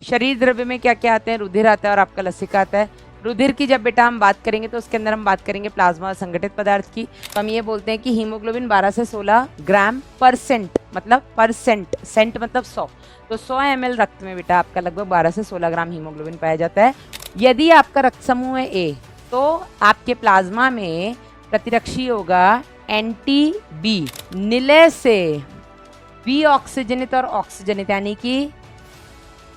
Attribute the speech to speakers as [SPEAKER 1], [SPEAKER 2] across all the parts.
[SPEAKER 1] शरीर द्रव्य में क्या क्या आते हैं? रुधिर आता है और आपका लसिका आता है। रुधिर की जब बेटा हम बात करेंगे तो उसके अंदर हम बात करेंगे प्लाज्मा और संगठित पदार्थ की। तो हम ये बोलते हैं कि हीमोग्लोबिन 12 से 16 ग्राम पर सेंट, मतलब पर सेंट, सेंट मतलब 100। तो 100 ml रक्त में बेटा आपका लगभग 12 से 16 ग्राम हीमोग्लोबिन पाया जाता है। यदि आपका रक्त समूह है ए, तो आपके प्लाज्मा में प्रतिरक्षी होगा एंटी बी, निलय से बी ऑक्सीजनित और ऑक्सीजनित, यानी कि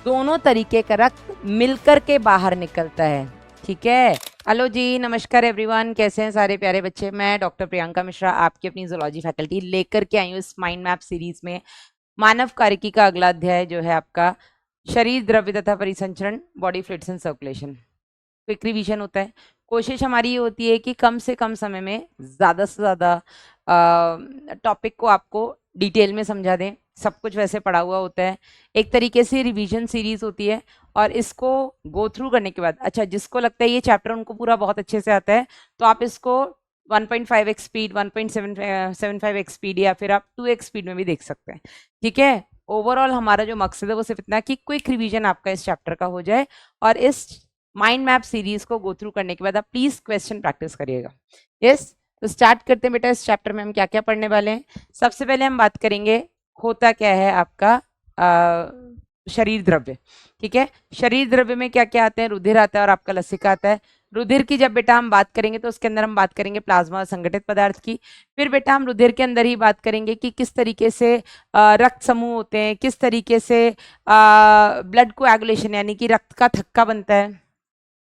[SPEAKER 1] दोनों तरीके का रक्त मिलकर के बाहर निकलता है। ठीक है। हेलो जी, नमस्कार एवरीवन, कैसे हैं सारे प्यारे बच्चे। मैं डॉक्टर प्रियंका मिश्रा आपकी अपनी जूलॉजी फैकल्टी लेकर के आई हूँ इस माइंड मैप सीरीज में। मानव कार्यकी का अगला अध्याय जो है आपका शरीर द्रव्य तथा परिसंचरण, body fluids and circulation. Quick revision होता है। कोशिश हमारी ये होती है कि कम से कम समय में ज़्यादा से ज़्यादा टॉपिक को आपको डिटेल में समझा दें। सब कुछ वैसे पढ़ा हुआ होता है, एक तरीके से रिवीजन सीरीज होती है। और इसको गो थ्रू करने के बाद, अच्छा जिसको लगता है ये चैप्टर उनको पूरा बहुत अच्छे से आता है, तो आप इसको 1.5x स्पीड, 1.75x स्पीड या फिर आप 2x स्पीड में भी देख सकते हैं। ठीक है। ओवरऑल हमारा जो मकसद है वो सिर्फ इतना कि क्विक रिवीजन आपका इस चैप्टर का हो जाए, और इस माइंड मैप सीरीज को गो थ्रू करने के बाद आप प्लीज क्वेश्चन प्रैक्टिस करिएगा। यस, तो स्टार्ट करते हैं बेटा। इस चैप्टर में हम क्या क्या पढ़ने वाले हैं। सबसे पहले हम बात करेंगे होता क्या है आपका शरीर द्रव्य। ठीक है। शरीर द्रव्य में क्या क्या आते हैं? रुधिर आता है और आपका लसिका आता है। रुधिर की जब बेटा हम बात करेंगे तो उसके अंदर हम बात करेंगे प्लाज्मा और संगठित पदार्थ की। फिर बेटा हम रुधिर के अंदर ही बात करेंगे कि किस तरीके से रक्त समूह होते हैं, किस तरीके से ब्लड कोएगुलेशन यानी कि रक्त का थक्का बनता है।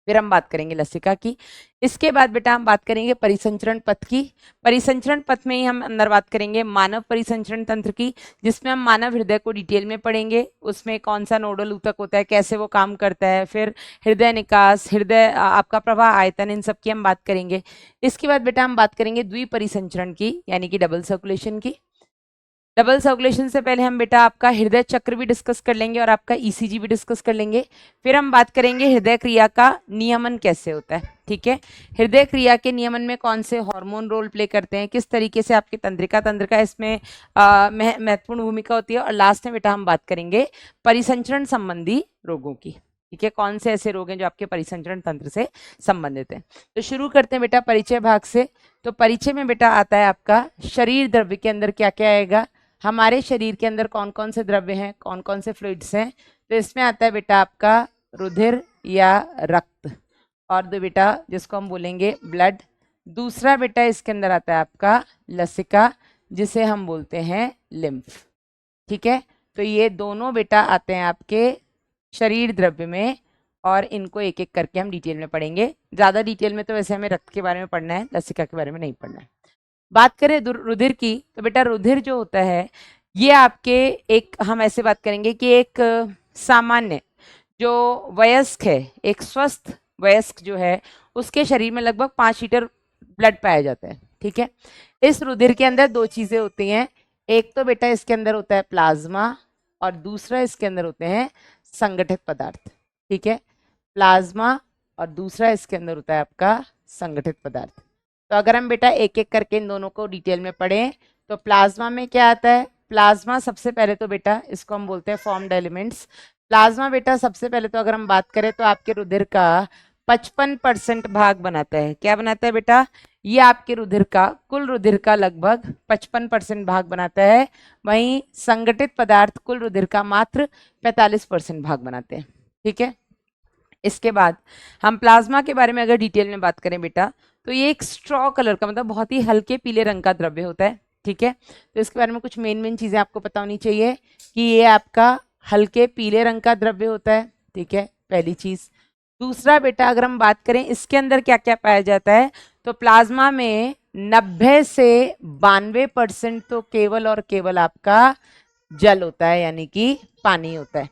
[SPEAKER 1] फिर हम बात करेंगे लसिका की। इसके बाद बेटा हम बात करेंगे परिसंचरण पथ की। परिसंचरण पथ में ही हम अंदर बात करेंगे मानव परिसंचरण तंत्र की, जिसमें हम मानव हृदय को डिटेल में पढ़ेंगे। उसमें कौन सा नोडल ऊतक होता है, कैसे वो काम करता है, फिर हृदय निकास, हृदय आपका प्रवाह आयतन, इन सब की हम बात करेंगे। इसके बाद बेटा हम बात करेंगे द्विपरिसंचरण की, यानी कि डबल सर्कुलेशन की। डबल सर्कुलेशन से पहले हम बेटा आपका हृदय चक्र भी डिस्कस कर लेंगे और आपका ईसीजी भी डिस्कस कर लेंगे। फिर हम बात करेंगे हृदय क्रिया का नियमन कैसे होता है। ठीक है। हृदय क्रिया के नियमन में कौन से हार्मोन रोल प्ले करते हैं, किस तरीके से आपकी तंत्रिका तंत्र का इसमें महत्वपूर्ण भूमिका होती है। और लास्ट में बेटा हम बात करेंगे परिसंचरण संबंधी रोगों की। ठीक है। कौन से ऐसे रोग हैं जो आपके परिसंचरण तंत्र से संबंधित हैं। तो शुरू करते हैं बेटा परिचय भाग से। तो परिचय में बेटा आता है आपका शरीर द्रव्य के अंदर क्या क्या आएगा, हमारे शरीर के अंदर कौन कौन से द्रव्य हैं, कौन कौन से फ्लूइड्स हैं। तो इसमें आता है बेटा आपका रुधिर या रक्त, और दो बेटा जिसको हम बोलेंगे ब्लड। दूसरा बेटा इसके अंदर आता है आपका लसिका, जिसे हम बोलते हैं लिम्फ। ठीक है। तो ये दोनों बेटा आते हैं आपके शरीर द्रव्य में, और इनको एक एक करके हम डिटेल में पढ़ेंगे। ज़्यादा डिटेल में तो वैसे हमें रक्त के बारे में पढ़ना है, लसिका के बारे में नहीं पढ़ना है। बात करें रुधिर की, तो बेटा रुधिर जो होता है ये आपके एक, हम ऐसे बात करेंगे कि एक सामान्य जो वयस्क है, एक स्वस्थ वयस्क जो है, उसके शरीर में लगभग 5 लीटर ब्लड पाया जाता है। ठीक है। इस रुधिर के अंदर दो चीजें होती हैं, एक तो बेटा इसके अंदर होता है प्लाज्मा, और दूसरा इसके अंदर होते हैं संगठित पदार्थ। ठीक है। प्लाज्मा और दूसरा इसके अंदर होता है आपका संगठित पदार्थ। तो अगर हम बेटा एक एक करके इन दोनों को डिटेल में पढ़ें, तो प्लाज्मा में क्या आता है। प्लाज्मा सबसे पहले तो बेटा इसको हम बोलते हैं फॉर्म्ड एलिमेंट्स। प्लाज्मा बेटा सबसे पहले तो अगर हम बात करें तो आपके रुधिर का 55% भाग बनाता है। क्या बनाता है बेटा? ये आपके रुधिर का, कुल रुधिर का लगभग 55% भाग बनाता है। वहीं संगठित पदार्थ कुल रुधिर का मात्र 45% भाग बनाते हैं। ठीक है। इसके बाद हम प्लाज्मा के बारे में अगर डिटेल में बात करें बेटा, तो ये एक स्ट्रॉ कलर का, मतलब बहुत ही हल्के पीले रंग का द्रव्य होता है। ठीक है। तो इसके बारे में कुछ मेन चीजें आपको पता होनी चाहिए कि ये आपका हल्के पीले रंग का द्रव्य होता है। ठीक है, पहली चीज। दूसरा बेटा अगर हम बात करें इसके अंदर क्या क्या पाया जाता है, तो प्लाज्मा में 90 से 92% तो केवल और केवल आपका जल होता है, यानी कि पानी होता है।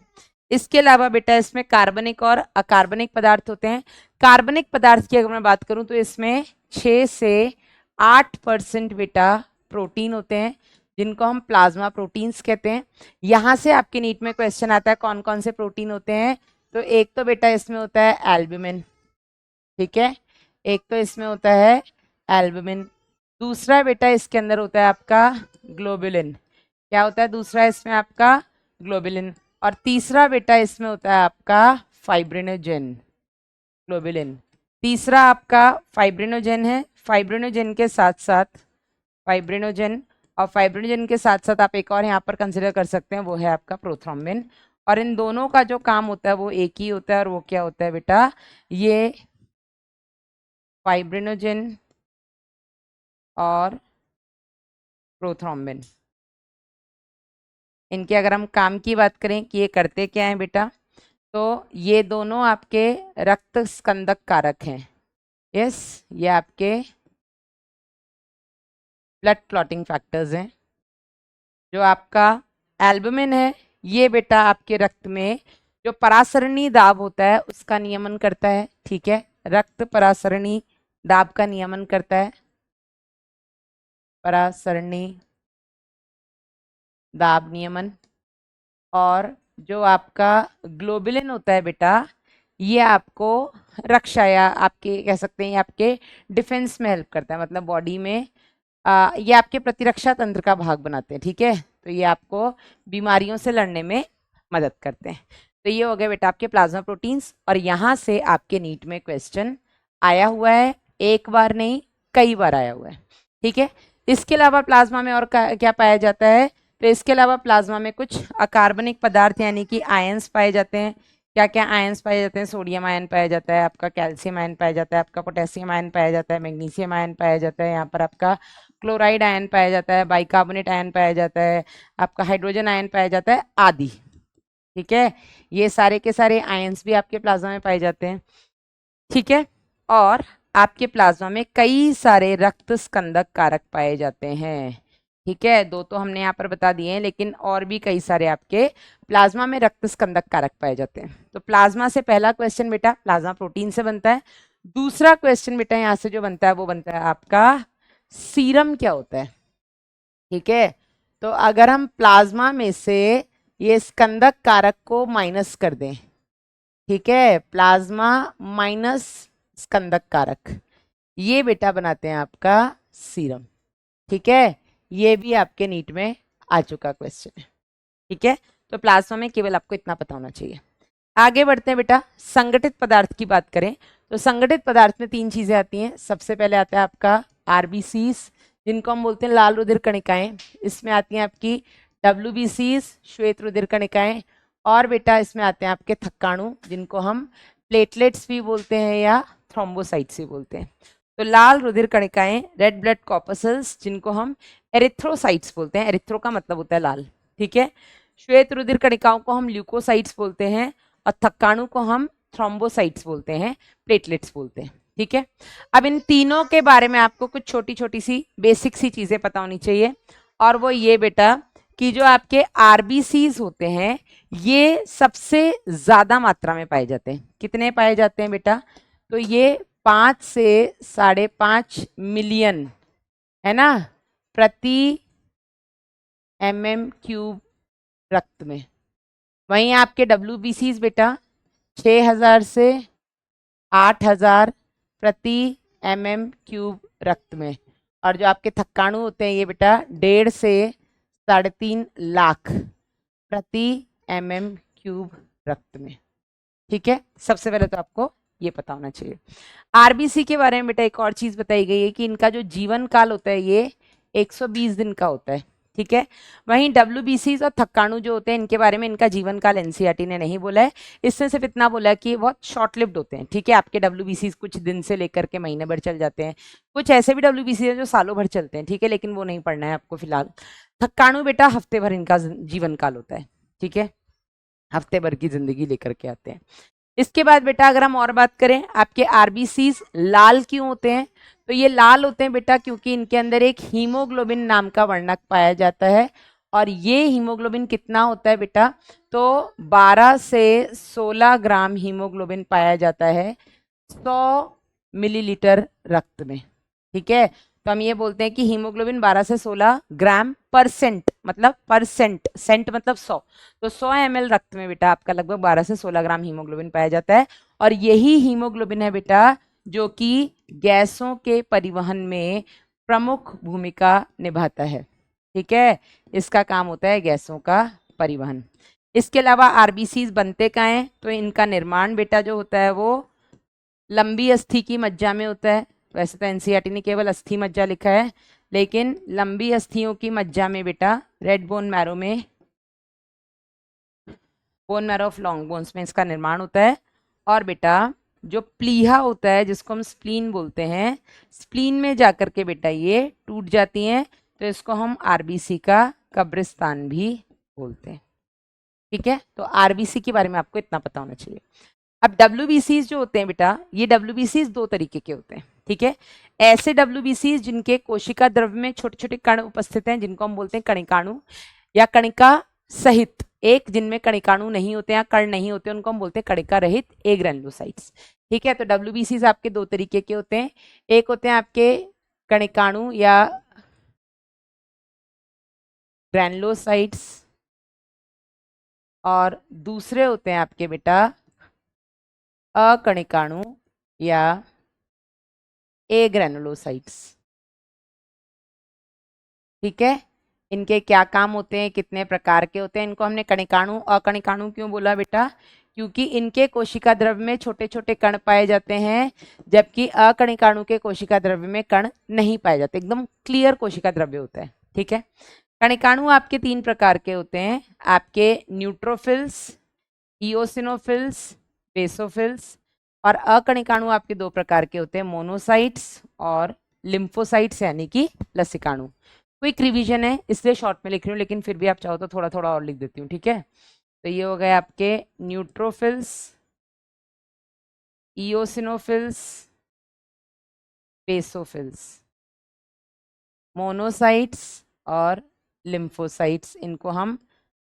[SPEAKER 1] इसके अलावा बेटा इसमें कार्बनिक और अकार्बनिक पदार्थ होते हैं। कार्बनिक पदार्थ की अगर मैं बात करूं तो इसमें 6 से 8% बेटा प्रोटीन होते हैं, जिनको हम प्लाज्मा प्रोटीन्स कहते हैं। यहाँ से आपके नीट में क्वेश्चन आता है कौन कौन से प्रोटीन होते हैं। तो एक तो बेटा इसमें होता है एल्ब्यूमिन। ठीक है, एक तो इसमें होता है एल्ब्यूमिन। दूसरा बेटा इसके अंदर होता है आपका ग्लोबुलिन। क्या होता है दूसरा इसमें आपका? ग्लोबुलिन। और तीसरा बेटा इसमें होता है आपका फाइब्रिनोजेन, ग्लोबुलिन। तीसरा आपका फाइब्रिनोजेन है। फाइब्रिनोजेन के साथ साथ फाइब्रिनोजेन, और फाइब्रिनोजेन के साथ साथ आप एक और यहाँ पर कंसिडर कर सकते हैं, वो है आपका प्रोथ्रोम्बिन। और इन दोनों का जो काम होता है वो एक ही होता है, और वो क्या होता है बेटा, ये फाइब्रिनोजेन और प्रोथ्रोम्बिन, इनके अगर हम काम की बात करें कि ये करते क्या हैं बेटा, तो ये दोनों आपके रक्त स्कंदक कारक हैं। यस, ये आपके ब्लड क्लॉटिंग फैक्टर्स हैं। जो आपका एल्बुमिन है, ये बेटा आपके रक्त में जो परासरणी दाब होता है उसका नियमन करता है। ठीक है, रक्त परासरणी दाब का नियमन करता है, परासरणी दाब नियमन। और जो आपका ग्लोबुलिन होता है बेटा, ये आपको रक्षा, या आपके कह सकते हैं ये आपके डिफेंस में हेल्प करता है, मतलब बॉडी में ये आपके प्रतिरक्षा तंत्र का भाग बनाते हैं। ठीक है, तो ये आपको बीमारियों से लड़ने में मदद करते हैं। तो ये हो गए बेटा आपके प्लाज्मा प्रोटीन्स, और यहाँ से आपके नीट में क्वेश्चन आया हुआ है, एक बार नहीं कई बार आया हुआ है। ठीक है, इसके अलावा प्लाज्मा में और क्या पाया जाता है, तो इसके अलावा प्लाज्मा में कुछ अकार्बनिक पदार्थ यानी कि आयंस पाए जाते हैं। क्या क्या आयंस पाए जाते हैं, सोडियम आयन पाया जाता है, आपका कैल्शियम आयन पाया जाता है, आपका पोटेशियम आयन पाया जाता है, मैग्नीशियम आयन पाया जाता है, यहाँ पर आपका क्लोराइड आयन पाया जाता है, बाइकार्बोनेट आयन पाया जाता है, आपका हाइड्रोजन आयन पाया जाता है आदि। ठीक है, ये सारे के सारे आयंस भी आपके प्लाज्मा में पाए जाते हैं। ठीक है, और आपके प्लाज्मा में कई सारे रक्त स्कंदक कारक पाए जाते हैं। ठीक है, दो तो हमने यहाँ पर बता दिए हैं, लेकिन और भी कई सारे आपके प्लाज्मा में रक्त स्कंदक कारक पाए जाते हैं। तो प्लाज्मा से पहला क्वेश्चन बेटा प्लाज्मा प्रोटीन से बनता है। दूसरा क्वेश्चन बेटा यहाँ से जो बनता है वो बनता है आपका सीरम क्या होता है। ठीक है, तो अगर हम प्लाज्मा में से ये स्कंदक कारक को माइनस कर दें, ठीक है, प्लाज्मा माइनस स्कंदक कारक, ये बेटा बनाते हैं आपका सीरम। ठीक है, ये भी आपके नीट में आ चुका क्वेश्चन है। ठीक है, तो प्लाज्मा में केवल आपको इतना पता होना चाहिए। आगे बढ़ते हैं बेटा, संगठित पदार्थ की बात करें तो संगठित पदार्थ में तीन चीजें आती हैं। सबसे पहले आता है आपका आरबीसीज, जिनको हम बोलते हैं लाल रुधिर कणिकाएं। इसमें आती हैं आपकी डब्ल्यूबीसीज, श्वेत रुधिर कणिकाएं। और बेटा इसमें आते हैं आपके थक्काणु, जिनको हम प्लेटलेट्स भी बोलते हैं या थ्रोम्बोसाइट्स भी बोलते हैं। तो लाल रुधिर कणिकाएं, रेड ब्लड कॉर्पसल्स, जिनको हम एरिथ्रोसाइट्स बोलते हैं, एरिथ्रो का मतलब होता है लाल। ठीक है, श्वेत रुधिर कणिकाओं को हम ल्यूकोसाइट्स बोलते हैं, और थक्काणु को हम थ्रोम्बोसाइट्स बोलते हैं, प्लेटलेट्स बोलते हैं। ठीक है, अब इन तीनों के बारे में आपको कुछ छोटी छोटी सी बेसिक सी चीजें पता होनी चाहिए, और वो ये बेटा कि जो आपके आरबीसीज होते हैं ये सबसे ज्यादा मात्रा में पाए जाते हैं। कितने पाए जाते हैं बेटा, तो ये 5 से 5.5 मिलियन है ना प्रति mm³ रक्त में। वहीं आपके डब्ल्यूबीसीज बेटा 6000 से 8000 प्रति mm³ रक्त में। और जो आपके थक्काणु होते हैं ये बेटा 1.5 से 3.5 लाख प्रति mm³ रक्त में। ठीक है, सबसे पहले तो आपको ये पता होना चाहिए। आरबीसी के बारे में बेटा एक और चीज बताई गई है कि इनका जो जीवन काल होता है ये 120 दिन का होता है। ठीक है, वहीं डब्ल्यूबीसीज और थक्काणु जो होते हैं इनके बारे में इनका जीवन काल एनसीईआरटी ने नहीं बोला है, इसने सिर्फ इतना बोला है कि बहुत शॉर्ट लिव्ड होते हैं। ठीक है, आपके डब्ल्यूबीसीज कुछ दिन से लेकर के महीने भर चल जाते हैं, कुछ ऐसे भी डब्ल्यूबीसीज हैं जो सालों भर चलते हैं। ठीक है, लेकिन वो नहीं पढ़ना है आपको फिलहाल। थक्काणु बेटा हफ्ते भर इनका जीवन काल होता है। ठीक है, हफ्ते भर की जिंदगी लेकर के आते हैं। इसके बाद बेटा अगर हम और बात करें आपके आरबीसीज लाल क्यों होते हैं, तो ये लाल होते हैं बेटा क्योंकि इनके अंदर एक हीमोग्लोबिन नाम का वर्णक पाया जाता है। और ये हीमोग्लोबिन कितना होता है बेटा, तो 12 से 16 ग्राम हीमोग्लोबिन पाया जाता है 100 मिलीलीटर रक्त में। ठीक है, तो हम ये बोलते हैं कि हीमोग्लोबिन 12 से 16 ग्राम परसेंट, मतलब परसेंट, सेंट मतलब 100, तो 100 ml रक्त में बेटा आपका लगभग 12 से 16 ग्राम हीमोग्लोबिन पाया जाता है। और यही हीमोग्लोबिन है बेटा जो कि गैसों के परिवहन में प्रमुख भूमिका निभाता है। ठीक है, इसका काम होता है गैसों का परिवहन। इसके अलावा आरबीसीज बनते कहाँ हैं, तो इनका निर्माण बेटा जो होता है वो लंबी अस्थि की मज्जा में होता है। वैसे तो एनसीईआरटी ने केवल अस्थि मज्जा लिखा है, लेकिन लंबी अस्थियों की मज्जा में बेटा रेड बोन मैरो में, bone marrow of long bones में इसका निर्माण होता है। और बेटा जो प्लीहा होता है जिसको हम स्प्लीन बोलते हैं, स्प्लीन में जाकर के बेटा ये टूट जाती हैं, तो इसको हम आरबीसी का कब्रिस्तान भी बोलते हैं। ठीक है, तो आरबीसी के बारे में आपको इतना पता होना चाहिए। अब डब्ल्यूबीसीज जो होते हैं बेटा, ये डब्ल्यूबीसीज दो तरीके के होते हैं। ठीक है, ऐसे डब्ल्यूबीसीज जिनके कोशिका द्रव्य में छोटे छोटे कण उपस्थित हैं, जिनको हम बोलते हैं कणिकाणु, या कणिका सहित एक जिनमें कणिकाणु नहीं होते हैं, कण नहीं होते, उनको हम बोलते हैं कणिका रहित एग्रेनुलोसाइट्स। ठीक है, तो डब्ल्यूबीसीज आपके दो तरीके के होते हैं, एक होते हैं आपके कणिकाणु या ग्रैनुलोसाइट्स, और दूसरे होते हैं आपके बेटा अकणिकाणु या एग्रेनुलोसाइट्स। ठीक है, इनके क्या काम होते हैं, कितने प्रकार के होते हैं, इनको हमने कणिकाणु अकणिकाणु क्यों बोला बेटा, क्योंकि इनके कोशिका द्रव्य में छोटे छोटे कण पाए जाते हैं, जबकि अकणिकाणु के कोशिका द्रव्य में कण नहीं पाए जाते, एकदम क्लियर कोशिका द्रव्य होता है। ठीक है, कणिकाणु आपके तीन प्रकार के होते हैं, आपके न्यूट्रोफिल्स, इओसिनोफिल्स, बेसोफिल्स, और अकणिकाणु आपके दो प्रकार के होते हैं, मोनोसाइट्स और लिम्फोसाइट्स यानी कि लसिकाणु। क्विक रिवीजन है इसलिए शॉर्ट में लिख रही हूँ, लेकिन फिर भी आप चाहो तो थोड़ा थोड़ा और लिख देती हूँ। ठीक है, तो ये हो गए आपके न्यूट्रोफिल्स, इओसिनोफिल्स, बेसोफिल्स, मोनोसाइट्स और लिम्फोसाइट्स, इनको हम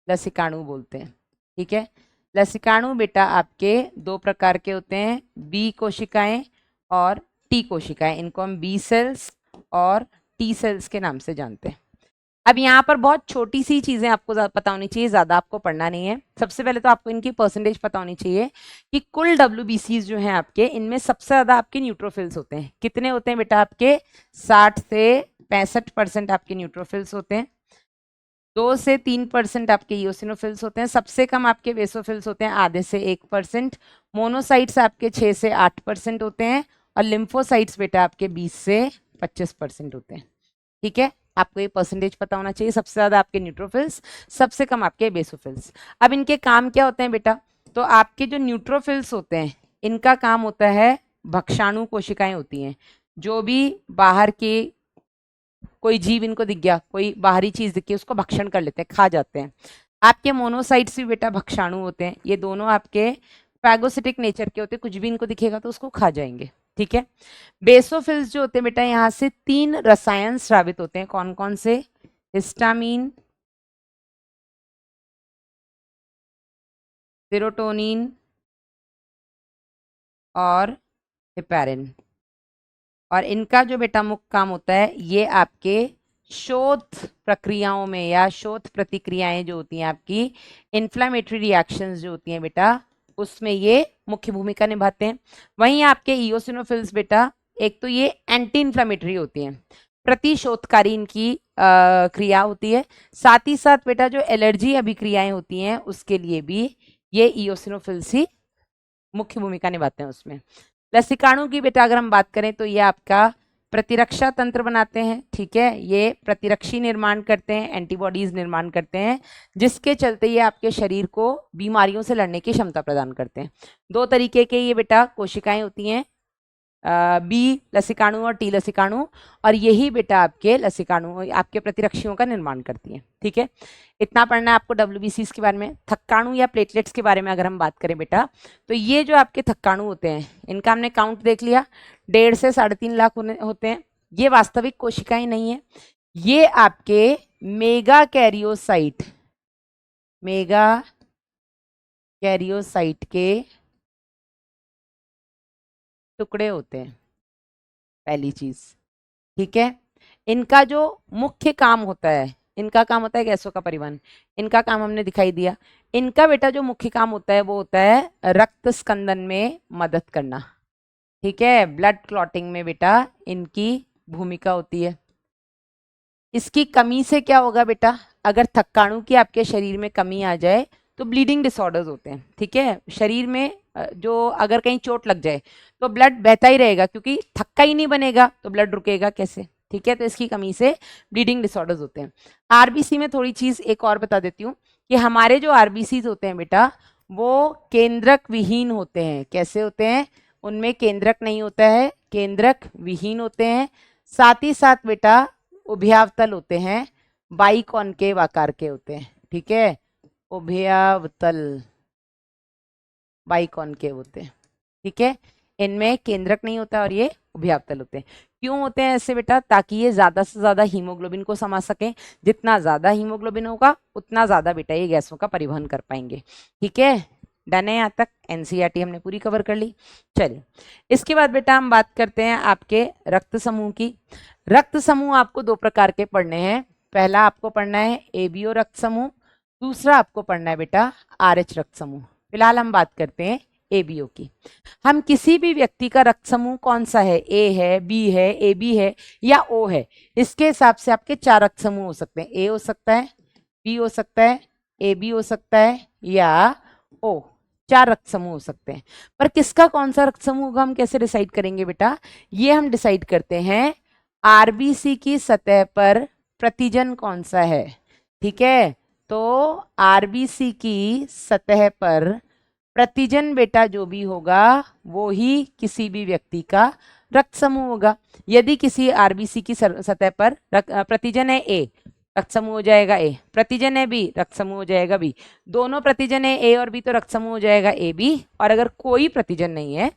[SPEAKER 1] लसिकाणु बोलते हैं। ठीक है, लसिकाणु बेटा आपके दो प्रकार के होते हैं, बी कोशिकाएं और टी कोशिकाएं, इनको हम बी सेल्स और टी सेल्स के नाम से जानते हैं। अब यहाँ पर बहुत छोटी सी चीजें आपको पता होनी चाहिए, ज्यादा आपको पढ़ना नहीं है। सबसे पहले तो आपको इनकी परसेंटेज पता होनी चाहिए कि कुल डब्ल्यूबीसीज जो हैं आपके, इनमें सबसे ज्यादा आपके न्यूट्रोफिल्स होते हैं। कितने होते हैं बेटा आपके, 60 से 65% आपके न्यूट्रोफिल्स होते हैं, 2 से 3% आपके इओसिनोफिल्स होते हैं, सबसे कम आपके बेसोफिल्स होते हैं आधे से 1%, मोनोसाइट्स आपके 6 से 8% होते हैं, और लिम्फोसाइट्स बेटा आपके 20 से 25% होते हैं। ठीक है, आपको ये परसेंटेज पता होना चाहिए, सबसे ज्यादा आपके न्यूट्रोफिल्स, सबसे कम आपके बेसोफिल्स। अब इनके काम क्या होते हैं बेटा, तो आपके जो न्यूट्रोफिल्स होते हैं इनका काम होता है, भक्षाणु कोशिकाएं होती हैं, जो भी बाहर के कोई जीव इनको दिख गया, कोई बाहरी चीज दिख गई, उसको भक्षण कर लेते हैं, खा जाते हैं। आपके मोनोसाइट्स भी बेटा भक्षाणु होते हैं, ये दोनों आपके फैगोसिटिक नेचर के होते हैं, कुछ भी इनको दिखेगा तो उसको खा जाएंगे। ठीक है, बेसोफिल्स जो होते हैं बेटा, यहाँ से 3 रसायन स्रावित होते हैं, कौन कौन से, हिस्टामीन, सेरोटोनिन और हेपेरिन। और इनका जो बेटा मुख्य काम होता है, ये आपके शोध प्रक्रियाओं में या शोध प्रतिक्रियाएं जो होती हैं आपकी, इन्फ्लामेटरी रिएक्शंस जो होती हैं बेटा, उसमें ये मुख्य भूमिका निभाते हैं। वहीं आपके इओसिनोफिल्स बेटा, एक तो ये एंटी इन्फ्लामेटरी होती हैं, प्रतिशोधकारी इनकी क्रिया होती है, साथ ही साथ बेटा जो एलर्जी अभिक्रियाएं होती हैं उसके लिए भी ये इओसिनोफिल्स ही मुख्य भूमिका निभाते हैं उसमें। लसिकाणु की बेटा अगर हम बात करें तो ये आपका प्रतिरक्षा तंत्र बनाते हैं। ठीक है, ये प्रतिरक्षी निर्माण करते हैं, एंटीबॉडीज निर्माण करते हैं, जिसके चलते ये आपके शरीर को बीमारियों से लड़ने की क्षमता प्रदान करते हैं। दो तरीके के ये बेटा कोशिकाएं होती हैं, बी लसिकाणु और टी लसिकाणु, और यही बेटा आपके लसिकाणु आपके प्रतिरक्षियों का निर्माण करती हैं। ठीक है, इतना पढ़ना है आपको डब्ल्यूबीसीज के बारे में। थक्काणु या प्लेटलेट्स के बारे में अगर हम बात करें बेटा, तो ये जो आपके थक्काणु होते हैं इनका हमने काउंट देख लिया, 1.5 से 3.5 लाख होते हैं। ये वास्तविक कोशिकाएं नहीं है, ये आपके मेगा कैरियोसाइट के टुकड़े होते हैं, पहली चीज। ठीक है, इनका जो मुख्य काम होता है, इनका काम होता है गैसों का परिवहन, इनका काम हमने दिखाई दिया। इनका बेटा जो मुख्य काम होता है वो होता है रक्त स्कंदन में मदद करना। ठीक है, ब्लड क्लॉटिंग में बेटा इनकी भूमिका होती है। इसकी कमी से क्या होगा बेटा, अगर थक्काणु की आपके शरीर में कमी आ जाए तो ब्लीडिंग डिसऑर्डर्स होते हैं। ठीक है, शरीर में जो अगर कहीं चोट लग जाए तो ब्लड बहता ही रहेगा, क्योंकि थक्का ही नहीं बनेगा तो ब्लड रुकेगा कैसे। ठीक है, तो इसकी कमी से ब्लीडिंग डिसऑर्डर्स होते हैं। आरबीसी में थोड़ी चीज एक और बता देती हूँ कि हमारे जो आरबीसी होते हैं बेटा वो केंद्रक विहीन होते हैं। कैसे होते हैं? उनमें केंद्रक नहीं होता है, केंद्रक विहीन होते हैं। साथ ही साथ बेटा उभयावतल होते हैं, बाइकॉनकेव आकार के होते हैं। ठीक है, उभयावतल बाइकॉनकेव होते हैं। ठीक है, इनमें केंद्रक नहीं होता और ये उभयावतल होते हैं। क्यों होते हैं ऐसे बेटा? ताकि ये ज्यादा से ज्यादा हीमोग्लोबिन को समा सकें। जितना ज्यादा हीमोग्लोबिन होगा उतना ज्यादा बेटा ये गैसों का परिवहन कर पाएंगे। ठीक है, डन है यहाँ तक? एनसीईआरटी हमने पूरी कवर कर ली। चलिए, इसके बाद बेटा हम बात करते हैं आपके रक्त समूह की। रक्त समूह आपको दो प्रकार के पढ़ने हैं। पहला आपको पढ़ना है एबीओ रक्त समूह, दूसरा आपको पढ़ना है बेटा आरएच रक्त समूह। फिलहाल हम बात करते हैं एबीओ की। हम किसी भी व्यक्ति का रक्त समूह कौन सा है, ए है, बी है, ए बी है या ओ है, इसके हिसाब से आपके 4 रक्त समूह हो सकते हैं। ए हो सकता है, बी हो सकता है, ए बी हो सकता है या ओ। 4 रक्त समूह हो सकते हैं। पर किसका कौन सा रक्त समूह होगा हम कैसे डिसाइड करेंगे बेटा? ये हम डिसाइड करते हैं आरबीसी की सतह पर प्रतिजन कौन सा है। ठीक है, तो आरबीसी की सतह पर प्रतिजन बेटा जो भी होगा वो ही किसी भी व्यक्ति का रक्त समूह होगा। यदि किसी आरबीसी की सतह पर प्रतिजन है ए, रक्त समूह हो जाएगा ए। प्रतिजन है बी, रक्त समूह हो जाएगा बी। दोनों प्रतिजन है ए और बी तो रक्त समूह हो जाएगा ए बी। और अगर कोई प्रतिजन नहीं है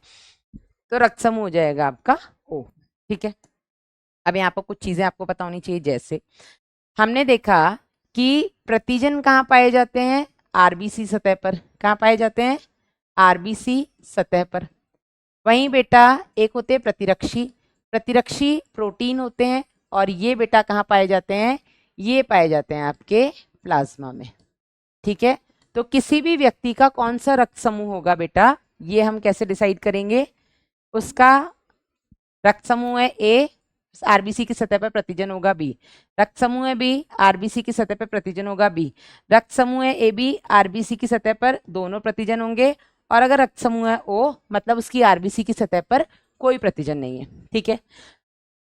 [SPEAKER 1] तो रक्त समूह हो जाएगा आपका ओ। ठीक है, अब यहाँ पर कुछ चीजें आपको पता होनी चाहिए। जैसे हमने देखा कि प्रतिजन कहाँ पाए जाते हैं? आरबीसी सतह पर। कहाँ पाए जाते हैं? आरबीसी सतह पर। वहीं बेटा एक होते हैं प्रतिरक्षी। प्रतिरक्षी प्रोटीन होते हैं और ये बेटा कहाँ पाए जाते हैं? ये पाए जाते हैं आपके प्लाज्मा में। ठीक है, तो किसी भी व्यक्ति का कौन सा रक्त समूह होगा बेटा, ये हम कैसे डिसाइड करेंगे? उसका रक्त समूह है ए, आरबीसी की सतह पर प्रतिजन होगा बी। रक्त समूह है बी, आरबीसी की सतह पर प्रतिजन होगा बी। रक्त समूह है ए बी, आरबीसी की सतह पर दोनों प्रतिजन होंगे। और अगर रक्त समूह है ओ, मतलब उसकी आरबीसी की सतह पर कोई प्रतिजन नहीं है। ठीक है,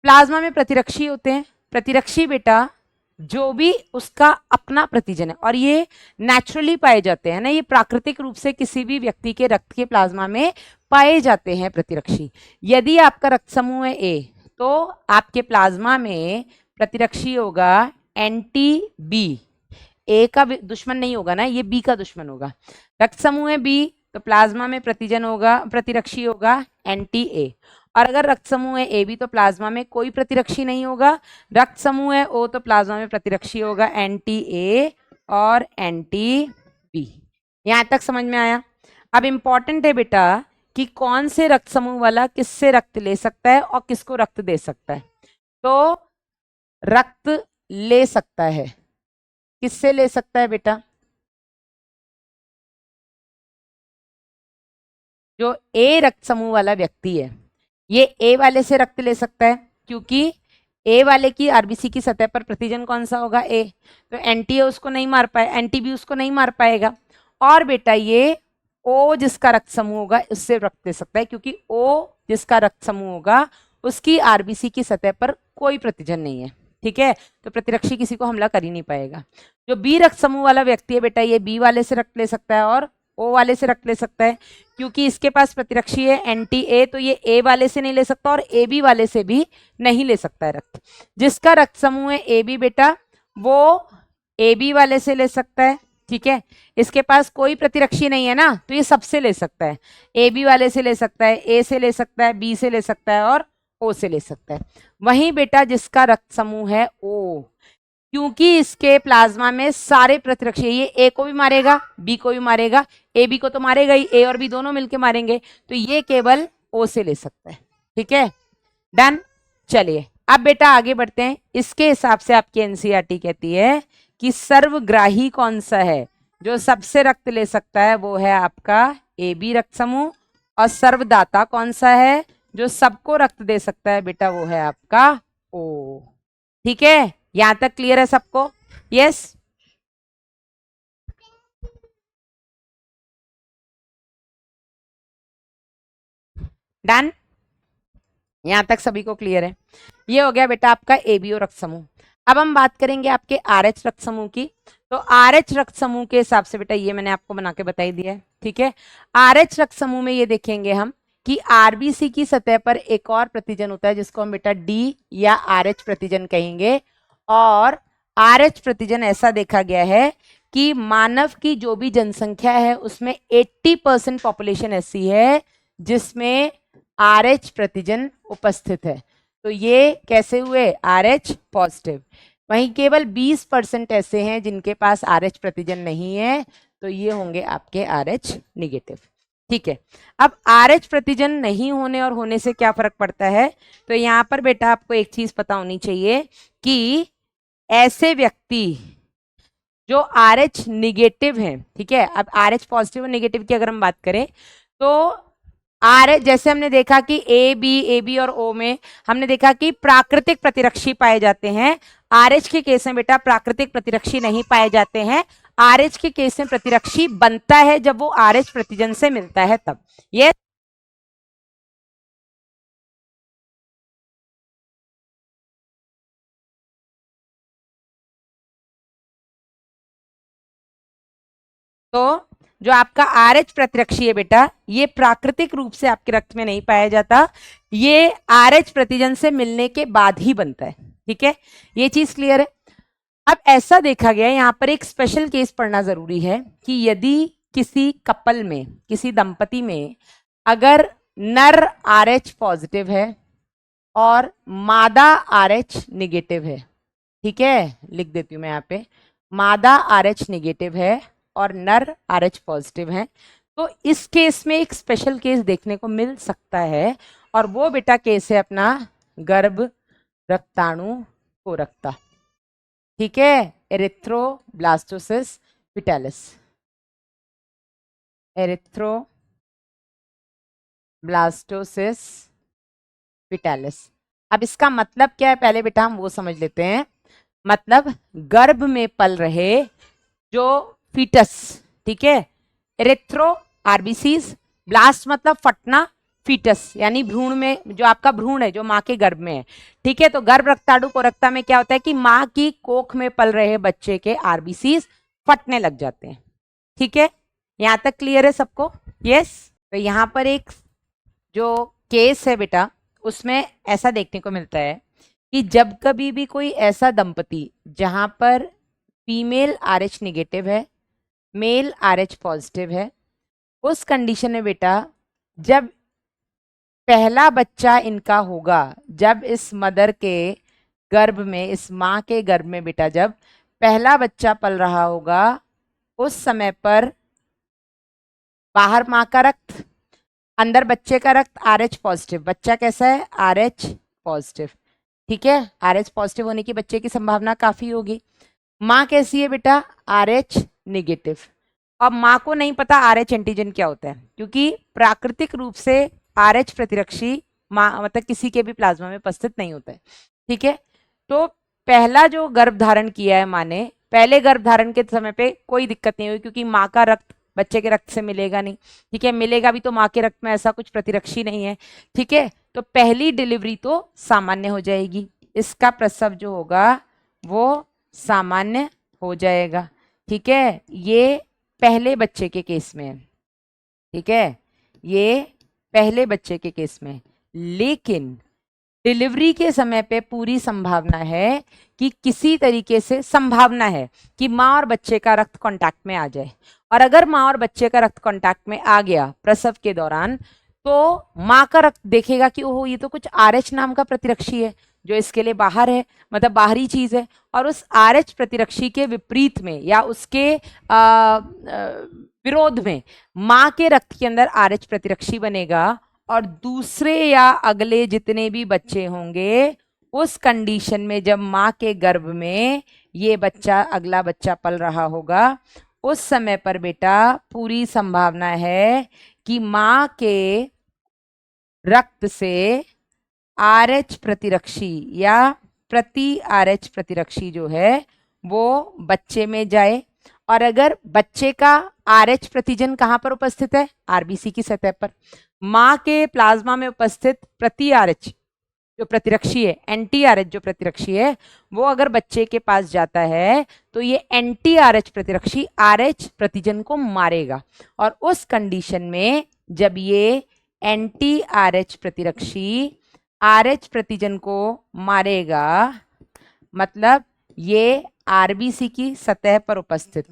[SPEAKER 1] प्लाज्मा में प्रतिरक्षी होते हैं। प्रतिरक्षी बेटा जो भी उसका अपना प्रतिजन है, और ये नेचुरली पाए जाते हैं ना, ये प्राकृतिक रूप से किसी भी व्यक्ति के रक्त के प्लाज्मा में पाए जाते हैं प्रतिरक्षी। यदि आपका रक्त समूह है ए तो आपके प्लाज्मा में प्रतिरक्षी होगा एंटी बी। ए का दुश्मन नहीं होगा ना, ये बी का दुश्मन होगा। रक्त समूह है बी तो प्लाज्मा में प्रतिजन होगा, प्रतिरक्षी होगा एंटी ए। और अगर रक्त समूह है ए बी तो प्लाज्मा में कोई प्रतिरक्षी नहीं होगा। रक्त समूह है ओ तो प्लाज्मा में प्रतिरक्षी होगा एंटी ए और एंटी बी। यहां तक समझ में आया? अब इंपॉर्टेंट है बेटा कि कौन से रक्त समूह वाला किससे रक्त ले सकता है और किसको रक्त दे सकता है। तो रक्त ले सकता है, किससे ले सकता है बेटा? जो ए रक्त समूह वाला व्यक्ति है ये ए वाले से रक्त ले सकता है, क्योंकि ए वाले की आरबीसी की सतह पर प्रतिजन कौन सा होगा? ए। तो एंटी ए उसको नहीं मार पाए, एंटी बी उसको नहीं मार पाएगा। और बेटा ये ओ जिसका रक्त समूह होगा उससे रक्त दे सकता है, क्योंकि ओ जिसका रक्त समूह होगा उसकी आरबीसी की सतह पर कोई प्रतिजन नहीं है। ठीक है, तो प्रतिरक्षी किसी को हमला कर ही नहीं पाएगा। जो बी रक्त समूह वाला व्यक्ति है बेटा ये बी वाले से रक्त ले सकता है और ओ वाले से रक्त ले सकता है, क्योंकि इसके पास प्रतिरक्षी है एंटी ए, तो ये ए वाले से नहीं ले सकता और ए बी वाले से भी नहीं ले सकता है रक्त। जिसका रक्त समूह है ए बी बेटा वो ए बी वाले से ले सकता है। ठीक है, इसके पास कोई प्रतिरक्षी नहीं है ना, तो ये सबसे ले सकता है। ए बी वाले से ले सकता है, ए से ले सकता है, बी से ले सकता है और ओ से ले सकता है। वहीं बेटा जिसका रक्त समूह है ओ, क्योंकि इसके प्लाज्मा में सारे प्रतिरक्षी, ये ए को भी मारेगा बी को भी मारेगा, ए बी को तो मारेगा ही, ए और बी दोनों मिलके मारेंगे, तो ये केवल ओ से ले सकता है। ठीक है, डन। चलिए अब बेटा आगे बढ़ते हैं। इसके हिसाब से आपकी एनसीईआरटी कहती है कि सर्वग्राही कौन सा है? जो सबसे रक्त ले सकता है वो है आपका ए बी रक्त समूह। और सर्वदाता कौन सा है? जो सबको रक्त दे सकता है बेटा वो है आपका ओ। ठीक है, यहां तक क्लियर है सबको? यस। डन, यहां तक सभी को क्लियर है। ये हो गया बेटा आपका एबीओ रक्त समूह। अब हम बात करेंगे आपके आरएच रक्त समूह की। तो आरएच रक्त समूह के हिसाब से बेटा ये मैंने आपको बना के बताई दिया है, ठीक है। आरएच रक्त समूह में ये देखेंगे हम कि आरबीसी की सतह पर एक और प्रतिजन होता है जिसको हम बेटा डी या आरएच प्रतिजन कहेंगे। और आरएच प्रतिजन ऐसा देखा गया है कि मानव की जो भी जनसंख्या है उसमें 80% पॉपुलेशन ऐसी है जिसमें आरएच प्रतिजन उपस्थित है। तो ये कैसे हुए, आरएच पॉजिटिव। वहीं केवल 20% ऐसे हैं जिनके पास आरएच प्रतिजन नहीं है, तो ये होंगे आपके आरएच निगेटिव, ठीक है। अब आरएच प्रतिजन नहीं होने और होने से क्या फर्क पड़ता है, तो यहां पर बेटा आपको एक चीज पता होनी चाहिए कि ऐसे व्यक्ति जो आरएच निगेटिव हैं, ठीक है। अब आरएच पॉजिटिव और निगेटिव की अगर हम बात करें तो आरएच, जैसे हमने देखा कि ए बी और ओ में हमने देखा कि प्राकृतिक प्रतिरक्षी पाए जाते हैं। आरएच के केस में बेटा प्राकृतिक प्रतिरक्षी नहीं पाए जाते हैं। आरएच के केस में प्रतिरक्षी बनता है जब वो आरएच प्रतिजन से मिलता है तब। ये तो जो आपका आरएच प्रतिरक्षी है बेटा, ये प्राकृतिक रूप से आपके रक्त में नहीं पाया जाता, ये आरएच प्रतिजन से मिलने के बाद ही बनता है, ठीक है। ये चीज क्लियर है। अब ऐसा देखा गया, यहां पर एक स्पेशल केस पढ़ना जरूरी है कि यदि किसी कपल में, किसी दंपति में अगर नर आरएच पॉजिटिव है और मादा आरएच निगेटिव है, ठीक है, लिख देती हूं मैं यहाँ पे, मादा आरएच निगेटिव है और नर आरएच पॉजिटिव है, तो इस केस में एक स्पेशल केस देखने को मिल सकता है और वो बेटा केस है अपना गर्भ रक्ताणु कोरकता, ठीक है, एरिथ्रोब्लास्टोसिस पिटालिस, एरिथ्रोब्लास्टोसिस पिटालिस। अब इसका मतलब क्या है पहले बेटा हम वो समझ लेते हैं। मतलब गर्भ में पल रहे जो फीटस, ठीक है, एरिथ्रो आरबीसीज, ब्लास्ट मतलब फटना, फीटस यानी भ्रूण में, जो आपका भ्रूण है जो माँ के गर्भ में है, ठीक है। तो गर्भ रक्ताणु कोरकता में क्या होता है कि माँ की कोख में पल रहे बच्चे के आरबीसीज फटने लग जाते हैं, ठीक है। यहां तक क्लियर है सबको, यस। तो यहां पर एक जो केस है बेटा उसमें ऐसा देखने को मिलता है कि जब कभी भी कोई ऐसा दंपति जहां पर फीमेल आरएच निगेटिव है, मेल आरएच पॉजिटिव है, उस कंडीशन में बेटा जब पहला बच्चा इनका होगा, जब इस मदर के गर्भ में, इस माँ के गर्भ में बेटा जब पहला बच्चा पल रहा होगा, उस समय पर बाहर माँ का रक्त, अंदर बच्चे का रक्त आरएच पॉजिटिव, बच्चा कैसा है आरएच पॉजिटिव, ठीक है। आरएच पॉजिटिव होने की बच्चे की संभावना काफी होगी। माँ कैसी है बेटा आरएच निगेटिव। अब माँ को नहीं पता आरएच एंटीजन क्या होता है, क्योंकि प्राकृतिक रूप से आरएच प्रतिरक्षी माँ मतलब किसी के भी प्लाज्मा में उपस्थित नहीं होता है, ठीक है। तो पहला जो गर्भ धारण किया है माँ ने, पहले गर्भ धारण के समय पे कोई दिक्कत नहीं हुई क्योंकि माँ का रक्त बच्चे के रक्त से मिलेगा नहीं, ठीक है, मिलेगा भी तो माँ के रक्त में ऐसा कुछ प्रतिरक्षी नहीं है, ठीक है। तो पहली डिलीवरी तो सामान्य हो जाएगी, इसका प्रसव जो होगा वो सामान्य हो जाएगा, ठीक है। ये पहले बच्चे के केस में है, ठीक है, ये पहले बच्चे के केस में। लेकिन डिलीवरी के समय पे पूरी संभावना है कि किसी तरीके से संभावना है कि माँ और बच्चे का रक्त कांटेक्ट में आ जाए, और अगर माँ और बच्चे का रक्त कांटेक्ट में आ गया प्रसव के दौरान, तो माँ का रक्त देखेगा कि ओहो ये तो कुछ आरएच नाम का प्रतिरक्षी है जो इसके लिए बाहर है, मतलब बाहरी चीज है, और उस आरएच प्रतिरक्षी के विपरीत में या उसके विरोध में माँ के रक्त के अंदर आरएच प्रतिरक्षी बनेगा, और दूसरे या अगले जितने भी बच्चे होंगे उस कंडीशन में जब माँ के गर्भ में ये बच्चा, अगला बच्चा पल रहा होगा, उस समय पर बेटा पूरी संभावना है कि माँ के रक्त से आरएच प्रतिरक्षी या प्रति आरएच प्रतिरक्षी जो है वो बच्चे में जाए, और अगर बच्चे का RH प्रतिजन कहाँ पर उपस्थित है? आरबीसी की सतह पर। माँ के प्लाज्मा में उपस्थित प्रति RH जो प्रतिरक्षी है, एंटी RH जो प्रतिरक्षी है, वो अगर बच्चे के पास जाता है तो ये एंटी RH प्रतिरक्षी RH प्रतिजन को मारेगा। और उस कंडीशन में जब ये एंटी RH प्रतिरक्षी RH प्रतिजन को मारेगा, मतलब ये आरबीसी की सतह पर उपस्थित,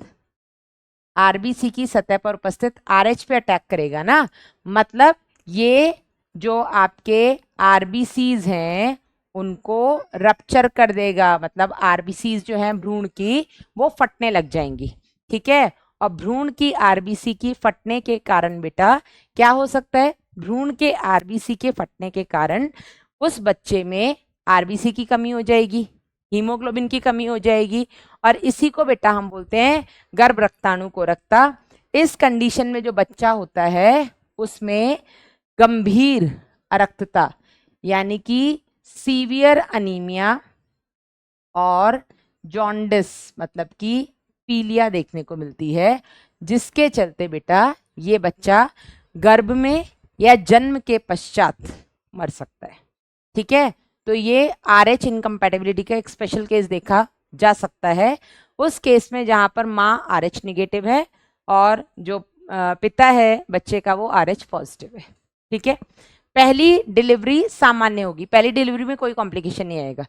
[SPEAKER 1] आरबीसी की सतह पर उपस्थित RH पे अटैक करेगा ना, मतलब ये जो आपके आरबीसीज हैं उनको रप्चर कर देगा, मतलब आरबीसीज जो हैं भ्रूण की वो फटने लग जाएंगी। ठीक है, और भ्रूण की आरबीसी की फटने के कारण बेटा क्या हो सकता है? भ्रूण के आरबीसी के फटने के कारण उस बच्चे में आरबीसी की कमी हो जाएगी, हीमोग्लोबिन की कमी हो जाएगी, और इसी को बेटा हम बोलते हैं गर्भ रक्ताणु कोरकता। इस कंडीशन में जो बच्चा होता है उसमें गंभीर अरक्तता यानी कि सीवियर अनीमिया और जॉन्डिस मतलब कि पीलिया देखने को मिलती है, जिसके चलते बेटा ये बच्चा गर्भ में या जन्म के पश्चात मर सकता है। ठीक है, तो ये RH इनकम्पैटिबिलिटी का एक स्पेशल केस देखा जा सकता है, उस केस में जहां पर माँ RH निगेटिव है और जो पिता है बच्चे का वो RH पॉजिटिव है। ठीक है, पहली डिलीवरी सामान्य होगी, पहली डिलीवरी में कोई कॉम्प्लिकेशन नहीं आएगा,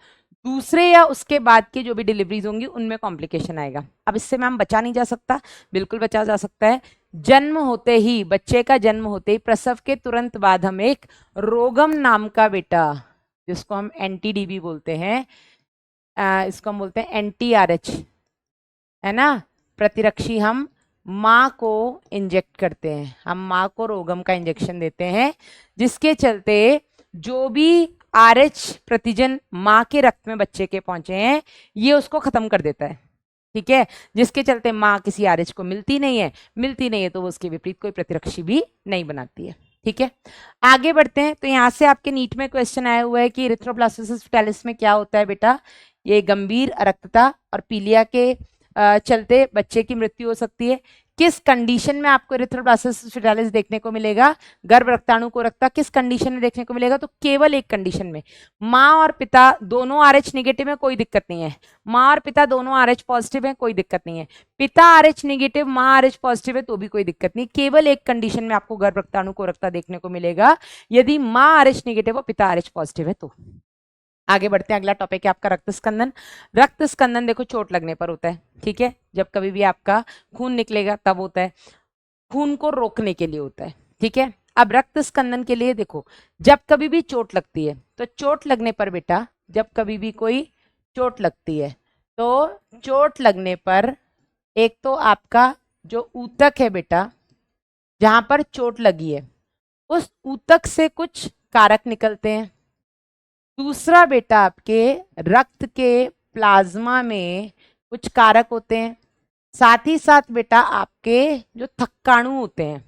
[SPEAKER 1] दूसरे या उसके बाद की जो भी डिलीवरीज होंगी उनमें कॉम्प्लिकेशन आएगा। अब इससे मैम बचा नहीं जा सकता? बिल्कुल बचा जा सकता है। जन्म होते ही, बच्चे का जन्म होते ही प्रसव के तुरंत बाद हम एक रोगम नाम का बेटा, जिसको हम एंटीडीबी बोलते हैं, इसको हम बोलते हैं एंटी RH, है ना, प्रतिरक्षी हम माँ को इंजेक्ट करते हैं, हम माँ को रोगम का इंजेक्शन देते हैं, जिसके चलते जो भी RH प्रतिजन माँ के रक्त में बच्चे के पहुंचे हैं ये उसको खत्म कर देता है। ठीक है, जिसके चलते माँ किसी RH को मिलती नहीं है तो वो उसके विपरीत कोई प्रतिरक्षी भी नहीं बनाती है। ठीक है, आगे बढ़ते हैं। तो यहाँ से आपके नीट में क्वेश्चन आया हुआ है कि इरिथ्रोब्लास्टोसिस फेटालिस में क्या होता है बेटा? ये गंभीर अरक्तता और पीलिया के चलते बच्चे की मृत्यु हो सकती है। किस कंडीशन में आपको इरिथ्रोब्लास्टोसिस फेटालिस देखने को मिलेगा? गर्भ रक्ताणु कोरकता किस कंडीशन में देखने को मिलेगा? तो केवल एक कंडीशन में, माँ और पिता दोनों RH निगेटिव है, कोई दिक्कत नहीं है, माँ और पिता दोनों RH पॉजिटिव है, कोई दिक्कत नहीं है, पिता RH निगेटिव माँ RH पॉजिटिव है तो भी कोई दिक्कत नहीं। केवल एक कंडीशन में आपको गर्भ रक्ताणु कोरकता देखने को मिलेगा, यदि माँ RH निगेटिव और पिता RH पॉजिटिव है तो। आगे बढ़ते हैं, अगला टॉपिक है आपका रक्त स्कंदन। रक्त स्कंदन देखो चोट लगने पर होता है। ठीक है, जब कभी भी आपका खून निकलेगा तब होता है, खून को रोकने के लिए होता है। ठीक है, अब रक्त स्कंदन के लिए देखो, जब कभी भी चोट लगती है तो चोट लगने पर बेटा, जब कभी भी कोई चोट लगती है तो चोट लगने पर एक तो आपका जो ऊतक है बेटा, जहां पर चोट लगी है उस ऊतक से कुछ कारक निकलते हैं। दूसरा बेटा आपके रक्त के प्लाज्मा में कुछ कारक होते हैं, साथ ही साथ बेटा आपके जो थक्काणु होते हैं,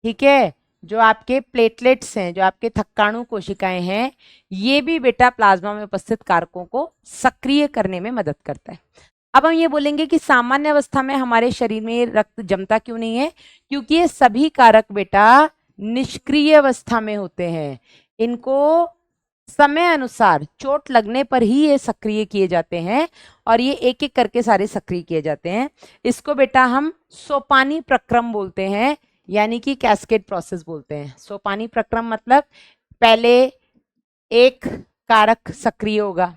[SPEAKER 1] ठीक है, जो आपके प्लेटलेट्स हैं, जो आपके थक्काणु कोशिकाएं हैं, ये भी बेटा प्लाज्मा में उपस्थित कारकों को सक्रिय करने में मदद करता है। अब हम ये बोलेंगे कि सामान्य अवस्था में हमारे शरीर में रक्त जमता क्यों नहीं है? क्योंकि ये सभी कारक बेटा निष्क्रिय अवस्था में होते हैं, इनको समय अनुसार चोट लगने पर ही ये सक्रिय किए जाते हैं और ये एक एक करके सारे सक्रिय किए जाते हैं। इसको बेटा हम सोपानी प्रक्रम बोलते हैं, यानी कि कैस्केड प्रोसेस बोलते हैं। सोपानी प्रक्रम मतलब पहले एक कारक सक्रिय होगा,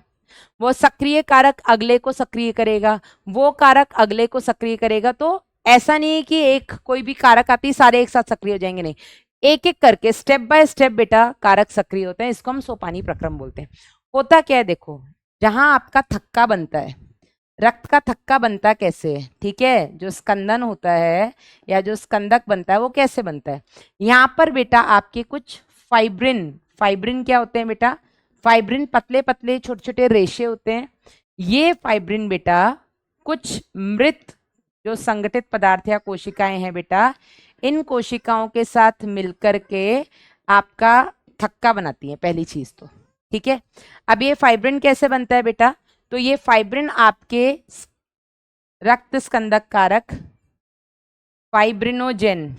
[SPEAKER 1] वो सक्रिय कारक अगले को सक्रिय करेगा, वो कारक अगले को सक्रिय करेगा। तो ऐसा नहीं है कि एक कोई भी कारक आती है सारे एक साथ सक्रिय हो जाएंगे, नहीं, एक एक करके स्टेप बाय स्टेप बेटा कारक सक्रिय होते हैं। इसको हम सोपानी प्रक्रम बोलते हैं। होता क्या है देखो, जहां आपका थक्का बनता है, रक्त का थक्का बनता कैसे है? ठीक है, जो स्कंदन होता है या जो स्कंदक बनता है वो कैसे बनता है? यहाँ पर बेटा आपके कुछ फाइब्रिन, फाइब्रिन क्या होते हैं बेटा? फाइब्रिन पतले पतले छोटे छोटे रेशे होते हैं। ये फाइब्रिन बेटा कुछ मृत जो संगठित पदार्थ या कोशिकाएं हैं बेटा, इन कोशिकाओं के साथ मिलकर के आपका थक्का बनाती है, पहली चीज तो। ठीक है, अब ये फाइब्रिन कैसे बनता है बेटा? तो ये फाइब्रिन आपके रक्त स्कंदक कारक फाइब्रिनोजेन,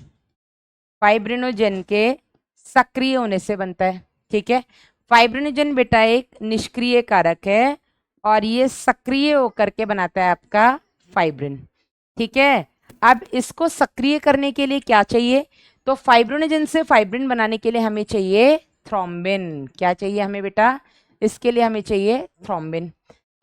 [SPEAKER 1] फाइब्रिनोजेन के सक्रिय होने से बनता है। ठीक है, फाइब्रिनोजेन बेटा एक निष्क्रिय कारक है और ये सक्रिय होकर के बनाता है आपका फाइब्रिन। ठीक है, अब इसको सक्रिय करने के लिए क्या चाहिए, तो फाइब्रिनोजेन से फाइब्रिन बनाने के लिए हमें चाहिए थ्रोम्बिन। क्या चाहिए हमें बेटा, इसके लिए हमें चाहिए थ्रोम्बिन।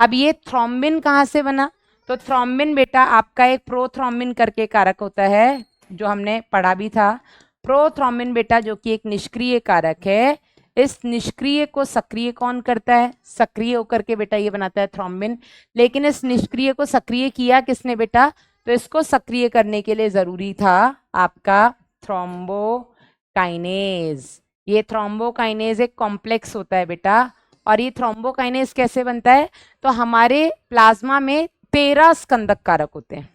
[SPEAKER 1] अब ये थ्रोम्बिन कहाँ से बना, तो थ्रोम्बिन बेटा आपका एक प्रोथ्रोम्बिन करके कारक होता है, जो हमने पढ़ा भी था। प्रोथ्रोम्बिन बेटा जो कि एक निष्क्रिय कारक है, इस निष्क्रिय को सक्रिय कौन करता है, सक्रिय होकर के बेटा ये बनाता है थ्रोम्बिन। लेकिन इस निष्क्रिय को सक्रिय किया किसने बेटा, तो इसको सक्रिय करने के लिए जरूरी था आपका थ्रोम्बोकाइनेज। ये थ्रोम्बोकाइनेज एक कॉम्प्लेक्स होता है बेटा, और ये थ्रोम्बोकाइनेज कैसे बनता है, तो हमारे प्लाज्मा में 13 स्कंदक कारक होते हैं।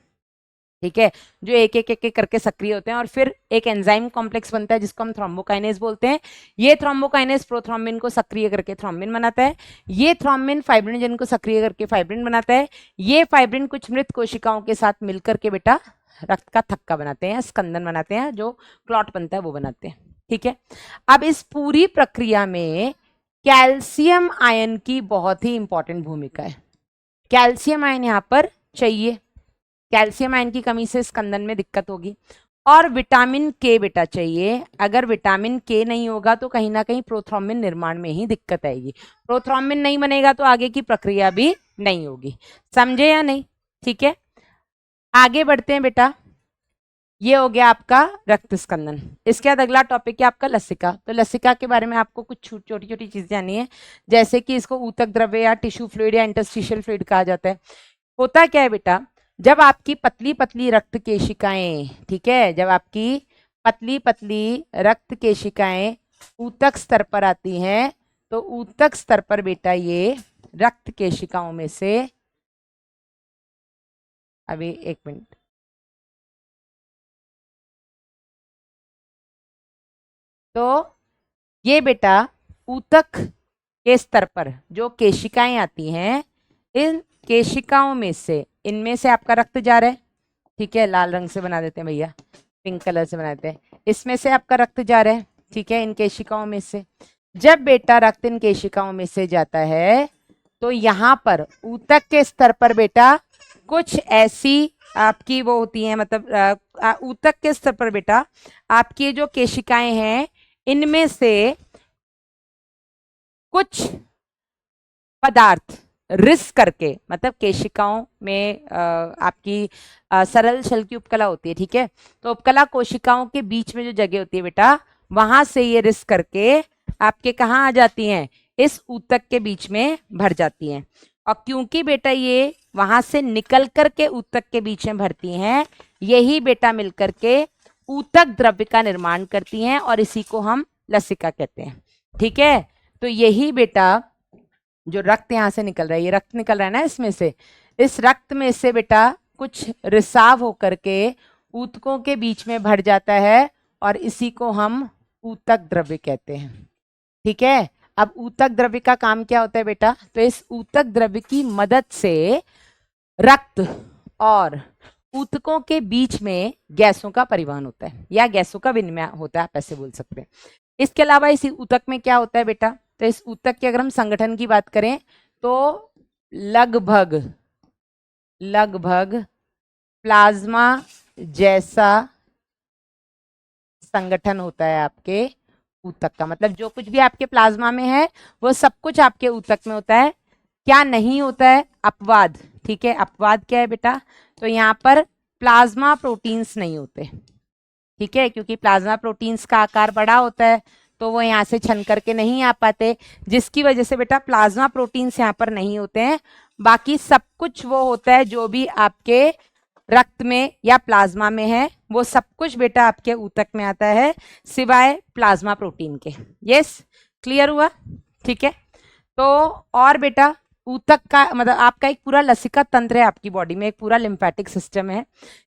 [SPEAKER 1] ठीक है, जो एक एक एक एक करके सक्रिय होते हैं और फिर एक एंजाइम कॉम्प्लेक्स बनता है जिसको हम थ्रोम्बोकाइनेज बोलते हैं। ये थ्रोम्बोकाइनेज प्रोथ्रोम्बिन को सक्रिय करके थ्रोम्बिन बनाता है, ये थ्रोम्बिन फाइब्रिनोजेन को सक्रिय करके फाइब्रिन बनाता है, ये फाइब्रिन कुछ मृत कोशिकाओं के साथ मिलकर के बेटा रक्त का थक्का बनाते हैं, स्कंदन बनाते हैं, जो क्लॉट बनता है वो बनाते हैं। ठीक है, अब इस पूरी प्रक्रिया में कैल्शियम आयन की बहुत ही इंपॉर्टेंट भूमिका है। कैल्शियम आयन यहाँ पर चाहिए, कैल्शियम आयन की कमी से स्कंदन में दिक्कत होगी। और विटामिन के बेटा चाहिए, अगर विटामिन के नहीं होगा तो कहीं ना कहीं प्रोथ्रोम्बिन निर्माण में ही दिक्कत आएगी। प्रोथ्रोम्बिन नहीं बनेगा तो आगे की प्रक्रिया भी नहीं होगी, समझे या नहीं। ठीक है, आगे बढ़ते हैं बेटा। ये हो गया आपका रक्त स्कंदन। इसके बाद अगला टॉपिक है आपका लसिका। तो लसिका के बारे में आपको कुछ छोटी छोटी चीजें जाननी है, जैसे कि इसको ऊतक द्रव्य या टिश्यू फ्लूइड या इंटरस्टिशियल फ्लूइड कहा जाता है। होता क्या है बेटा, जब आपकी पतली पतली रक्त केशिकाएं, ठीक है, जब आपकी पतली पतली रक्त केशिकाएं ऊतक स्तर पर आती हैं, तो ऊतक स्तर पर बेटा ये रक्त केशिकाओं में से, अभी एक मिनट, तो ये बेटा ऊतक के स्तर पर जो केशिकाएं आती हैं, इन केशिकाओं में से, इनमें से आपका रक्त जा रहा है। ठीक है, लाल रंग से बना देते हैं भैया, पिंक कलर से बनाते हैं। इसमें से आपका रक्त जा रहा है, ठीक है, इन केशिकाओं में से। जब बेटा रक्त इन केशिकाओं में से जाता है, तो यहाँ पर ऊतक के स्तर पर बेटा कुछ ऐसी आपकी वो होती हैं, मतलब ऊतक के स्तर पर बेटा आपकी जो केशिकाएं हैं, इनमें से कुछ पदार्थ रिस करके, मतलब केशिकाओं में आपकी सरल शल की उपकला होती है। ठीक है, तो उपकला कोशिकाओं के बीच में जो जगह होती है बेटा, वहां से ये रिस करके आपके कहाँ आ जाती हैं, इस ऊतक के बीच में भर जाती हैं। और क्योंकि बेटा ये वहां से निकल करके ऊतक के बीच में भरती हैं, यही बेटा मिलकर के ऊतक द्रव्य का निर्माण करती हैं और इसी को हम लसिका कहते हैं। ठीक है, तो यही बेटा जो रक्त यहाँ से निकल रहा है, ये रक्त निकल रहा है ना इसमें से, इस रक्त में से बेटा कुछ रिसाव होकर के ऊतकों के बीच में भर जाता है और इसी को हम ऊतक द्रव्य कहते हैं। ठीक है, अब ऊतक द्रव्य का काम क्या होता है बेटा, तो इस ऊतक द्रव्य की मदद से रक्त और ऊतकों के बीच में गैसों का परिवहन होता है या गैसों का विनिमय होता है, आप ऐसे बोल सकते हैं। इसके अलावा इस ऊतक में क्या होता है बेटा, तो इस ऊतक के अगर हम संगठन की बात करें तो लगभग लगभग प्लाज्मा जैसा संगठन होता है आपके ऊतक का। मतलब जो कुछ भी आपके प्लाज्मा में है वो सब कुछ आपके ऊतक में होता है। क्या नहीं होता है, अपवाद। ठीक है, अपवाद क्या है बेटा, तो यहाँ पर प्लाज्मा प्रोटीन्स नहीं होते। ठीक है, क्योंकि प्लाज्मा प्रोटीन्स का आकार बड़ा होता है तो वो यहाँ से छन करके नहीं आ पाते, जिसकी वजह से बेटा प्लाज्मा प्रोटीन्स यहाँ पर नहीं होते हैं। बाकी सब कुछ वो होता है जो भी आपके रक्त में या प्लाज्मा में है, वो सब कुछ बेटा आपके ऊतक में आता है सिवाय प्लाज्मा प्रोटीन के। यस, क्लियर हुआ। ठीक है, तो और बेटा ऊतक का मतलब आपका एक पूरा लसिका तंत्र है, आपकी बॉडी में एक पूरा लिम्फेटिक सिस्टम है।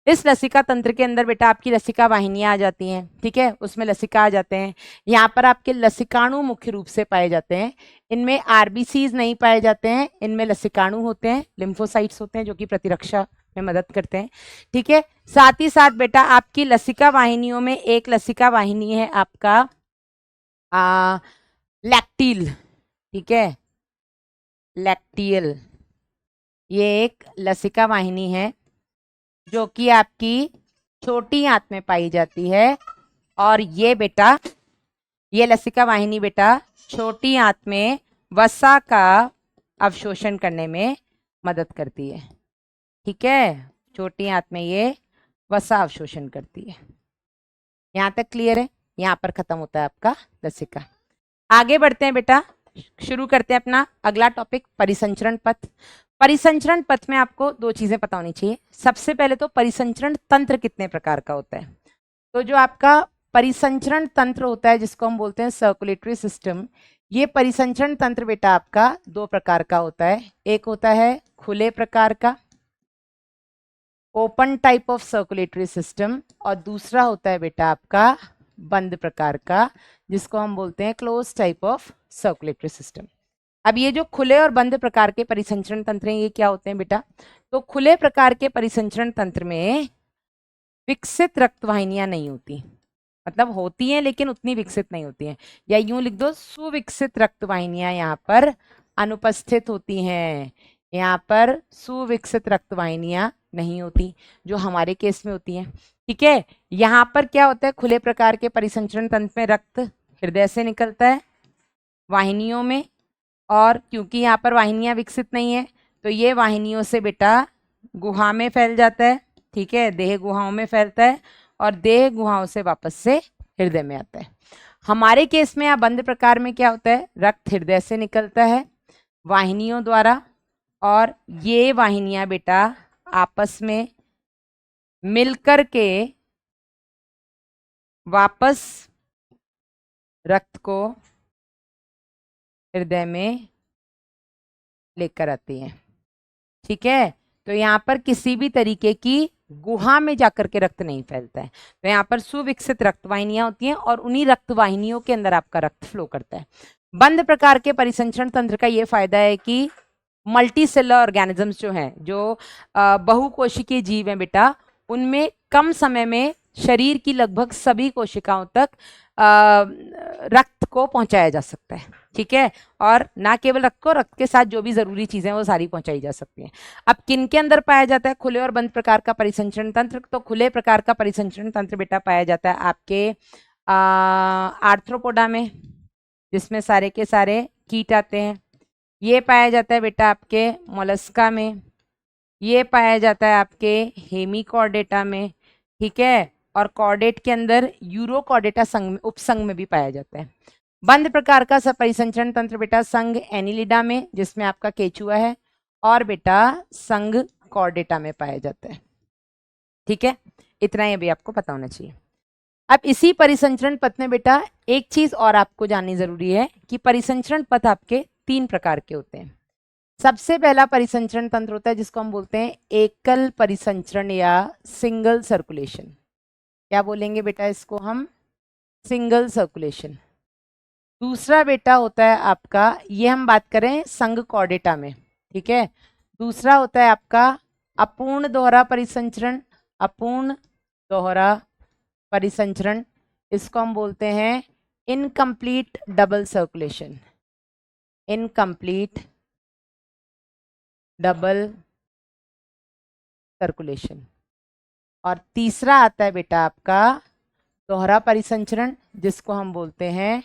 [SPEAKER 1] इस लसिका तंत्र के अंदर बेटा आपकी लसिका वाहिनियां आ जाती हैं। ठीक है, उसमें लसिका आ जाते हैं। यहाँ पर आपके लसिकाणु मुख्य रूप से पाए जाते हैं। इनमें आरबीसीज नहीं पाए जाते हैं, इनमें लसिकाणु होते हैं, लिम्फोसाइट्स होते हैं जो कि प्रतिरक्षा में मदद करते हैं। ठीक है, साथ ही साथ बेटा आपकी लसिका वाहिनियों में एक लसिका वाहिनी है आपका लैक्टील। ठीक है, लैक्टियल, ये एक लसिका वाहिनी है जो कि आपकी छोटी आंत में पाई जाती है। और ये बेटा, ये लसिका वाहिनी बेटा छोटी आंत में वसा का अवशोषण करने में मदद करती है। ठीक है, छोटी आंत में ये वसा अवशोषण करती है। यहाँ तक क्लियर है? यहाँ पर खत्म होता है आपका लसिका। आगे बढ़ते हैं बेटा, शुरू करते हैं अपना अगला टॉपिक, परिसंचरण पथ। परिसंचरण पथ में आपको दो चीजें पता होनी चाहिए। सबसे पहले तो परिसंचरण तंत्र कितने प्रकार का होता है। तो जो आपका परिसंचरण तंत्र होता है जिसको हम बोलते हैं सर्कुलेटरी सिस्टम, ये परिसंचरण तंत्र बेटा आपका दो प्रकार का होता है। एक होता है खुले प्रकार का, open type of circulatory system, और दूसरा होता है बेटा आपका बंद प्रकार का, जिसको हम बोलते हैं close type of circulatory system. अब ये जो खुले और बंद प्रकार के परिसंचरण तंत्र हैं, ये क्या होते हैं बेटा? तो खुले प्रकार के परिसंचरण तंत्र में विकसित रक्त वाहिनियां नहीं होती, मतलब होती हैं लेकिन उतनी विकसित नहीं होती हैं, या यूं लिख दो सुविकसित रक्त वाहिनियां यहाँ पर अनुपस्थित होती हैं। यहाँ पर सुविकसित रक्त वाहिनियां नहीं होती, जो हमारे केस में होती हैं। ठीक है, यहाँ पर क्या होता है, खुले प्रकार के परिसंचरण तंत्र में रक्त हृदय से निकलता है वाहिनियों में, और क्योंकि यहाँ पर वाहिनियां विकसित नहीं है तो ये वाहिनियों से बेटा गुहा में फैल जाता है। ठीक है, देह गुहाओं में फैलता है और देह गुहाओं से वापस से हृदय में आता है। हमारे केस में या बंद प्रकार में क्या होता है, रक्त हृदय से निकलता है वाहिनियों द्वारा, और ये वाहिनियां बेटा आपस में मिलकर के वापस रक्त को हृदय में लेकर आती हैं। ठीक है, तो यहाँ पर किसी भी तरीके की गुहा में जाकर के रक्त नहीं फैलता है। तो यहाँ पर सुविकसित रक्त वाहिनियां होती हैं और उन्हीं रक्त वाहिनियों के अंदर आपका रक्त फ्लो करता है। बंद प्रकार के परिसंचरण तंत्र का ये फायदा है कि मल्टी सेलर ऑर्गेनिजम्स जो हैं, जो बहुकोशिकीय जीव हैं बेटा, उनमें कम समय में शरीर की लगभग सभी कोशिकाओं तक रक्त को पहुंचाया जा सकता है। ठीक है, और ना केवल रक्त को, रक्त के साथ जो भी जरूरी चीजें वो सारी पहुंचाई जा सकती हैं। अब किन के अंदर पाया जाता है खुले और बंद प्रकार का परिसंचरण तंत्र? तो खुले प्रकार का परिसंचरण तंत्र बेटा पाया जाता है आपके आर्थ्रोपोडा में, जिसमें सारे के सारे कीट आते हैं। ये पाया जाता है बेटा आपके मोलस्का में, ये पाया जाता है आपके हेमीकॉर्डेटा में। ठीक है, और कॉर्डेट के अंदर यूरोकॉर्डेटा संघ उपसंघ में भी पाया जाता है। बंद प्रकार का परिसंचरण तंत्र बेटा संघ एनिलिडा में, जिसमें आपका केचुआ है, और बेटा संघ कॉर्डेटा में पाया जाता है। ठीक है, इतना ही अभी आपको पता होना चाहिए। अब इसी परिसंचरण पथ में बेटा एक चीज और आपको जाननी जरूरी है कि परिसंचरण पथ आपके तीन प्रकार के होते हैं। सबसे पहला परिसंचरण तंत्र होता है जिसको हम बोलते हैं एकल परिसंचरण या सिंगल सर्कुलेशन। क्या बोलेंगे बेटा इसको हम? Single circulation. दूसरा बेटा होता है आपका, ये हम बात करें संघ कॉर्डेटा में। ठीक है, दूसरा होता है आपका अपूर्ण दोहरा परिसंचरण। अपूर्ण दोहरा परिसंचरण, इसको हम बोलते हैं incomplete double circulation. Incomplete double circulation. और तीसरा आता है बेटा आपका दोहरा परिसंचरण, जिसको हम बोलते हैं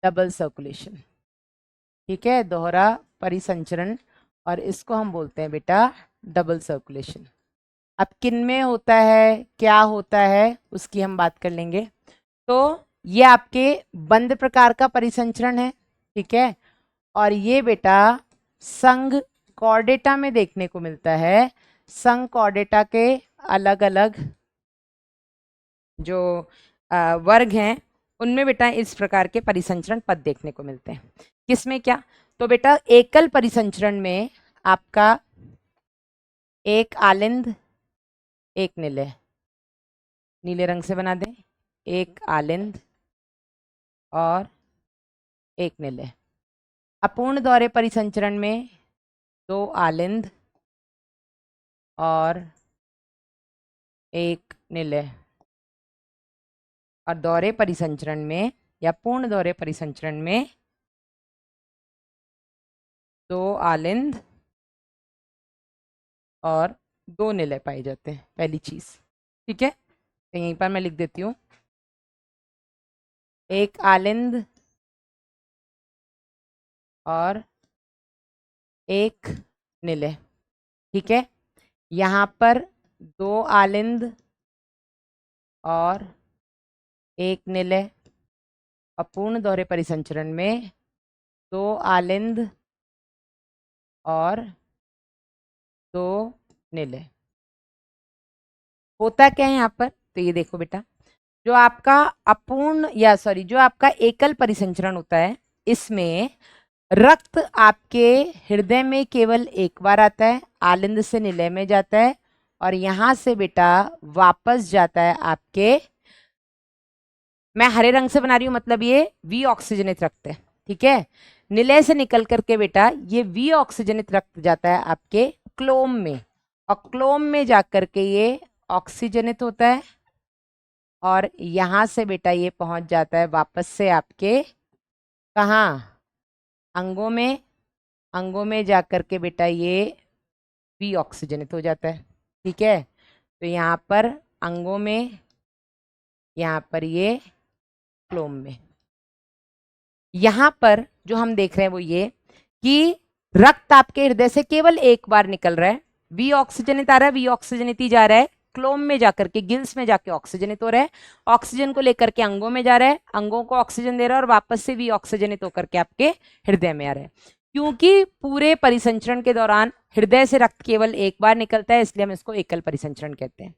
[SPEAKER 1] डबल सर्कुलेशन। ठीक है, दोहरा परिसंचरण, और इसको हम बोलते हैं बेटा डबल सर्कुलेशन। अब किन में होता है, क्या होता है, उसकी हम बात कर लेंगे। तो ये आपके बंद प्रकार का परिसंचरण है। ठीक है, और ये बेटा संघ कॉर्डेटा में देखने को मिलता है। संघ कॉर्डेटा के अलग अलग जो वर्ग हैं उनमें बेटा इस प्रकार के परिसंचरण पद देखने को मिलते हैं। किसमें क्या? तो बेटा एकल परिसंचरण में आपका एक आलिंद, एक निलय, नीले रंग से बना दें, एक आलिंद और एक निलय। अपूर्ण दोहरे परिसंचरण में दो आलिंद और एक निलय। और दोहरे परिसंचरण में या पूर्ण दोहरे परिसंचरण में 2 आलिंद और 2 निलय पाए जाते हैं, पहली चीज। ठीक है, तो यहीं पर मैं लिख देती हूँ, एक आलिंद और एक निलय। ठीक है, यहाँ पर 2 आलिंद और एक निलय, अपूर्ण दोहरे परिसंचरण में 2 आलिंद और 2 निलय। होता क्या है यहाँ पर, तो ये देखो बेटा, जो आपका अपूर्ण या सॉरी जो आपका एकल परिसंचरण होता है, इसमें रक्त आपके हृदय में केवल एक बार आता है, आलिंद से निलय में जाता है, और यहां से बेटा वापस जाता है आपके, मैं हरे रंग से बना रही हूं, मतलब ये वी ऑक्सीजनित रक्त है। ठीक है, निलय से निकल करके बेटा ये वी ऑक्सीजनित रक्त जाता है आपके क्लोम में, और क्लोम में जाकर के ये ऑक्सीजनित होता है, और यहां से बेटा ये पहुंच जाता है वापस से आपके कहाँ, अंगों में। अंगों में जाकर के बेटा ये वी ऑक्सीजनित हो जाता है। ठीक है, तो यहाँ पर अंगों में, यहाँ पर ये क्लोम में। यहाँ पर जो हम देख रहे हैं वो ये कि रक्त आपके हृदय से केवल एक बार निकल रहा है, वी ऑक्सीजनित आ रहा है, वी ऑक्सीजनित ही जा रहा है, क्लोम में जाकर के गिल्स में जाके ऑक्सीजनित हो रहा है, ऑक्सीजन को लेकर के अंगों में जा रहा है, अंगों को ऑक्सीजन दे रहा है, और वापस से वी ऑक्सीजनित होकर के आपके हृदय में आ रहा है। क्योंकि पूरे परिसंचरण के दौरान हृदय से रक्त केवल एक बार निकलता है, इसलिए हम इसको एकल परिसंचरण कहते हैं।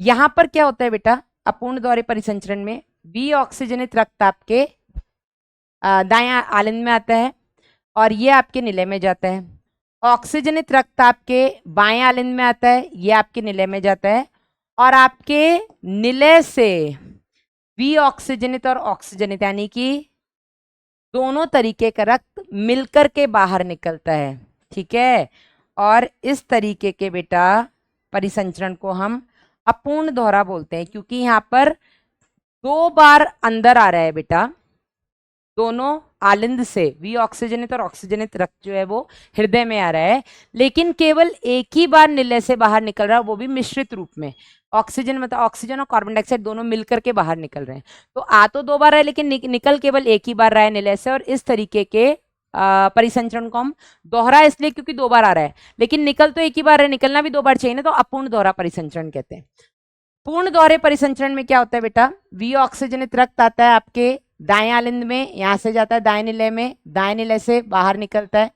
[SPEAKER 1] यहां पर क्या होता है बेटा, अपूर्ण दोहरे परिसंचरण में वी ऑक्सीजनित रक्त आपके दायां आलिंद में आता है, और ये आपके निलय में जाता है। ऑक्सीजनित रक्त आपके बाएं आलिंद में आता है, ये आपके निलय में जाता है, और आपके निलय से वी ऑक्सीजनित और ऑक्सीजनित यानी कि दोनों तरीके का रक्त मिलकर के बाहर निकलता है। ठीक है, और इस तरीके के बेटा परिसंचरण को हम अपूर्ण दोहरा बोलते हैं, क्योंकि यहां पर 2 बार अंदर आ रहा है बेटा, दोनों आलिंद से वी ऑक्सीजनित और ऑक्सीजनित रक्त जो है वो हृदय में आ रहा है, लेकिन केवल एक ही बार निलय से बाहर निकल रहा है, वो भी मिश्रित रूप में। ऑक्सीजन मतलब ऑक्सीजन और कार्बन डाइऑक्साइड दोनों मिलकर के बाहर निकल रहे हैं। तो आ तो 2 बार रहा है, लेकिन निकल केवल एक ही बार रहा है निलय से, और इस तरीके के परिसंचरण को हम दोहरा इसलिए क्योंकि 2 बार आ रहा है, लेकिन निकल तो एक ही बार है, निकलना भी 2 बार चाहिए ना, तो अपूर्ण दोहरा परिसंचरण कहते हैं। पूर्ण दोहरे परिसंचरण में क्या होता है बेटा, वी ऑक्सीजनित रक्त आता है आपके दाएं आलिंद में, यहां से जाता है दाएं निलय में, दाएं निलय से बाहर निकलता है,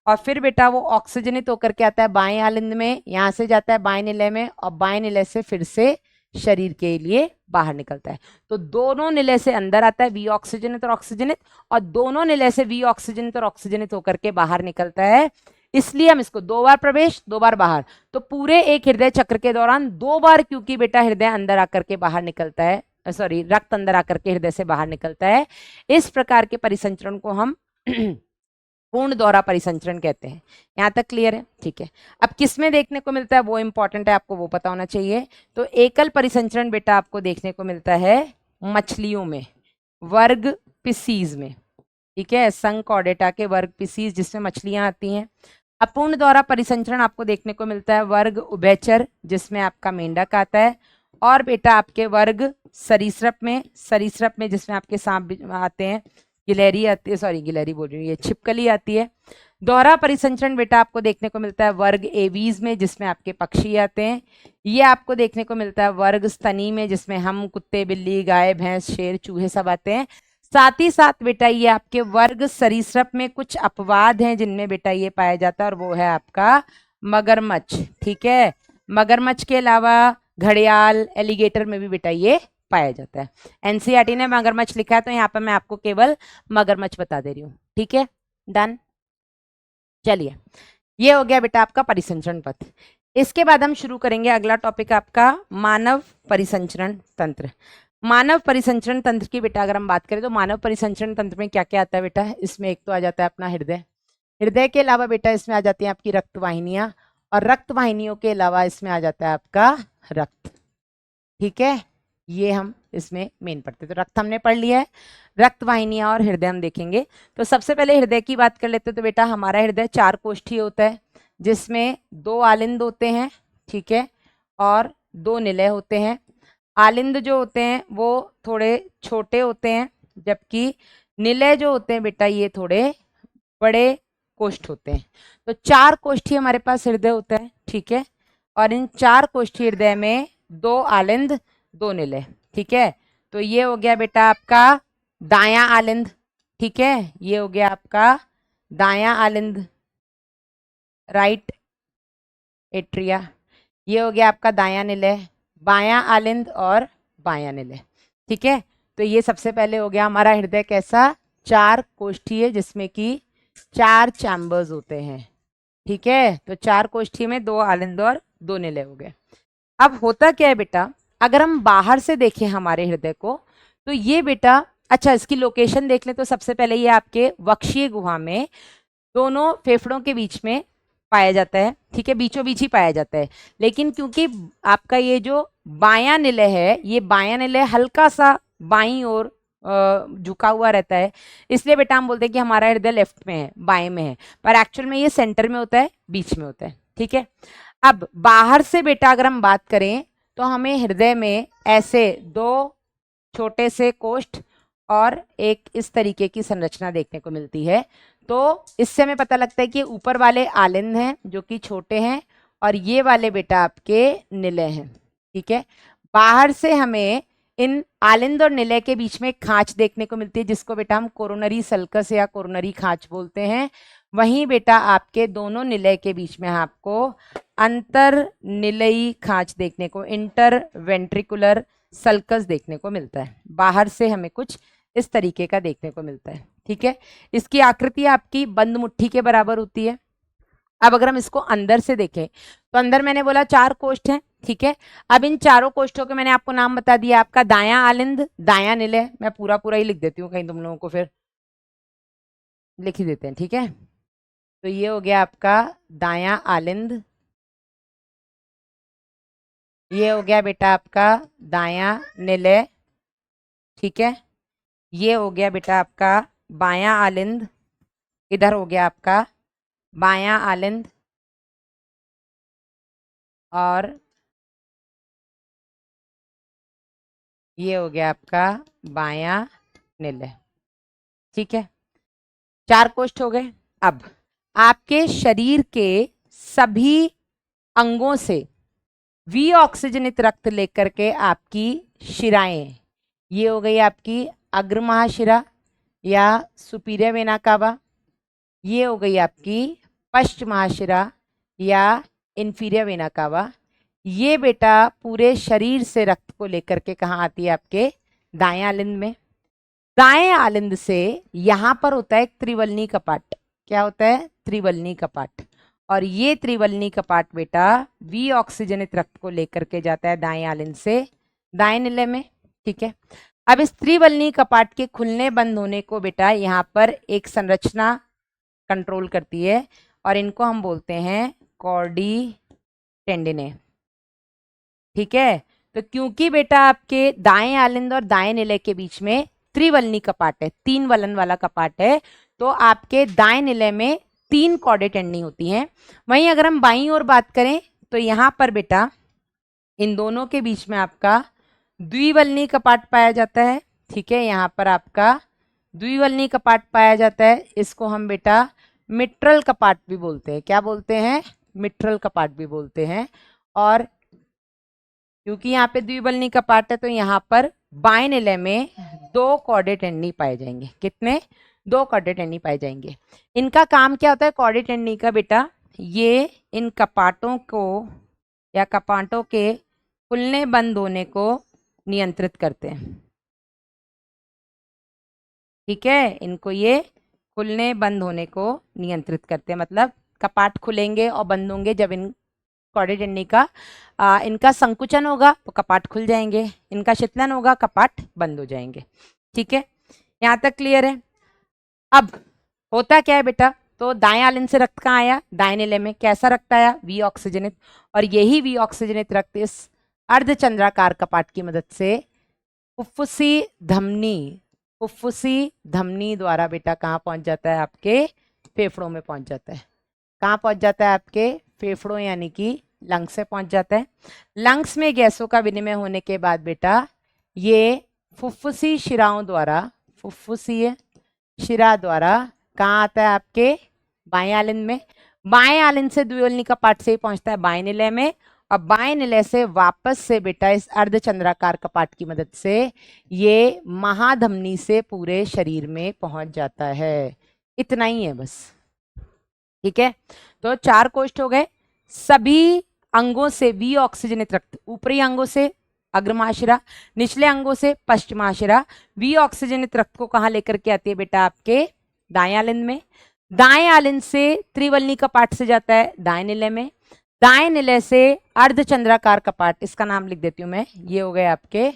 [SPEAKER 1] और फिर बेटा वो ऑक्सीजनित होकर के आता है बाएं आलिंद में, यहां से जाता है बाएं निलय में, और बाएं निलय से फिर से शरीर के लिए बाहर निकलता है। तो दोनों निलय से अंदर आता है वी ऑक्सीजनित और ऑक्सीजनित, और दोनों निलय से वी ऑक्सीजनित और ऑक्सीजनित होकर के बाहर निकलता है, इसलिए हम इसको 2 बार प्रवेश 2 बार बाहर, तो पूरे एक हृदय चक्र के दौरान 2 बार, क्योंकि बेटा हृदय अंदर आकर के बाहर निकलता है, सॉरी रक्त अंदर आकर के हृदय से बाहर निकलता है, इस प्रकार के परिसंचरण को हम पूर्ण दोहरा परिसंचरण कहते हैं। यहां तक क्लियर है? ठीक है, अब किसमें देखने को मिलता है वो इंपॉर्टेंट है, आपको वो पता होना चाहिए। तो एकल परिसंचरण बेटा आपको देखने को मिलता है मछलियों में, वर्ग पिसीज में। ठीक है, संघ कॉर्डेटा के वर्ग पिसीज जिसमें मछलियां आती हैं। अपूर्ण दोहरा परिसंचरण आपको देखने को मिलता है वर्ग उभयचर जिसमें आपका मेंढक आता है, और बेटा आपके वर्ग सरीसृप में जिसमें आपके सांप आते हैं, गिलहरी आती है, सॉरी गिलहरी बोल रही हूँ, ये छिपकली आती है। दोहरा परिसंचरण बेटा आपको देखने को मिलता है वर्ग एवीज में जिसमें आपके पक्षी आते हैं। ये आपको देखने को मिलता है वर्ग स्तनी में जिसमें हम, कुत्ते, बिल्ली, गाय, भैंस, शेर, चूहे सब आते हैं। साथ ही साथ बेटा ये आपके वर्ग सरीसृप में कुछ अपवाद हैं जिनमें बेटा ये पाया जाता है, और वो है आपका मगरमच्छ। ठीक है, मगरमच्छ के अलावा घड़ियाल, एलिगेटर में भी बेटा ये पाया जाता है। एनसीईआरटी ने मगरमच्छ लिखा है, तो यहाँ पर मैं आपको केवल मगरमच्छ बता दे रही हूँ। ठीक है, डन। चलिए, ये हो गया बेटा आपका परिसंचरण पथ। इसके बाद हम शुरू करेंगे अगला टॉपिक आपका मानव परिसंचरण तंत्र। मानव परिसंचरण तंत्र की बेटा अगर हम बात करें तो मानव परिसंचरण तंत्र में क्या क्या आता है बेटा, इसमें एक तो आ जाता है अपना हृदय, हृदय के अलावा बेटा इसमें आ जाती है आपकी रक्त वाहिनियां, और रक्त वाहिनियों के अलावा इसमें आ जाता है आपका रक्त। ठीक है, ये हम इसमें मेन पढ़ते। तो रक्त हमने पढ़ लिया है, रक्त वाहिनियां और हृदय हम देखेंगे। तो सबसे पहले हृदय की बात कर लेते हैं। तो बेटा हमारा हृदय 4 कोष्ठीय होता है, जिसमें 2 आलिंद होते हैं, ठीक है, और 2 निलय होते हैं। आलिंद जो होते हैं वो थोड़े छोटे होते हैं, जबकि निलय जो होते हैं बेटा ये थोड़े बड़े कोष्ठ होते हैं। तो 4 कोष्ठीय हमारे पास हृदय होता है, ठीक है, और इन 4 कोष्ठीय हृदय में 2 आलिंद 2 निलय, ठीक है। तो ये हो गया बेटा आपका दायां आलिंद, ठीक है, ये हो गया आपका दायां आलिंद, राइट एट्रिया, ये हो गया आपका दायां निलय, बायां आलिंद और बायां निलय, ठीक है। तो ये सबसे पहले हो गया हमारा हृदय कैसा, 4 कोष्ठीय, जिसमें कि 4 चैम्बर्स होते हैं, ठीक है। तो 4 कोष्ठीय में 2 आलिंद और 2 निलय हो गए। अब होता क्या है बेटा, अगर हम बाहर से देखें हमारे हृदय को, तो ये बेटा, अच्छा इसकी लोकेशन देख लें। तो सबसे पहले ये आपके वक्षीय गुहा में दोनों फेफड़ों के बीच में पाया जाता है, ठीक है, बीचों बीच ही पाया जाता है। लेकिन क्योंकि आपका ये जो बायां निलय है, ये बायां निलय हल्का सा बाईं ओर झुका हुआ रहता है, इसलिए बेटा हम बोलते हैं कि हमारा हृदय लेफ्ट में है, बाएं में है, पर एक्चुअल में ये सेंटर में होता है, बीच में होता है, ठीक है। अब बाहर से बेटा अगर हम बात करें तो हमें हृदय में ऐसे 2 छोटे से कोष्ठ और एक इस तरीके की संरचना देखने को मिलती है। तो इससे हमें पता लगता है कि ऊपर वाले आलिंद हैं जो कि छोटे हैं, और ये वाले बेटा आपके निलय हैं, ठीक है। बाहर से हमें इन आलिंद और निलय के बीच में खांच देखने को मिलती है, जिसको बेटा हम कोरोनरी सल्कस या कोरोनरी खांच बोलते हैं। वहीं बेटा आपके दोनों निलय के बीच में आपको अंतर निलयी खांच देखने को, इंटर वेंट्रिकुलर सल्कस देखने को मिलता है। बाहर से हमें कुछ इस तरीके का देखने को मिलता है, ठीक है। इसकी आकृति आपकी बंद मुट्ठी के बराबर होती है। अब अगर हम इसको अंदर से देखें तो अंदर मैंने बोला 4 कोष्ठ हैं, ठीक है। अब इन चारों कोष्ठों के मैंने आपको नाम बता दिया, आपका दायां आलिंद, दायां निलय, मैं पूरा पूरा ही लिख देती हूँ, कहीं तुम लोगों को फिर लिख ही देते हैं, ठीक है। तो ये हो गया आपका दायां आलिंद, ये हो गया बेटा आपका दायां निलय, ठीक है। ये हो गया बेटा आपका बायां आलिंद, इधर हो गया आपका बायां आलिंद, और ये हो गया आपका बायां निलय, ठीक है। 4 कोष्ठ हो गए। अब आपके शरीर के सभी अंगों से विऑक्सीजनित रक्त लेकर के आपकी शिराएं, ये हो गई आपकी अग्र महाशिरा या सुपीरियर वेना कावा, ये हो गई आपकी पश्च महाशिरा या इंफीरियर वेना कावा। ये बेटा पूरे शरीर से रक्त को लेकर के कहाँ आती है, आपके दाएं आलिंद में। दाएं आलिंद से यहाँ पर होता है एक त्रिवलनी कपाट। क्या होता है, त्रिवलनी कपाट, और ये त्रिवलनी कपाट बेटा विऑक्सीजनित रक्त को लेकर के जाता है दाएं आलिंद से दाएं निलय में, ठीक है। अब इस त्रिवलनी कपाट के खुलने बंद होने को बेटा यहाँ पर एक संरचना कंट्रोल करती है, और इनको हम बोलते हैं कॉर्डी टेंडिने, ठीक है। तो क्योंकि बेटा आपके दाएं आलिंद और दाएं निलय के बीच में त्रिवलनी कपाट है, 3 वलन वाला कपाट है, तो आपके दाएं निलय में 3 कॉर्डे टेंडनी होती हैं। वहीं अगर हम बाईं ओर बात करें तो यहाँ पर बेटा इन दोनों के बीच में आपका द्विवलनी कपाट पाया जाता है, ठीक है। यहाँ पर आपका द्विवलनी कपाट पाया जाता है, इसको हम बेटा मिट्रल कपाट भी बोलते हैं। क्या बोलते हैं, मिट्रल कपाट भी बोलते हैं। और क्योंकि यहाँ पे द्विवलनी कपाट है तो यहाँ पर बाएं निलय में 2 कॉर्डे टेंडनी पाए जाएंगे। कितने, 2 कॉर्डे टेंडनी पाए जाएंगे। इनका काम क्या होता है कॉर्डे टेंडनी का बेटा, ये इन कपाटों को या कपाटों के खुलने बंद होने को नियंत्रित करते हैं, ठीक है। इनको ये खुलने बंद होने को नियंत्रित करते हैं, मतलब कपाट खुलेंगे और बंद होंगे जब इन कॉर्डे टेंडनी का इनका संकुचन होगा तो कपाट खुल जाएंगे, इनका शीतलन होगा कपाट बंद हो जाएंगे, ठीक है। यहाँ तक क्लियर है। अब होता क्या है बेटा, तो दाएं आलिंद से रक्त कहाँ आया, दाएं निलय में। कैसा रक्त आया, विऑक्सीजनित, और यही विऑक्सीजनित रक्त इस अर्धचंद्राकार कपाट की मदद से फुफ्फुसी धमनी द्वारा बेटा कहाँ पहुंच जाता है, आपके फेफड़ों में पहुंच जाता है। कहाँ पहुंच जाता है, आपके फेफड़ों यानी कि लंग्स से पहुंच जाता है। लंग्स में गैसों का विनिमय होने के बाद बेटा ये फुफ्फुसी शिरा द्वारा कहाँ आता है, आपके बाएं आलिंद में। बाएं आलिंद से द्विवल्नी कपाट से ही पहुंचता है बाएं निलय में, और बाएं निलय से वापस से बेटा इस अर्धचंद्राकार कपाट की मदद से ये महाधमनी से पूरे शरीर में पहुंच जाता है। इतना ही है बस, ठीक है। तो 4 कोष्ठ हो गए। सभी अंगों से विऑक्सीजनित रक्त, ऊपरी अंगों से अग्रमाशिरा, निचले अंगों से पश्चिमाशिरा विऑक्सीजनित रक्त को कहाँ लेकर के आती है बेटा, आपके दाएं आलिंद में। दाएं आलिंद से त्रिवल्नी कपाट से जाता है दाएं निलय में। दाएं निलय से अर्धचंद्राकार कपाट, इसका नाम लिख देती हूं मैं, ये हो गए आपके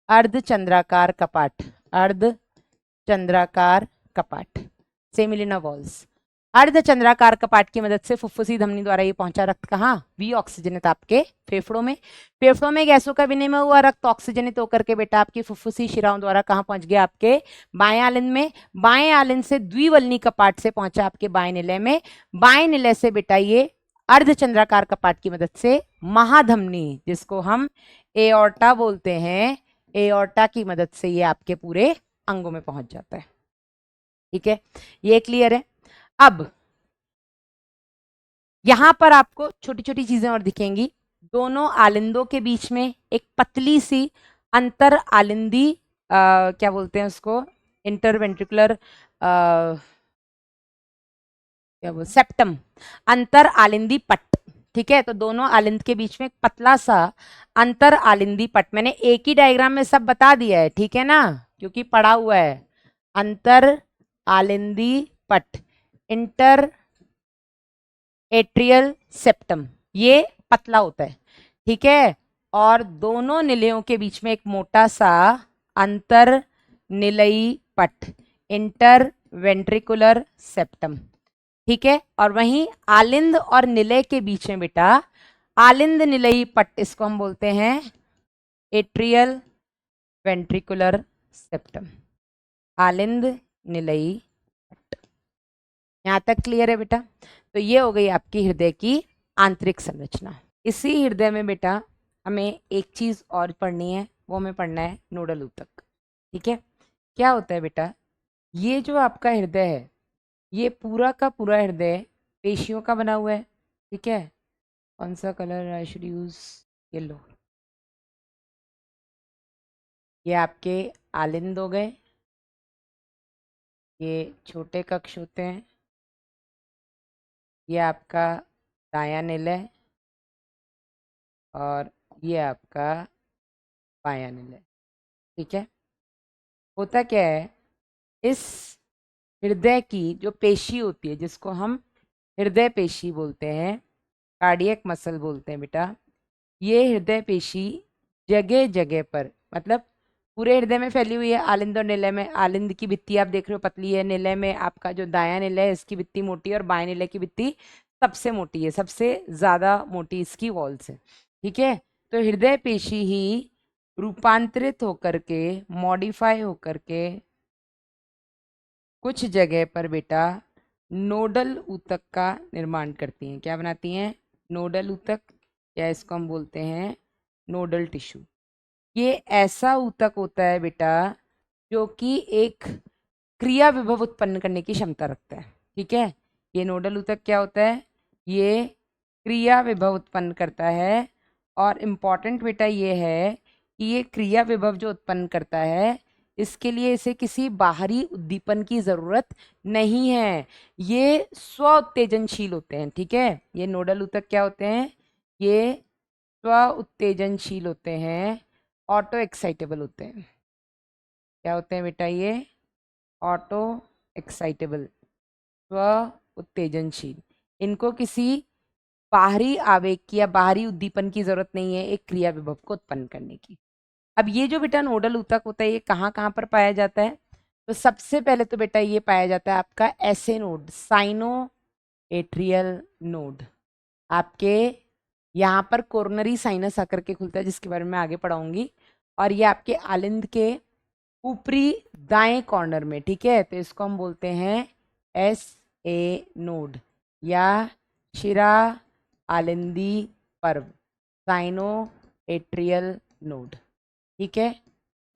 [SPEAKER 1] अर्धचंद्राकार कपाट, सेमिलिना वॉल्स। अर्धचंद्राकार कपाट की मदद से फुफ्फुसी धमनी द्वारा ये पहुंचा रक्त कहाँ, विऑक्सीजनित आपके फेफड़ों में। फेफड़ों में गैसों का विनिमय हुआ रक्त ऑक्सीजनित होकर के बेटा आपकी फुफ्फुसी शिराओं द्वारा कहाँ पहुंच गया, आपके बाएं आलिंद में। बाएं आलिंद से द्विवल्नी कपाट से पहुंचा आपके बाएं निलय में। बाएं निलय से बेटा ये अर्धचंद्राकार कपाट की मदद से महाधमनी, जिसको हम एओर्टा बोलते हैं, एओर्टा की मदद से ये आपके पूरे अंगों में पहुंच जाता है। ठीक है, ये क्लियर है। अब यहां पर आपको छोटी छोटी चीजें और दिखेंगी। दोनों आलिंदों के बीच में एक पतली सी अंतर आलिंदी क्या बोलते हैं उसको, इंटरवेंट्रिकुलर सेप्टम, अंतर आलिंदी पट। ठीक है, तो दोनों आलिंद के बीच में एक पतला सा अंतर आलिंदी पट, मैंने एक ही डायग्राम में सब बता दिया है, ठीक है ना, क्योंकि पढ़ा हुआ है। अंतर आलिंदी पट, इंटर एट्रियल सेप्टम, ये पतला होता है, ठीक है। और दोनों निलयों के बीच में एक मोटा सा अंतर निलयी पट, इंटर वेंट्रिकुलर सेप्टम, ठीक है। और वहीं आलिंद और निलय के बीच में बेटा आलिंद निलयी पट, इसको हम बोलते हैं एट्रियल वेंट्रिकुलर सेप्टम, आलिंद निलयी पट। यहां तक क्लियर है बेटा। तो ये हो गई आपकी हृदय की आंतरिक संरचना। इसी हृदय में बेटा हमें एक चीज और पढ़नी है, वो हमें पढ़ना है नोडल ऊतक। ठीक है, क्या होता है बेटा, ये जो आपका हृदय है, ये पूरा का पूरा हृदय पेशियों का बना हुआ है। ठीक है, कौन सा colour I should use, yellow. ये आपके आलिंद हो गए, ये छोटे कक्ष होते हैं, ये आपका दायां निलय, और ये आपका बायां निलय। ठीक है, होता क्या है, इस हृदय की जो पेशी होती है, जिसको हम हृदय पेशी बोलते हैं, कार्डियक मसल बोलते हैं बेटा, ये हृदय पेशी जगह जगह पर, मतलब पूरे हृदय में फैली हुई है। आलिंद और निलय में, आलिंद की भित्ति आप देख रहे हो पतली है, निलय में आपका जो दायां निलय है इसकी भित्ति मोटी है, और बाएं निलय की भित्ति सबसे मोटी है, सबसे ज्यादा मोटी इसकी वॉल्स है। ठीक है, तो हृदय पेशी ही रूपांतरित होकर के, मॉडिफाई होकर के कुछ जगह पर बेटा नोडल ऊतक का निर्माण करती हैं। क्या बनाती हैं, नोडल ऊतक, या इसको हम बोलते हैं नोडल टिश्यू। ये ऐसा ऊतक होता है बेटा जो कि एक क्रिया विभव उत्पन्न करने की क्षमता रखता है। ठीक है, ये नोडल ऊतक क्या होता है, ये क्रिया विभव उत्पन्न करता है। और इम्पॉर्टेंट बेटा ये है कि ये क्रिया विभव जो उत्पन्न करता है, इसके लिए इसे किसी बाहरी उद्दीपन की जरूरत नहीं है, ये स्व उत्तेजनशील होते हैं। ठीक है, ये नोडल ऊतक क्या होते हैं, ये स्व उत्तेजनशील होते हैं, ऑटो एक्साइटेबल होते हैं। क्या होते हैं बेटा, ये ऑटो एक्साइटेबल, स्व उत्तेजनशील। इनको किसी बाहरी आवेग की या बाहरी उद्दीपन की जरूरत नहीं है एक क्रिया विभव को उत्पन्न करने की। अब ये जो बेटा नोडल ऊतक होता है, ये कहाँ कहाँ पर पाया जाता है, तो सबसे पहले तो बेटा ये पाया जाता है आपका ऐसे नोड, साइनो एट्रियल नोड, आपके यहाँ पर कोरोनरी साइनस आकर के खुलता है, जिसके बारे में आगे पढ़ाऊंगी। और ये आपके आलिंद के ऊपरी दाएं कॉर्नर में, ठीक है। तो इसको हम बोलते हैं SA नोड या शिरा आलिंदी पर्व, साइनो एट्रियल नोड, ठीक है।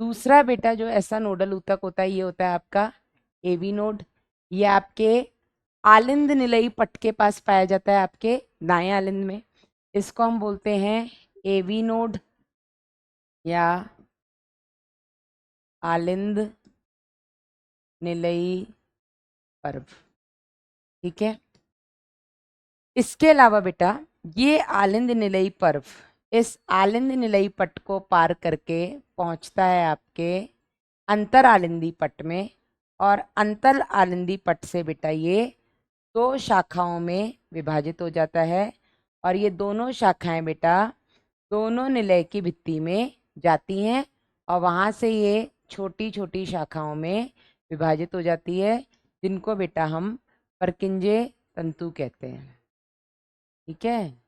[SPEAKER 1] दूसरा बेटा जो ऐसा नोडल ऊतक होता है, ये होता है आपका AV नोड। ये आपके आलिंद निलयी पट्ट के पास पाया जाता है, आपके दाएं आलिंद में। इसको हम बोलते हैं AV नोड या आलिंद निलयी पर्व, ठीक है। इसके अलावा बेटा ये आलिंद निलयी पर्व इस आलिंद निलयी पट्ट को पार करके पहुंचता है आपके अंतर आलिंदी पट्ट में, और अंतर आलिंदी पट्ट से बेटा ये 2 शाखाओं में विभाजित हो जाता है। और ये दोनों शाखाएं बेटा दोनों निलय की भित्ति में जाती हैं, और वहां से ये छोटी छोटी शाखाओं में विभाजित हो जाती है, जिनको बेटा हम परकिंजे तंतु कहते हैं, ठीक है।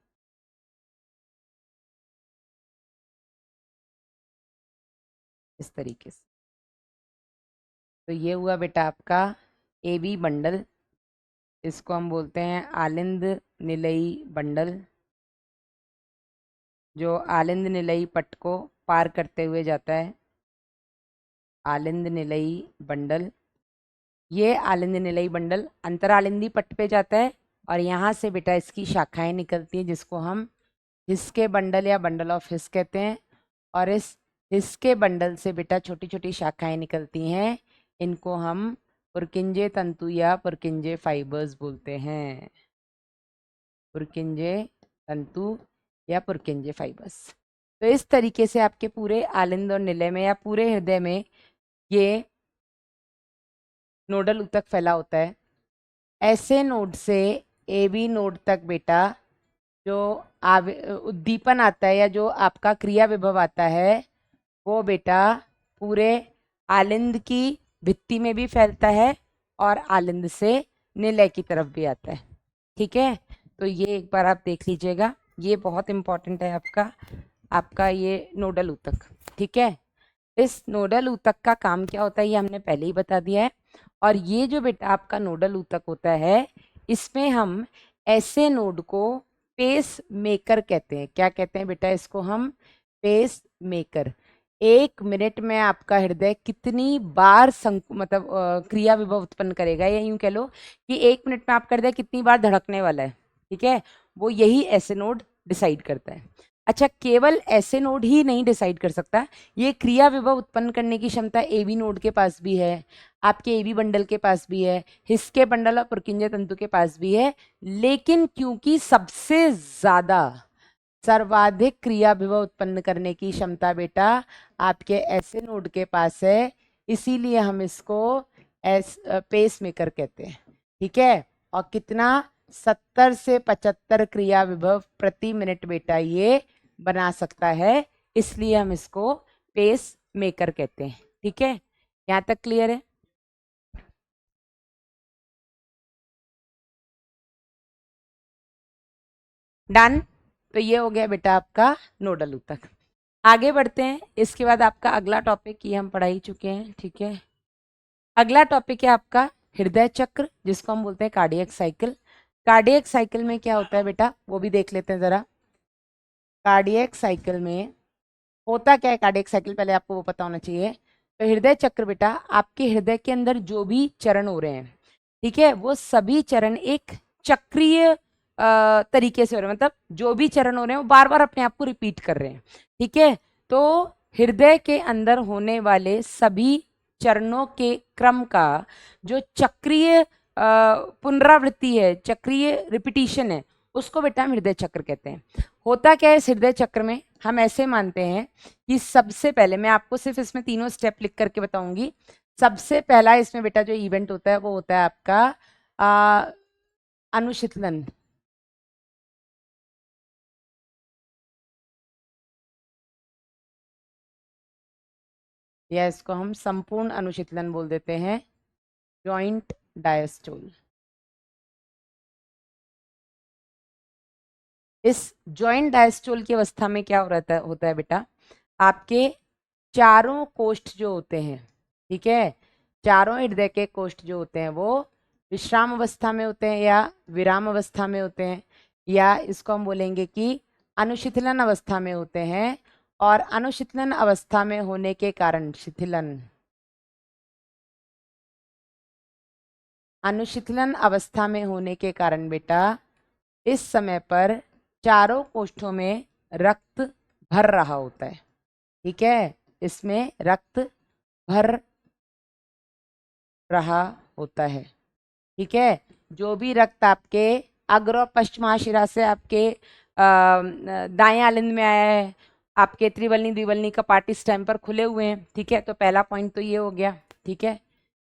[SPEAKER 1] इस तरीके से तो ये हुआ बेटा आपका AB बंडल। इसको हम बोलते हैं आलिंद निलयी बंडल, जो आलिंद निलयी पट्ट को पार करते हुए जाता है, आलिंद निलयी बंडल। ये आलिंद निलयी बंडल अंतरालिंदी पट्ट पे जाता है, और यहाँ से बेटा इसकी शाखाएं निकलती हैं, जिसको हम हिस्के बंडल या बंडल ऑफ हिस कहते हैं। और इस हिस्के बंडल से बेटा छोटी छोटी शाखाएं निकलती हैं, इनको हम पुरकिंजे तंतु या पुरकिंजे फाइबर्स बोलते हैं, पुरकिंजे तंतु या पुरकिंजे फाइबर्स। तो इस तरीके से आपके पूरे आलिंद और निलय में या पूरे हृदय में ये नोडल ऊतक फैला होता है। ऐसे नोड से AB नोड तक बेटा जो उद्दीपन आता है या जो आपका क्रिया विभव आता है, वो बेटा पूरे आलिंद की भित्ति में भी फैलता है और आलिंद से निलय की तरफ भी आता है, ठीक है। तो ये एक बार आप देख लीजिएगा, ये बहुत इंपॉर्टेंट है आपका ये नोडल ऊतक, ठीक है। इस नोडल ऊतक का काम क्या होता है ये हमने पहले ही बता दिया है। और ये जो बेटा आपका नोडल ऊतक होता है, इसमें हम ऐसे नोड को पेस मेकर कहते हैं। क्या कहते हैं बेटा इसको हम? Pace maker. 1 मिनट में आपका हृदय कितनी बार मतलब क्रिया विभव उत्पन्न करेगा, या यूं कह लो कि 1 मिनट में आपका हृदय कितनी बार धड़कने वाला है, ठीक है, वो यही ऐसे नोड डिसाइड करता है। अच्छा, केवल ऐसे नोड ही नहीं डिसाइड कर सकता, ये क्रिया विभव उत्पन्न करने की क्षमता AB नोड के पास भी है, आपके AB बंडल के पास भी है, हिस्के बंडल और पुरकिंजे तंतु के पास भी है। लेकिन क्योंकि सबसे ज्यादा सर्वाधिक क्रिया विभव उत्पन्न करने की क्षमता बेटा आपके ऐसे नोड के पास है, इसीलिए हम इसको पेस मेकर कहते हैं, ठीक है। और कितना? 70 से 75 क्रिया विभव प्रति मिनट बेटा ये बना सकता है, इसलिए हम इसको पेस मेकर कहते हैं, ठीक है। यहाँ तक क्लियर है? डन। तो ये हो गया बेटा आपका नोडल ऊतक। आगे बढ़ते हैं, इसके बाद आपका अगला टॉपिक ये हम पढ़ा ही चुके हैं, ठीक है। अगला टॉपिक है आपका हृदय चक्र, जिसको हम बोलते हैं कार्डियक साइकिल। कार्डियक साइकिल में क्या होता है बेटा वो भी देख लेते हैं जरा। कार्डियक साइकिल में होता क्या है? कार्डियक साइकिल पहले आपको वो पता होना चाहिए। तो हृदय चक्र बेटा आपके हृदय के अंदर जो भी चरण हो रहे हैं, ठीक है, वो सभी चरण एक चक्रीय तरीके से हो रहे हैं, मतलब जो भी चरण हो रहे हैं वो बार बार अपने आप को रिपीट कर रहे हैं, ठीक है। तो हृदय के अंदर होने वाले सभी चरणों के क्रम का जो चक्रीय पुनरावृत्ति है, चक्रीय रिपीटिशन है, उसको बेटा हम हृदय चक्र कहते हैं। होता क्या है इस हृदय चक्र में? हम ऐसे मानते हैं कि सबसे पहले मैं आपको सिर्फ इसमें तीनों स्टेप लिख करके बताऊंगी। सबसे पहला इसमें बेटा जो इवेंट होता है वो होता है आपका अनुशीतलन। या इसको हम संपूर्ण अनुशीतलन बोल देते हैं, जॉइंट डायस्टोल। इस जॉइंट डायस्टोल की अवस्था में क्या होता है बेटा, आपके चारों कोष्ठ जो होते हैं, ठीक है, चारों हृदय के कोष्ठ जो होते हैं वो विश्राम अवस्था में होते हैं या विराम अवस्था में होते हैं, या इसको हम बोलेंगे कि अनुशीतलन अवस्था में होते हैं। और अनुशीतलन अवस्था में होने के कारण अनुशीतलन अवस्था में होने के कारण बेटा इस समय पर चारों कोष्ठों में रक्त भर रहा होता है, ठीक है, इसमें रक्त भर रहा होता है, ठीक है। जो भी रक्त आपके अग्र और पश्चिमाशिरा से आपके दाएं आलिंद में आया है, आपके त्रिवलनी द्विवलनी कपाट इस टाइम पर खुले हुए हैं, ठीक है, तो पहला पॉइंट तो ये हो गया, ठीक है।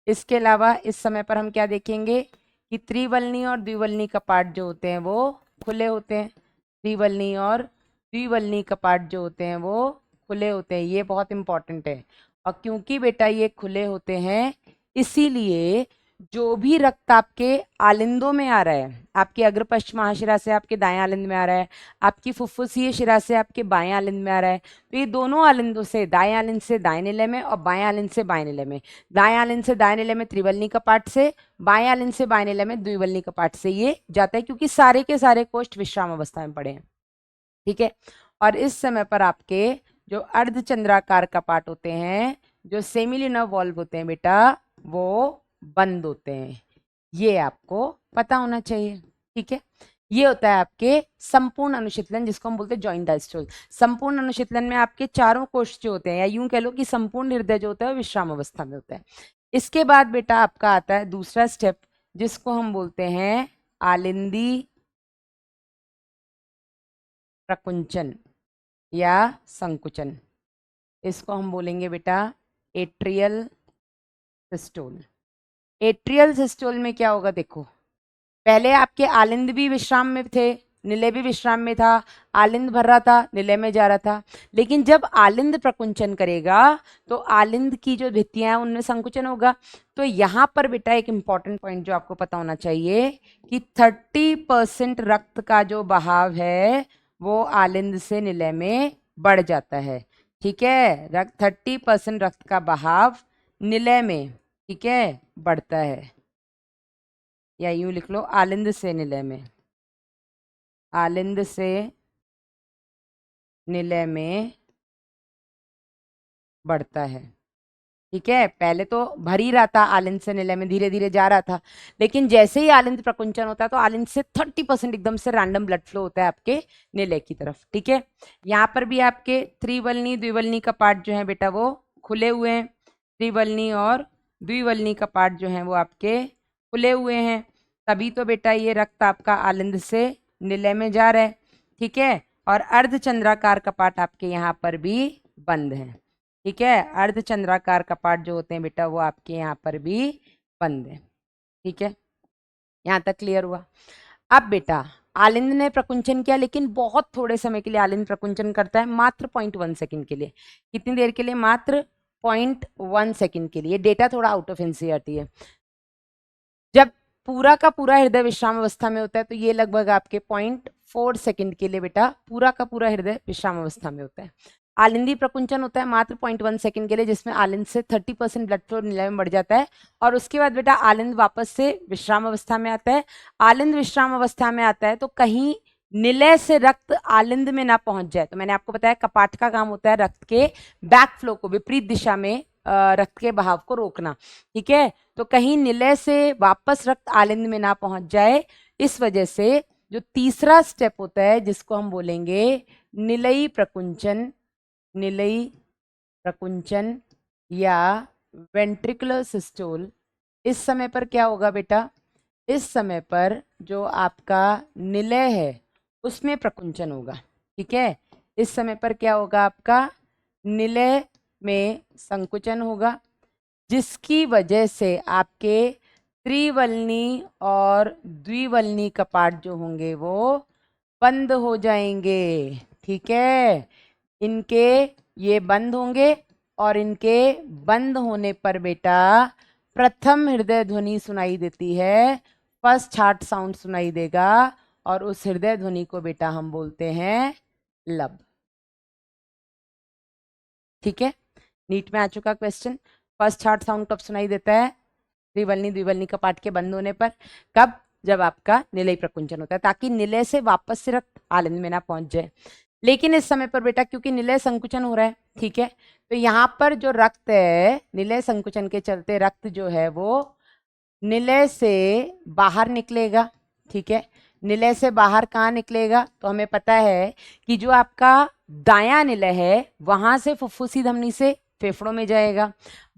[SPEAKER 1] इसके अलावा इस समय पर हम क्या देखेंगे कि त्रिवलनी और द्विवलनी कपाट जो होते हैं वो खुले होते हैं, त्रिवलनी और द्विवलनी कपाट जो होते हैं वो खुले होते हैं, ये बहुत इंपॉर्टेंट है। और क्योंकि बेटा ये खुले होते हैं इसीलिए जो भी रक्त आपके आलिंदों में आ रहा है, आपके अग्र पश्चिम महाशिरा से आपके दाएं आलिंद में आ रहा है, आपकी फुफ्फुसीय शिरा से आपके बाएं आलिंद में आ रहा है, तो ये दोनों आलिंदों से, दाएं आलिंद से दाएं निलय में और बाएं आलिंद से बाएं निलय में, दाएं आलिंद से दाएं निलय में त्रिवलनी कपाट से, बाएं आलिंद से बाएं निलय में द्विवलनी कपाट से ये जाता है, क्योंकि सारे के सारे कोष्ठ विश्राम अवस्था में पड़े हैं, ठीक है। और इस समय पर आपके जो अर्धचंद्राकार कपाट होते हैं, जो सेमिल्यूनर वॉल्व होते हैं बेटा, वो बंद होते हैं, ये आपको पता होना चाहिए, ठीक है। ये होता है आपके संपूर्ण अनुशीतलन, जिसको हम बोलते हैं जॉइंट डायस्टोल। संपूर्ण अनुशीतलन में आपके चारों कोष्ठ जो होते हैं, या यूं कह लो कि संपूर्ण हृदय जो होता है विश्राम अवस्था में होता है। इसके बाद बेटा आपका आता है दूसरा स्टेप, जिसको हम बोलते हैं आलिंदी प्रकुंचन या संकुचन। इसको हम बोलेंगे बेटा एट्रियल सिस्टोल। एट्रियल सिस्टोल में क्या होगा, देखो, पहले आपके आलिंद भी विश्राम में थे, निलय भी विश्राम में था, आलिंद भर रहा था, निलय में जा रहा था, लेकिन जब आलिंद प्रकुंचन करेगा तो आलिंद की जो भित्तियां हैं उनमें संकुचन होगा। तो यहाँ पर बेटा एक इंपॉर्टेंट पॉइंट जो आपको पता होना चाहिए कि 30% रक्त का जो बहाव है वो आलिंद से निलय में बढ़ जाता है, ठीक है। 30% रक्त का बहाव निलय में, ठीक है, बढ़ता है, या यूं लिख लो आलिंद से निलय में, आलिंद से निलय में बढ़ता है, ठीक है। पहले तो भर ही रहा था, आलिंद से निलय में धीरे धीरे जा रहा था, लेकिन जैसे ही आलिंद प्रकुंचन होता है तो आलिंद से 30% एकदम से रैंडम ब्लड फ्लो होता है आपके निलय की तरफ, ठीक है। यहाँ पर भी आपके त्रिवलनी द्विवलनी कपाट जो है बेटा वो खुले हुए हैं, त्रिवलनी और द्विवलनी कपाट जो हैं वो आपके खुले हुए हैं, तभी तो बेटा ये रक्त आपका आलिंद से निलय में जा रहा है, ठीक है। और अर्धचंद्राकार कपाट आपके यहाँ पर भी बंद है, ठीक है। अर्धचंद्राकार कपाट जो होते हैं बेटा वो आपके यहाँ पर भी बंद है, ठीक है। यहाँ तक क्लियर हुआ। अब बेटा आलिंद ने प्रकुंचन किया, लेकिन बहुत थोड़े समय के लिए आलिंद प्रकुंचन करता है, मात्र 0.1 सेकंड के लिए। कितनी देर के लिए? मात्र 0.1 सेकंड के लिए। डेटा थोड़ा आउट ऑफ एनसीईआरटी है। जब पूरा का पूरा हृदय विश्राम अवस्था में होता है तो ये लगभग आपके 0.4 सेकंड के लिए बेटा पूरा का पूरा हृदय विश्राम अवस्था में होता है। आलिंदी प्रकुंचन होता है मात्र 0.1 सेकंड के लिए, जिसमें आलिंद से 30% ब्लड फ्लो निलय में बढ़ जाता है, और उसके बाद बेटा आलिंद वापस से विश्राम अवस्था में आता है। आलिंद विश्राम अवस्था में आता है तो कहीं निलय से रक्त आलिंद में ना पहुंच जाए, तो मैंने आपको बताया कपाट का काम होता है रक्त के बैक फ्लो को, विपरीत दिशा में रक्त के बहाव को रोकना, ठीक है। तो कहीं निलय से वापस रक्त आलिंद में ना पहुंच जाए, इस वजह से जो तीसरा स्टेप होता है जिसको हम बोलेंगे निलयी प्रकुंचन, निलयी प्रकुंचन या वेंट्रिकुलर सिस्टोल, इस समय पर क्या होगा बेटा? इस समय पर जो आपका निलय है उसमें प्रकुंचन होगा, ठीक है। इस समय पर क्या होगा? आपका निलय में संकुचन होगा, जिसकी वजह से आपके त्रिवलनी और द्विवलनी कपाट जो होंगे वो बंद हो जाएंगे, ठीक है। इनके ये बंद होंगे, और इनके बंद होने पर बेटा प्रथम हृदय ध्वनि सुनाई देती है, फर्स्ट हार्ट साउंड सुनाई देगा, और उस हृदय ध्वनि को बेटा हम बोलते हैं लब। ठीक है, नीट में आ चुका क्वेश्चन। फर्स्ट हार्ट साउंड कब सुनाई देता है? त्रिवलनी द्विवलनी कपाट के बंद होने पर। कब? जब आपका निलय प्रकुंचन होता है, ताकि निलय से वापस से रक्त आलिंद में ना पहुंच जाए। लेकिन इस समय पर बेटा क्योंकि निलय संकुचन हो रहा है, ठीक है, तो यहाँ पर जो रक्त है, निलय संकुचन के चलते रक्त जो है वो निलय से बाहर निकलेगा। ठीक है, निलय से बाहर कहाँ निकलेगा? तो हमें पता है कि जो आपका दायां निलय है वहां से फुफ्फुसी धमनी से फेफड़ों में जाएगा,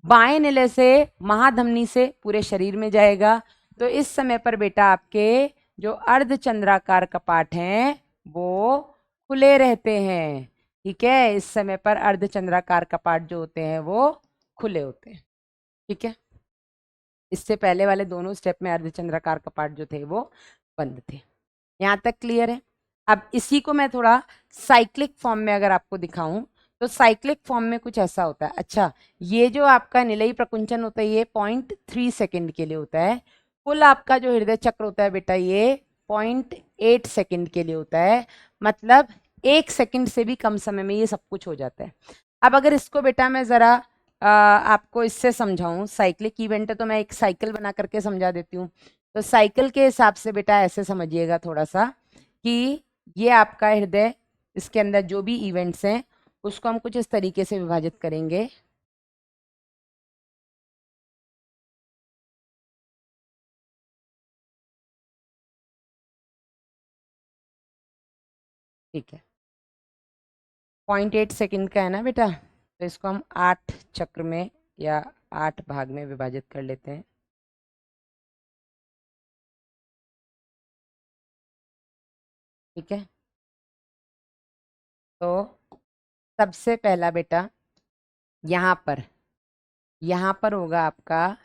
[SPEAKER 1] बाएं निलय से महाधमनी से पूरे शरीर में जाएगा। तो इस समय पर बेटा आपके जो अर्धचंद्राकार कपाट हैं वो खुले रहते हैं। ठीक है, इस समय पर अर्धचंद्राकार कपाट जो होते हैं वो खुले होते हैं। ठीक है, इससे पहले वाले दोनों स्टेप में अर्धचंद्राकार कपाट जो थे वो बंद थे। यहाँ तक क्लियर है? अब इसी को मैं थोड़ा साइक्लिक फॉर्म में अगर आपको दिखाऊं तो साइक्लिक फॉर्म में कुछ ऐसा होता है। अच्छा, ये जो आपका निलयी प्रकुंचन होता है ये 0.3 सेकेंड के लिए होता है। कुल आपका जो हृदय चक्र होता है बेटा ये 0.8 सेकेंड के लिए होता है। मतलब 1 सेकेंड से भी कम समय में ये सब कुछ हो जाता है। अब अगर इसको बेटा मैं जरा आपको इससे समझाऊं, साइक्लिक इवेंट है तो मैं एक साइकिल बना करके समझा देती हूँ। तो साइकिल के हिसाब से बेटा ऐसे समझिएगा थोड़ा सा कि ये आपका हृदय, इसके अंदर जो भी इवेंट्स हैं उसको हम कुछ इस तरीके से विभाजित करेंगे। ठीक है, 0.8 सेकेंड का है ना बेटा, तो इसको हम 8 चक्र में या 8 भाग में विभाजित कर लेते हैं। ठीक है, तो सबसे पहला बेटा यहाँ पर होगा आपका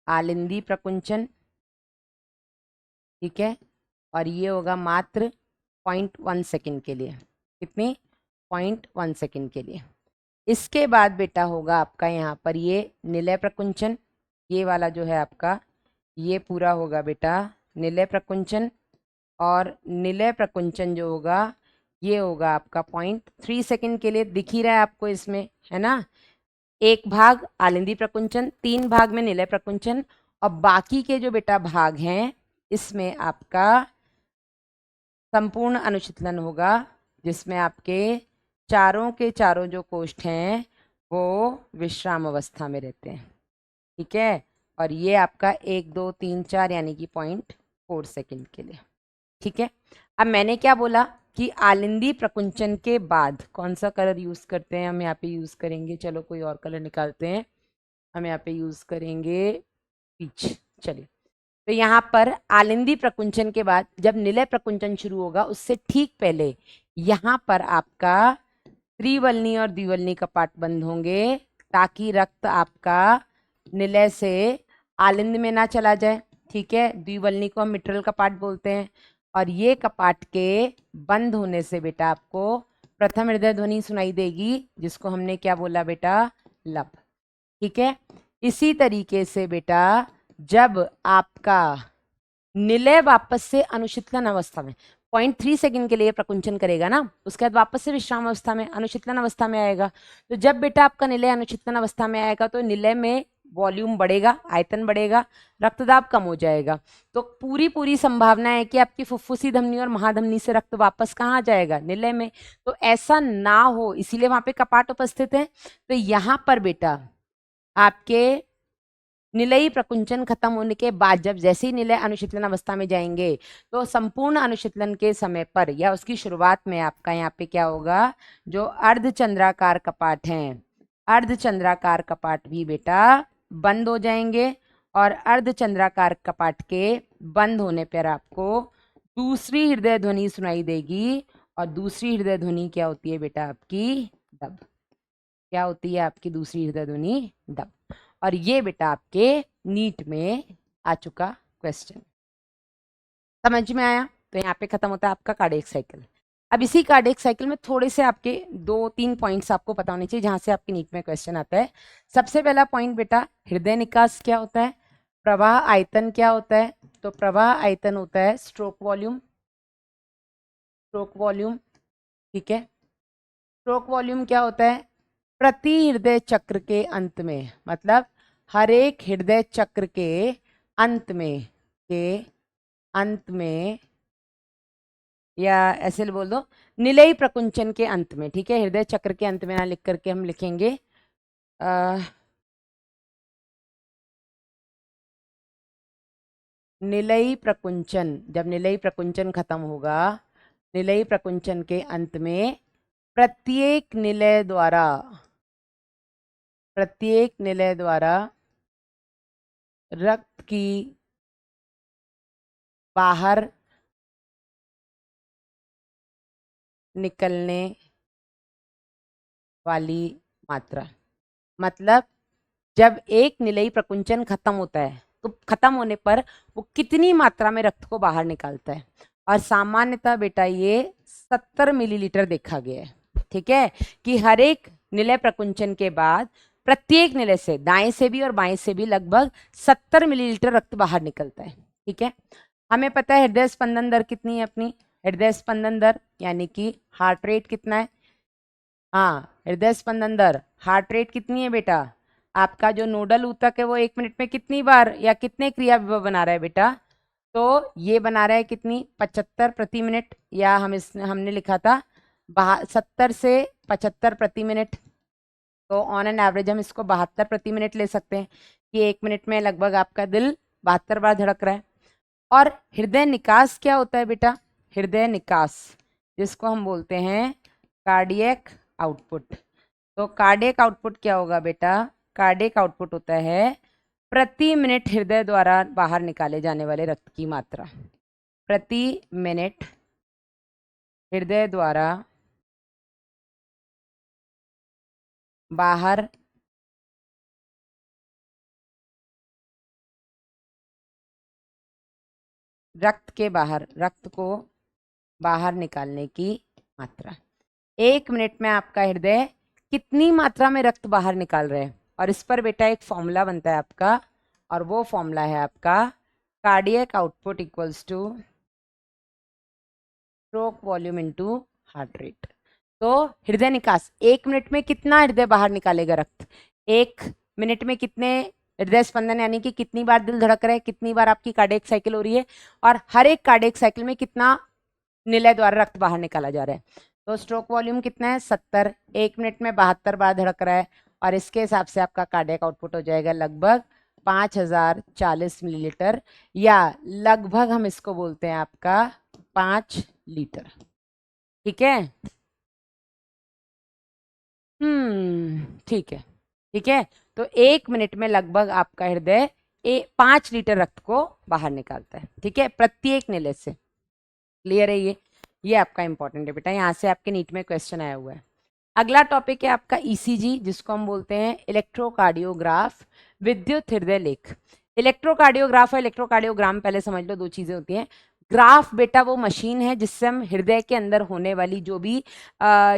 [SPEAKER 1] आलिंदी प्रकुंचन। ठीक है, और ये होगा मात्र 0.1 सेकेंड के लिए। कितनी? 0.1 सेकेंड के लिए। इसके बाद बेटा होगा आपका यहाँ पर ये निलय प्रकुंचन, ये वाला जो है आपका ये पूरा होगा बेटा निलय प्रकुंचन। और निलय प्रकुंचन जो होगा ये होगा आपका 0.3 सेकेंड के लिए। दिख ही रहा है आपको इसमें, है ना? एक भाग आलिंदी प्रकुंचन, 3 भाग में निलय प्रकुंचन, और बाकी के जो बेटा भाग हैं इसमें आपका संपूर्ण अनुशीतलन होगा, जिसमें आपके चारों के चारों जो कोष्ठ हैं वो विश्राम अवस्था में रहते हैं। ठीक है, और ये आपका 1 2 3 4 यानी कि 0.4 सेकेंड के लिए। ठीक है, अब मैंने क्या बोला कि आलिंदी प्रकुंचन के बाद कौन सा कलर यूज करते हैं? हम यहाँ पे यूज करेंगे, चलो कोई और कलर निकालते हैं, हम यहाँ पे यूज करेंगे पीच। चलिए, तो यहाँ पर आलिंदी प्रकुंचन के बाद जब निलय प्रकुंचन शुरू होगा उससे ठीक पहले यहाँ पर आपका त्रिवलनी और द्विवलनी कपाट बंद होंगे, ताकि रक्त आपका निलय से आलिंद में ना चला जाए। ठीक है, द्विवलनी को हम मिट्रल कपाट बोलते हैं। और ये कपाट के बंद होने से बेटा आपको प्रथम हृदय ध्वनि सुनाई देगी, जिसको हमने क्या बोला बेटा? लब। ठीक है, इसी तरीके से बेटा जब आपका निलय वापस से अनुशीतलन अवस्था में 0.3 सेकेंड के लिए प्रकुंचन करेगा ना, उसके बाद वापस से विश्राम अवस्था में अनुशीतलन अवस्था में आएगा। तो जब बेटा आपका निलय अनुशीतलन अवस्था में आएगा तो निलय में वॉल्यूम बढ़ेगा, आयतन बढ़ेगा, रक्तदाब कम हो जाएगा। तो पूरी पूरी संभावना है कि आपकी फुफ्फुसी धमनी और महाधमनी से रक्त वापस कहाँ जाएगा? निलय में। तो ऐसा ना हो, इसीलिए वहां पे कपाट उपस्थित है। तो यहाँ पर बेटा आपके निलयी प्रकुंचन खत्म होने के बाद जब जैसे ही निलय अनुशीतलन अवस्था में जाएंगे तो संपूर्ण अनुशीतलन के समय पर या उसकी शुरुआत में आपका यहाँ पे क्या होगा? जो अर्धचंद्राकार कपाट हैं, अर्धचंद्राकार कपाट भी बेटा बंद हो जाएंगे। और अर्धचंद्राकार कपाट के बंद होने पर आपको दूसरी हृदय ध्वनि सुनाई देगी। और दूसरी हृदय ध्वनि क्या होती है बेटा? आपकी दब। क्या होती है आपकी दूसरी हृदय ध्वनि? दब। और ये बेटा आपके नीट में आ चुका क्वेश्चन। समझ में आया? तो यहाँ पे खत्म होता है आपका कार्डियक साइकिल। अब इसी कार्डियक साइकिल में थोड़े से आपके 2-3 पॉइंट्स आपको पता होने चाहिए जहां से आपके नीट में क्वेश्चन आता है। सबसे पहला पॉइंट बेटा, हृदय निकास क्या होता है? प्रवाह आयतन क्या होता है? तो प्रवाह आयतन होता है स्ट्रोक वॉल्यूम। Stroke volume. ठीक है, स्ट्रोक वॉल्यूम क्या होता है? प्रति हृदय चक्र के अंत में, मतलब हर एक हृदय चक्र के अंत में, या ऐसे बोल दो निलयी प्रकुंचन के अंत में। ठीक है, हृदय चक्र के अंत में ना लिख करके हम लिखेंगे निलयी प्रकुंचन। जब निलयी प्रकुंचन खत्म होगा, निलयी प्रकुंचन के अंत में प्रत्येक निलय द्वारा रक्त की बाहर निकलने वाली मात्रा, मतलब जब एक निलयी प्रकुंचन खत्म होता है तो खत्म होने पर वो कितनी मात्रा में रक्त को बाहर निकालता है। और सामान्यतः बेटा ये 70 मिलीलीटर देखा गया है। ठीक है, कि हर एक निलय प्रकुंचन के बाद प्रत्येक निलय से, दाएं से भी और बाएं से भी, लगभग 70 मिलीलीटर रक्त बाहर निकलता है। ठीक है, हमें पता है हृदय स्पंदन दर कितनी है अपनी, हृदय स्पंदन दर यानी कि हार्ट रेट कितना है। हाँ, हृदय स्पंदन दर, हार्ट रेट कितनी है बेटा? आपका जो नोडल ऊतक है वो 1 मिनट में कितनी बार या कितने क्रिया विभव बना रहा है बेटा? तो ये बना रहा है कितनी, 75 प्रति मिनट, या हमने लिखा था 70 से 75 प्रति मिनट। तो ऑन एन एवरेज हम इसको 72 प्रति मिनट ले सकते हैं कि 1 मिनट में लगभग आपका दिल 72 बार धड़क रहा है। और हृदय निकास क्या होता है बेटा? हृदय निकास, जिसको हम बोलते हैं कार्डियक आउटपुट। तो कार्डियक आउटपुट क्या होगा बेटा? कार्डियक आउटपुट होता है प्रति मिनट हृदय द्वारा बाहर निकाले जाने वाले रक्त की मात्रा। प्रति मिनट हृदय द्वारा बाहर रक्त को बाहर निकालने की मात्रा। 1 मिनट में आपका हृदय कितनी मात्रा में रक्त बाहर निकाल रहे हैं, और इस पर बेटा एक फॉर्मूला बनता है आपका, और वो फॉर्मूला है आपका cardiac output equals two stroke volume into heart rate. तो हृदय निकास, 1 मिनट में कितना हृदय बाहर निकालेगा रक्त, 1 मिनट में कितने हृदय स्पंदन यानी कि कितनी बार दिल धड़क रहा है, कितनी बार आपकी कार्डियक साइकिल हो रही है, और हर एक कार्डियक साइकिल में कितना निलय द्वारा रक्त बाहर निकाला जा रहा है। तो स्ट्रोक वॉल्यूम कितना है? 70, 1 मिनट में 72 बार धड़क रहा है, और इसके हिसाब से आपका कार्डियक आउटपुट हो जाएगा लगभग 5040 मिलीलीटर, या लगभग हम इसको बोलते हैं आपका 5 लीटर। ठीक है, ठीक है, ठीक है। तो 1 मिनट में लगभग आपका हृदय 5 लीटर रक्त को बाहर निकालता है। ठीक है, प्रत्येक निलय से। क्लियर है? ये आपका इंपॉर्टेंट है बेटा, यहाँ से आपके नीट में क्वेश्चन आया हुआ है। अगला टॉपिक है आपका ईसीजी, जिसको हम बोलते हैं इलेक्ट्रोकार्डियोग्राफ, विद्युत हृदय लेख। इलेक्ट्रोकार्डियोग्राफ और इलेक्ट्रोकार्डियोग्राम पहले समझ लो, दो चीजें होती हैं। ग्राफ बेटा वो मशीन है जिससे हम हृदय के अंदर होने वाली जो भी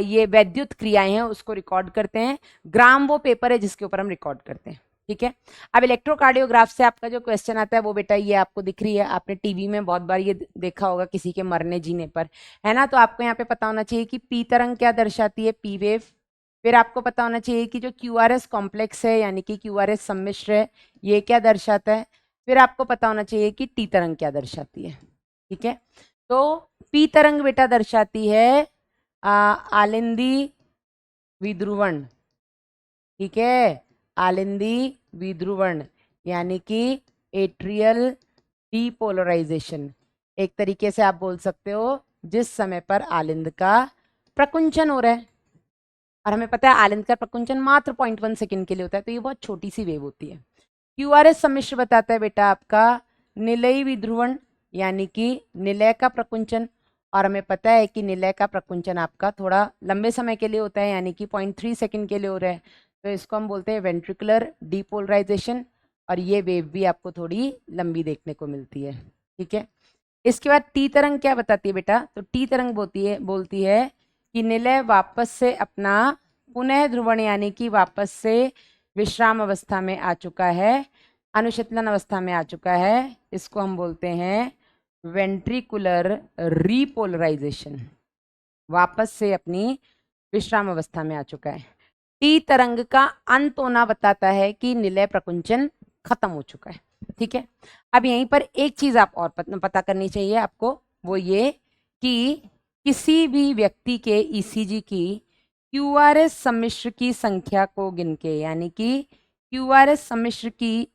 [SPEAKER 1] ये वैद्युत क्रियाएं हैं उसको रिकॉर्ड करते हैं। ग्राम वो पेपर है जिसके ऊपर हम रिकॉर्ड करते हैं। ठीक है, अब इलेक्ट्रोकार्डियोग्राफ से आपका जो क्वेश्चन आता है वो बेटा ये आपको दिख रही है, आपने टीवी में बहुत बार ये देखा होगा किसी के मरने जीने पर, है ना। तो आपको यहाँ पे पता होना चाहिए कि पी तरंग क्या दर्शाती है, पी वेव। फिर आपको पता होना चाहिए कि जो क्यूआरएस कॉम्प्लेक्स है यानी कि क्यूआरएस सम्मिश्र है, ये क्या दर्शाता है। फिर आपको पता होना चाहिए कि टी तरंग क्या दर्शाती है। ठीक है, तो पी तरंग बेटा दर्शाती है आलिंदी विध्रुवण। ठीक है, आलिंदी विध्रुवण यानी कि एट्रियल डीपोलराइजेशन। एक तरीके से आप बोल सकते हो जिस समय पर आलिंद का प्रकुंचन हो रहा है, और हमें पता है आलिंद का प्रकुंचन मात्र 0.1 सेकंड के लिए होता है, तो ये बहुत छोटी सी वेव होती है। क्यूआरएस सम्मिश्र बताता है बेटा आपका निलयी विध्रुवण यानी कि निलय का प्रकुंचन, और हमें पता है कि निलय का प्रकुंचन आपका थोड़ा लंबे समय के लिए होता है यानी कि 0.3 सेकंड के लिए हो रहा है, तो इसको हम बोलते हैं वेंट्रिकुलर डीपोलराइजेशन, और ये वेव भी आपको थोड़ी लंबी देखने को मिलती है। ठीक है, इसके बाद टी तरंग क्या बताती है बेटा? तो टी तरंग बोलती है कि निलय वापस से अपना पुनः ध्रुवण यानी कि वापस से विश्राम अवस्था में आ चुका है, अनुशीतलन अवस्था में आ चुका है। इसको हम बोलते हैं वेंट्रिकुलर रीपोलराइजेशन। वापस से अपनी विश्राम अवस्था में आ चुका है। टी तरंग का अंत होना बताता है कि निलय प्रकुंचन खत्म हो चुका है। ठीक है, अब यहीं पर एक चीज आप और पता करनी चाहिए आपको, वो ये कि किसी भी व्यक्ति के ईसीजी की क्यूआरएस सम्मिश्र की संख्या को गिन के, यानी कि क्यूआरएस सम्मिश्र की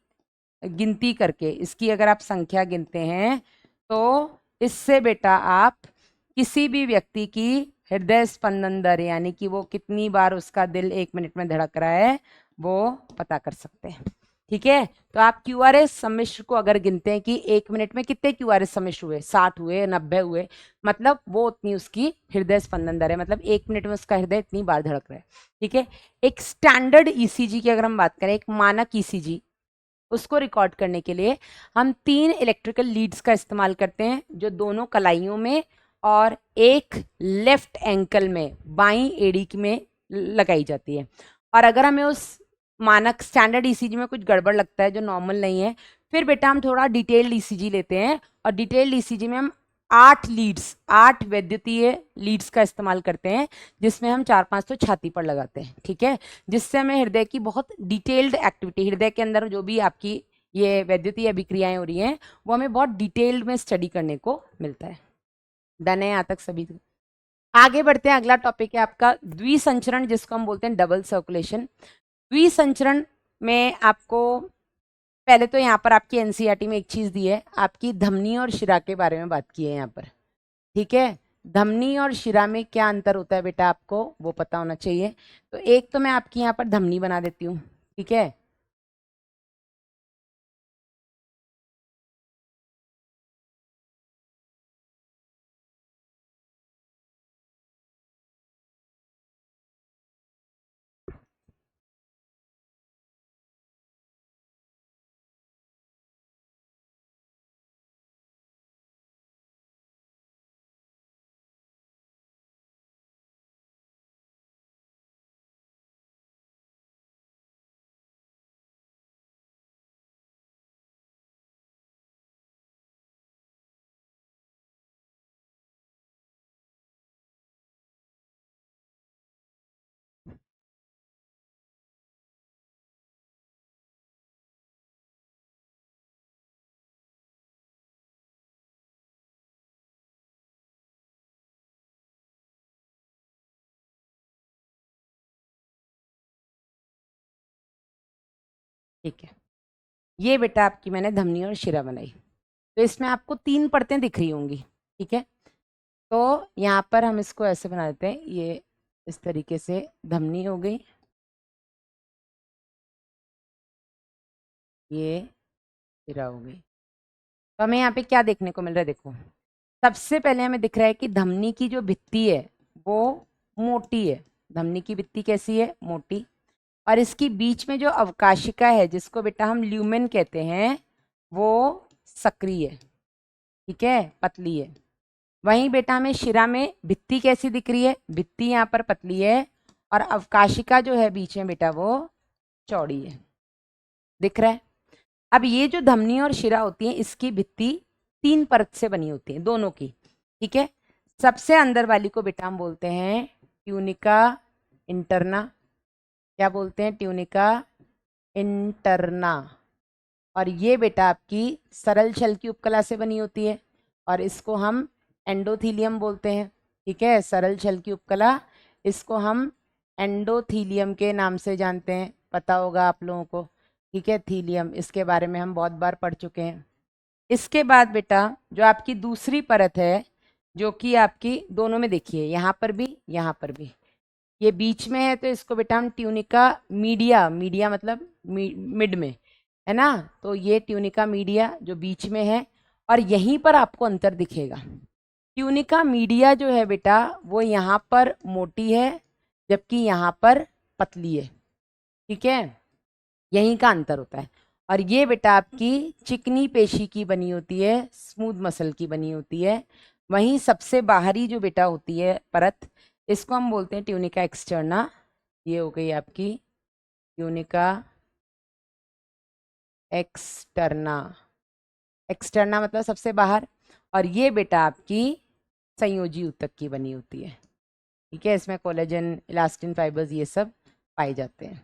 [SPEAKER 1] गिनती करके, इसकी अगर आप संख्या गिनते हैं तो इससे बेटा आप किसी भी व्यक्ति की हृदय स्पंदन दर, यानी कि वो कितनी बार उसका दिल 1 मिनट में धड़क रहा है, वो पता कर सकते हैं। ठीक है, तो आप क्यूआरएस सम्मिश्र को अगर गिनते हैं कि 1 मिनट में कितने क्यूआरएस सम्मिश्र हुए, 60 हुए, 90 हुए, मतलब वो उतनी उसकी हृदय स्पंदन दर है, मतलब 1 मिनट में उसका हृदय इतनी बार धड़क रहा है। ठीक है, एक स्टैंडर्ड ईसीजी की अगर हम बात करें, एक मानक ईसीजी, उसको रिकॉर्ड करने के लिए हम 3 इलेक्ट्रिकल लीड्स का इस्तेमाल करते हैं, जो दोनों कलाइयों में और एक लेफ्ट एंकल में बाईं एड़ी में लगाई जाती है। और अगर हमें उस मानक स्टैंडर्ड ईसीजी में कुछ गड़बड़ लगता है जो नॉर्मल नहीं है, फिर बेटा हम थोड़ा डिटेल्ड ईसीजी लेते हैं, और डिटेल्ड ईसीजी में हम 8 वैद्युतीय लीड्स का इस्तेमाल करते हैं, जिसमें हम 4-5 तो छाती पर लगाते हैं। ठीक है, जिससे हमें हृदय की बहुत डिटेल्ड एक्टिविटी, हृदय के अंदर जो भी आपकी ये वैद्युतीय अभिक्रियाएं हो रही हैं, वो हमें बहुत डिटेल्ड में स्टडी करने को मिलता है। डन है यहाँ तक सभी? आगे बढ़ते हैं, अगला टॉपिक है आपका द्विसंचरण, जिसको हम बोलते हैं डबल सर्कुलेशन। द्विसंचरण में आपको पहले तो यहाँ पर आपकी एनसीईआरटी में एक चीज दी है, आपकी धमनी और शिरा के बारे में बात की है यहाँ पर। ठीक है, धमनी और शिरा में क्या अंतर होता है बेटा, आपको वो पता होना चाहिए। तो एक तो मैं आपकी यहाँ पर धमनी बना देती हूँ। ठीक है, ठीक है, ये बेटा आपकी मैंने धमनी और शिरा बनाई। तो इसमें आपको 3 परतें दिख रही होंगी। ठीक है, तो यहाँ पर हम इसको ऐसे बना देते हैं, ये इस तरीके से धमनी हो गई, ये शिरा हो गई। तो हमें यहाँ पे क्या देखने को मिल रहा है, देखो सबसे पहले हमें दिख रहा है कि धमनी की जो भित्ति है वो मोटी है। धमनी की भित्ति कैसी है, मोटी, और इसकी बीच में जो अवकाशिका है, जिसको बेटा हम ल्यूमेन कहते हैं, वो सक्रिय है। ठीक है, पतली है। वहीं बेटा हमें शिरा में भित्ति कैसी दिख रही है, भित्ति यहाँ पर पतली है, और अवकाशिका जो है बीच में बेटा वो चौड़ी है। दिख रहा है? अब ये जो धमनी और शिरा होती है, इसकी भित्ति 3 परत से बनी होती है, दोनों की। ठीक है, सबसे अंदर वाली को बेटा हम बोलते हैं ट्यूनिका इंटरना। क्या बोलते हैं? Tunica interna. और ये बेटा आपकी सरल छल की उपकला से बनी होती है, और इसको हम एंडोथीलियम बोलते हैं। ठीक है, सरल छल की उपकला, इसको हम एंडोथीलियम के नाम से जानते हैं, पता होगा आप लोगों को। ठीक है, थीलियम, इसके बारे में हम बहुत बार पढ़ चुके हैं। इसके बाद बेटा जो आपकी दूसरी परत है, जो कि आपकी दोनों में देखिए, यहाँ पर भी यहाँ पर भी, ये बीच में है, तो इसको बेटा हम ट्यूनिका मीडिया, मीडिया मतलब मिड में है ना, तो ये ट्यूनिका मीडिया जो बीच में है, और यहीं पर आपको अंतर दिखेगा। ट्यूनिका मीडिया जो है बेटा वो यहाँ पर मोटी है, जबकि यहाँ पर पतली है। ठीक है, यहीं का अंतर होता है। और ये बेटा आपकी चिकनी पेशी की बनी होती है, स्मूथ मसल की बनी होती है। वहीं सबसे बाहरी जो बेटा होती है परत, इसको हम बोलते हैं ट्यूनिका एक्सटर्ना। ये हो गई आपकी ट्यूनिका एक्सटर्ना। एक्सटर्ना मतलब सबसे बाहर, और ये बेटा आपकी संयोजी ऊतक की बनी होती है। ठीक है, इसमें कोलेजन, इलास्टिन फाइबर्स ये सब पाए जाते हैं।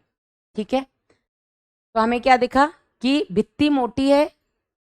[SPEAKER 1] ठीक है, तो हमें क्या दिखा कि भित्ति मोटी है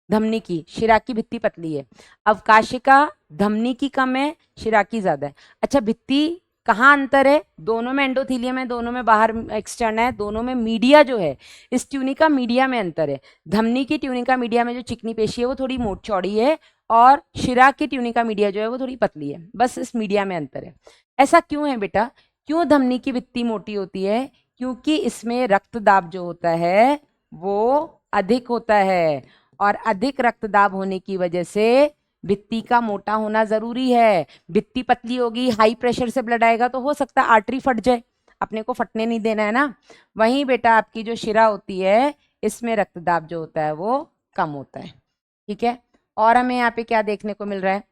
[SPEAKER 1] धमनी की, शिरा की भित्ति पतली है। अवकाशिका धमनी की कम है, शिरा की ज्यादा है। अच्छा, भित्ति कहाँ अंतर है? दोनों में एंडोथीलियम है, दोनों में बाहर एक्सटर्न है, दोनों में मीडिया जो है, इस ट्यूनिका मीडिया में अंतर है। धमनी की ट्यूनिका मीडिया में जो चिकनी पेशी है वो थोड़ी मोट चौड़ी है, और शिरा की ट्यूनिका मीडिया जो है वो थोड़ी पतली है, बस इस मीडिया में अंतर है। ऐसा क्यों है बेटा? क्यों धमनी की भित्ति मोटी होती है? क्योंकि इसमें रक्तदाब जो होता है वो अधिक होता है, और अधिक रक्तदाब होने की वजह से भित्ति का मोटा होना जरूरी है। भित्ति पतली होगी, हाई प्रेशर से ब्लड आएगा तो हो सकता है आर्टरी फट जाए, अपने को फटने नहीं देना है ना। वहीं बेटा आपकी जो शिरा होती है इसमें रक्तदाब जो होता है वो कम होता है। ठीक है, और हमें यहाँ पे क्या देखने को मिल रहा है?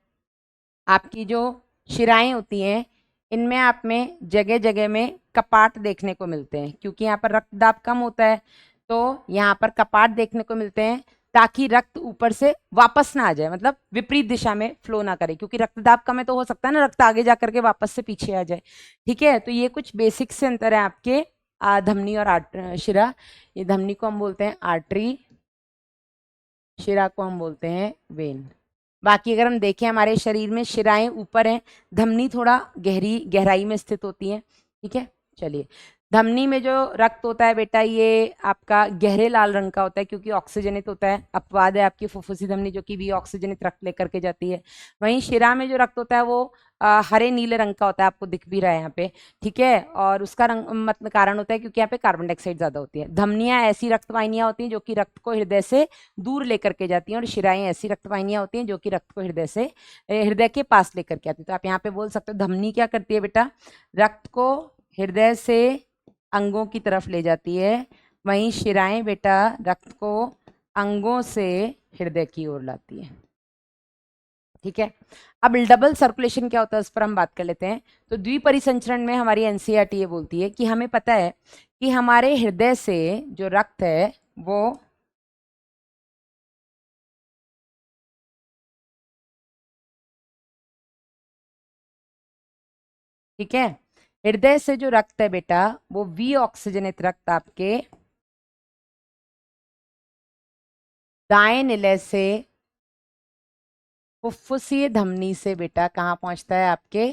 [SPEAKER 1] आपकी जो शिराएं होती हैं इनमें आप में जगह जगह में कपाट देखने को मिलते हैं, क्योंकि यहाँ पर रक्तदाब कम होता है तो यहाँ पर कपाट देखने को मिलते हैं, ताकि रक्त ऊपर से वापस ना आ जाए, मतलब विपरीत दिशा में फ्लो ना करे, क्योंकि रक्तदाब कम है तो हो सकता है ना रक्त आगे जाकर के वापस से पीछे आ जाए। ठीक है, तो ये कुछ बेसिक से अंतर है आपके धमनी और शिरा। ये धमनी को हम बोलते हैं आर्टरी, शिरा को हम बोलते हैं वेन। बाकी अगर हम देखें हमारे शरीर में शिराएं ऊपर हैं, धमनी थोड़ा गहराई में स्थित होती है। ठीक है, चलिए, धमनी में जो रक्त होता है बेटा ये आपका गहरे लाल रंग का होता है, क्योंकि ऑक्सीजनित होता है। अपवाद है आपकी फुफ्फुसी धमनी जो कि भी ऑक्सीजनित रक्त लेकर के जाती है। वहीं शिरा में जो रक्त होता है वो हरे नीले रंग का होता है, आपको दिख भी रहा है यहाँ पे। ठीक है, और उसका रंग मतलब कारण होता है क्योंकि यहाँ पे कार्बन डाइऑक्साइड ज्यादा होती है। धमनियां ऐसी रक्तवाहिनियां होती हैं जो कि रक्त को हृदय से दूर लेकर के जाती हैं, और शिराएं ऐसी रक्तवाहिनियां होती हैं जो कि रक्त को हृदय के पास लेकर के आती है। तो आप यहाँ पे बोल सकते हो धमनी क्या करती है बेटा? रक्त को हृदय से अंगों की तरफ ले जाती है, वहीं शिराएं बेटा रक्त को अंगों से हृदय की ओर लाती है। ठीक है, अब डबल सर्कुलेशन क्या होता है उस पर हम बात कर लेते हैं। तो द्विपरिसंचरण में हमारी एनसीईआरटी ये बोलती है कि हमें पता है कि हमारे हृदय से जो रक्त है वो ठीक है, हृदय से जो रक्त है बेटा वो वी ऑक्सीजनित रक्त आपके दाएं निलय से फुफ्फुसीय धमनी से बेटा कहाँ पहुंचता है? आपके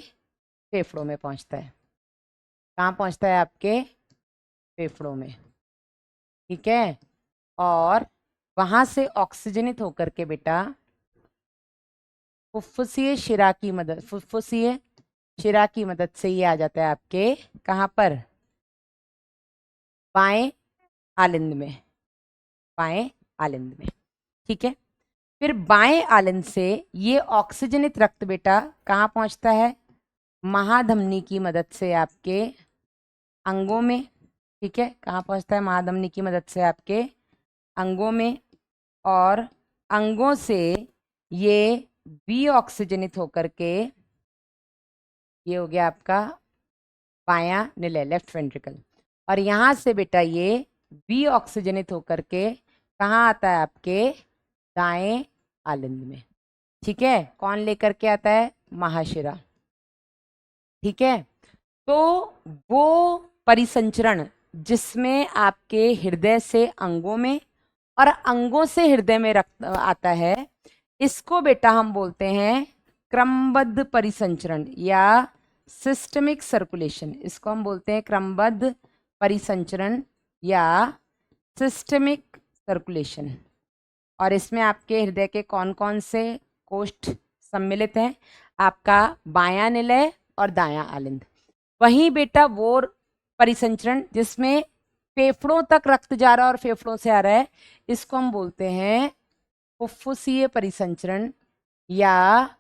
[SPEAKER 1] फेफड़ों में पहुंचता है। कहाँ पहुंचता है? आपके फेफड़ों में। ठीक है, और वहां से ऑक्सीजनित होकर के बेटा फुफ्फुसीय शिरा की मदद से ये आ जाता है आपके कहाँ पर? बाएं आलिंद में, बाएं आलिंद में। ठीक है, फिर बाएं आलिंद से ये ऑक्सीजनित रक्त बेटा कहाँ पहुंचता है? महाधमनी की मदद से आपके अंगों में। ठीक है, कहाँ पहुंचता है? महाधमनी की मदद से आपके अंगों में, और अंगों से ये वी ऑक्सीजनित होकर के ये हो गया आपका बायां निलय, लेफ्ट वेंट्रिकल, और यहाँ से बेटा ये वी ऑक्सीजनित होकर के कहाँ आता है? आपके दाएं आलिंद में। ठीक है, कौन लेकर के आता है? महाशिरा। ठीक है, तो वो परिसंचरण जिसमें आपके हृदय से अंगों में और अंगों से हृदय में रक्त आता है, इसको बेटा हम बोलते हैं क्रमबद्ध परिसंचरण या सिस्टमिक सर्कुलेशन। इसको हम बोलते हैं क्रमबद्ध परिसंचरण या सिस्टमिक सर्कुलेशन। और इसमें आपके हृदय के कौन कौन से कोष्ठ सम्मिलित हैं? आपका बायां निलय और दायां आलिंद। वहीं बेटा वो परिसंचरण जिसमें फेफड़ों तक रक्त जा रहा है और फेफड़ों से आ रहा है, इसको हम बोलते हैं फुफ्फुसीय परिसंचरण या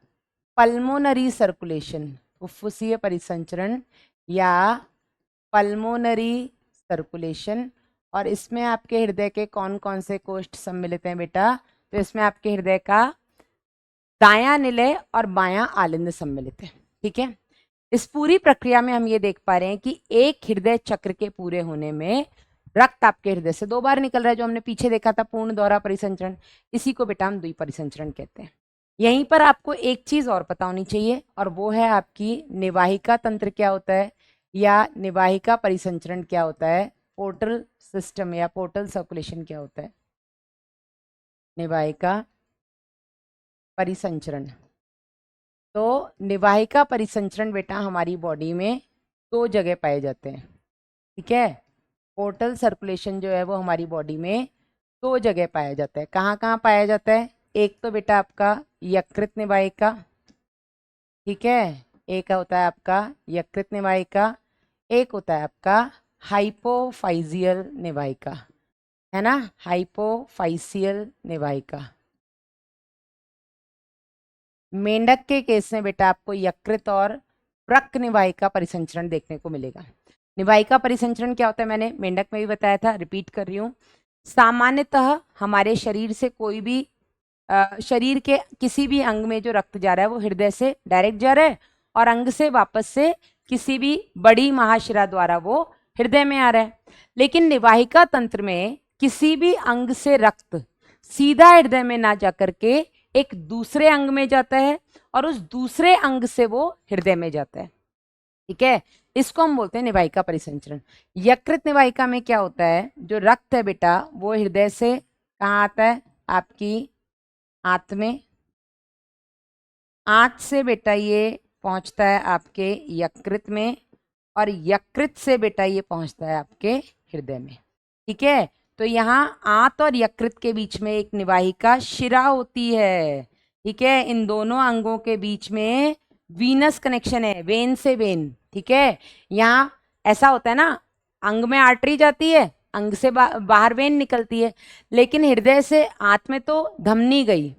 [SPEAKER 1] पल्मोनरी सर्कुलेशन। फुफ्फुसीय परिसंचरण या पल्मोनरी सर्कुलेशन। और इसमें आपके हृदय के कौन कौन से कोष्ठ सम्मिलित हैं बेटा? तो इसमें आपके हृदय का दायां निलय और बायां आलिंद सम्मिलित है। ठीक है, इस पूरी प्रक्रिया में हम ये देख पा रहे हैं कि एक हृदय चक्र के पूरे होने में रक्त आपके हृदय से 2 बार निकल रहा है, जो हमने पीछे देखा था पूर्ण दोहरा परिसंचरण। इसी को बेटा हम द्विपरिसंचरण कहते हैं। यहीं पर आपको एक चीज और पता होनी चाहिए, और वो है आपकी निवाहिका तंत्र क्या होता है या निवाहिका परिसंचरण क्या होता है, पोर्टल सिस्टम या पोर्टल सर्कुलेशन क्या होता है। निवाहिका परिसंचरण, तो निवाहिका परिसंचरण बेटा हमारी बॉडी में दो जगह पाए जाते हैं, ठीक है। पोर्टल सर्कुलेशन जो है वो हमारी बॉडी में दो जगह पाया जाता है। कहाँ कहाँ पाया जाता है? एक तो बेटा आपका यकृत निवाहिका, ठीक है, एक होता है आपका यकृत निवाहिका, एक होता है आपका हाइपोफाइजियल निवाहिका, है ना, हाइपोफाइसियल निवाहिका। मेंढक के केस में बेटा आपको यकृत और प्रक निवाहिका परिसंचरण देखने को मिलेगा। निवाहिका परिसंचरण क्या होता है मैंने मेंढक में भी बताया था, रिपीट कर रही हूँ। सामान्यतः हमारे शरीर से कोई भी शरीर के किसी भी अंग में जो रक्त जा रहा है वो हृदय से डायरेक्ट जा रहा है, और अंग से वापस से किसी भी बड़ी महाशिरा द्वारा वो हृदय में आ रहा है। लेकिन निवाहिका तंत्र में किसी भी अंग से रक्त सीधा हृदय में ना जाकर के एक दूसरे अंग में जाता है, और उस दूसरे अंग से वो हृदय में जाता है, ठीक है। इसको हम बोलते हैं निवाहिका परिसंचरण। यकृत निवाहिका में क्या होता है, जो रक्त है बेटा वो हृदय से कहाँ आता है, आपकी आंत में, आंत से बेटा ये पहुंचता है आपके यकृत में, और यकृत से बेटा ये पहुंचता है आपके हृदय में, ठीक है। तो यहाँ आंत और यकृत के बीच में एक निवाहिका शिरा होती है, ठीक है। इन दोनों अंगों के बीच में वीनस कनेक्शन है, वेन से वेन, ठीक है। यहाँ ऐसा होता है ना, अंग में आर्टरी जाती है, अंग से बाहर वेन निकलती है, लेकिन हृदय से आंत में तो धमनी गई,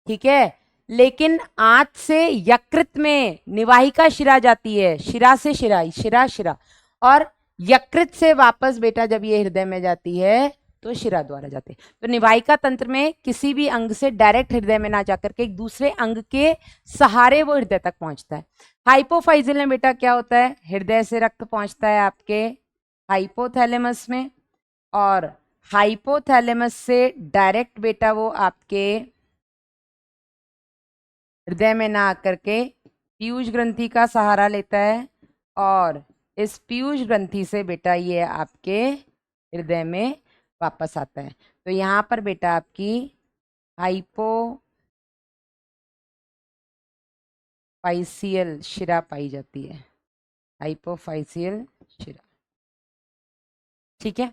[SPEAKER 1] ठीक है, लेकिन आंत से यकृत में निवाहिका शिरा जाती है, शिरा से शिरा, शिरा शिरा, और यकृत से वापस बेटा जब ये हृदय में जाती है तो शिरा द्वारा जाते हैं। तो निवाहिका तंत्र में किसी भी अंग से डायरेक्ट हृदय में ना जाकर के एक दूसरे अंग के सहारे वो हृदय तक पहुंचता है। हाइपोफाइजिल में बेटा क्या होता है, हृदय से रक्त पहुंचता है आपके हाइपोथैलेमस में, और हाइपोथैलेमस से डायरेक्ट बेटा वो आपके हृदय में ना आकर के पीयूष ग्रंथि का सहारा लेता है, और इस पीयूष ग्रंथि से बेटा ये आपके हृदय में वापस आता है। तो यहाँ पर बेटा आपकी हाइपोफाइसियल शिरा पाई जाती है, हाइपोफाइसियल शिरा, ठीक है।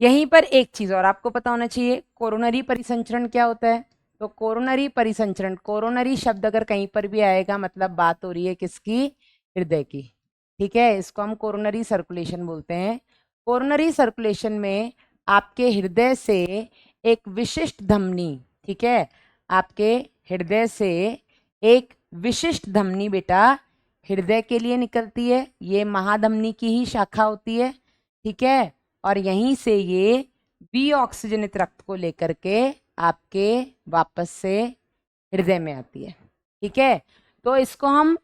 [SPEAKER 1] यहीं पर एक चीज और आपको पता होना चाहिए, कोरोनरी परिसंचरण क्या होता है। तो कोरोनरी परिसंचरण, कोरोनरी शब्द अगर कहीं पर भी आएगा मतलब बात हो रही है किसकी, हृदय की, ठीक है। इसको हम कोरोनरी सर्कुलेशन बोलते हैं। कोरोनरी सर्कुलेशन में आपके हृदय से एक विशिष्ट धमनी, ठीक है, आपके हृदय से एक विशिष्ट धमनी बेटा हृदय के लिए निकलती है, ये महाधमनी की ही शाखा होती है, ठीक है। और यहीं से ये ऑक्सीजनित रक्त को लेकर के आपके वापस से हृदय में आती है, ठीक है। तो इसको हम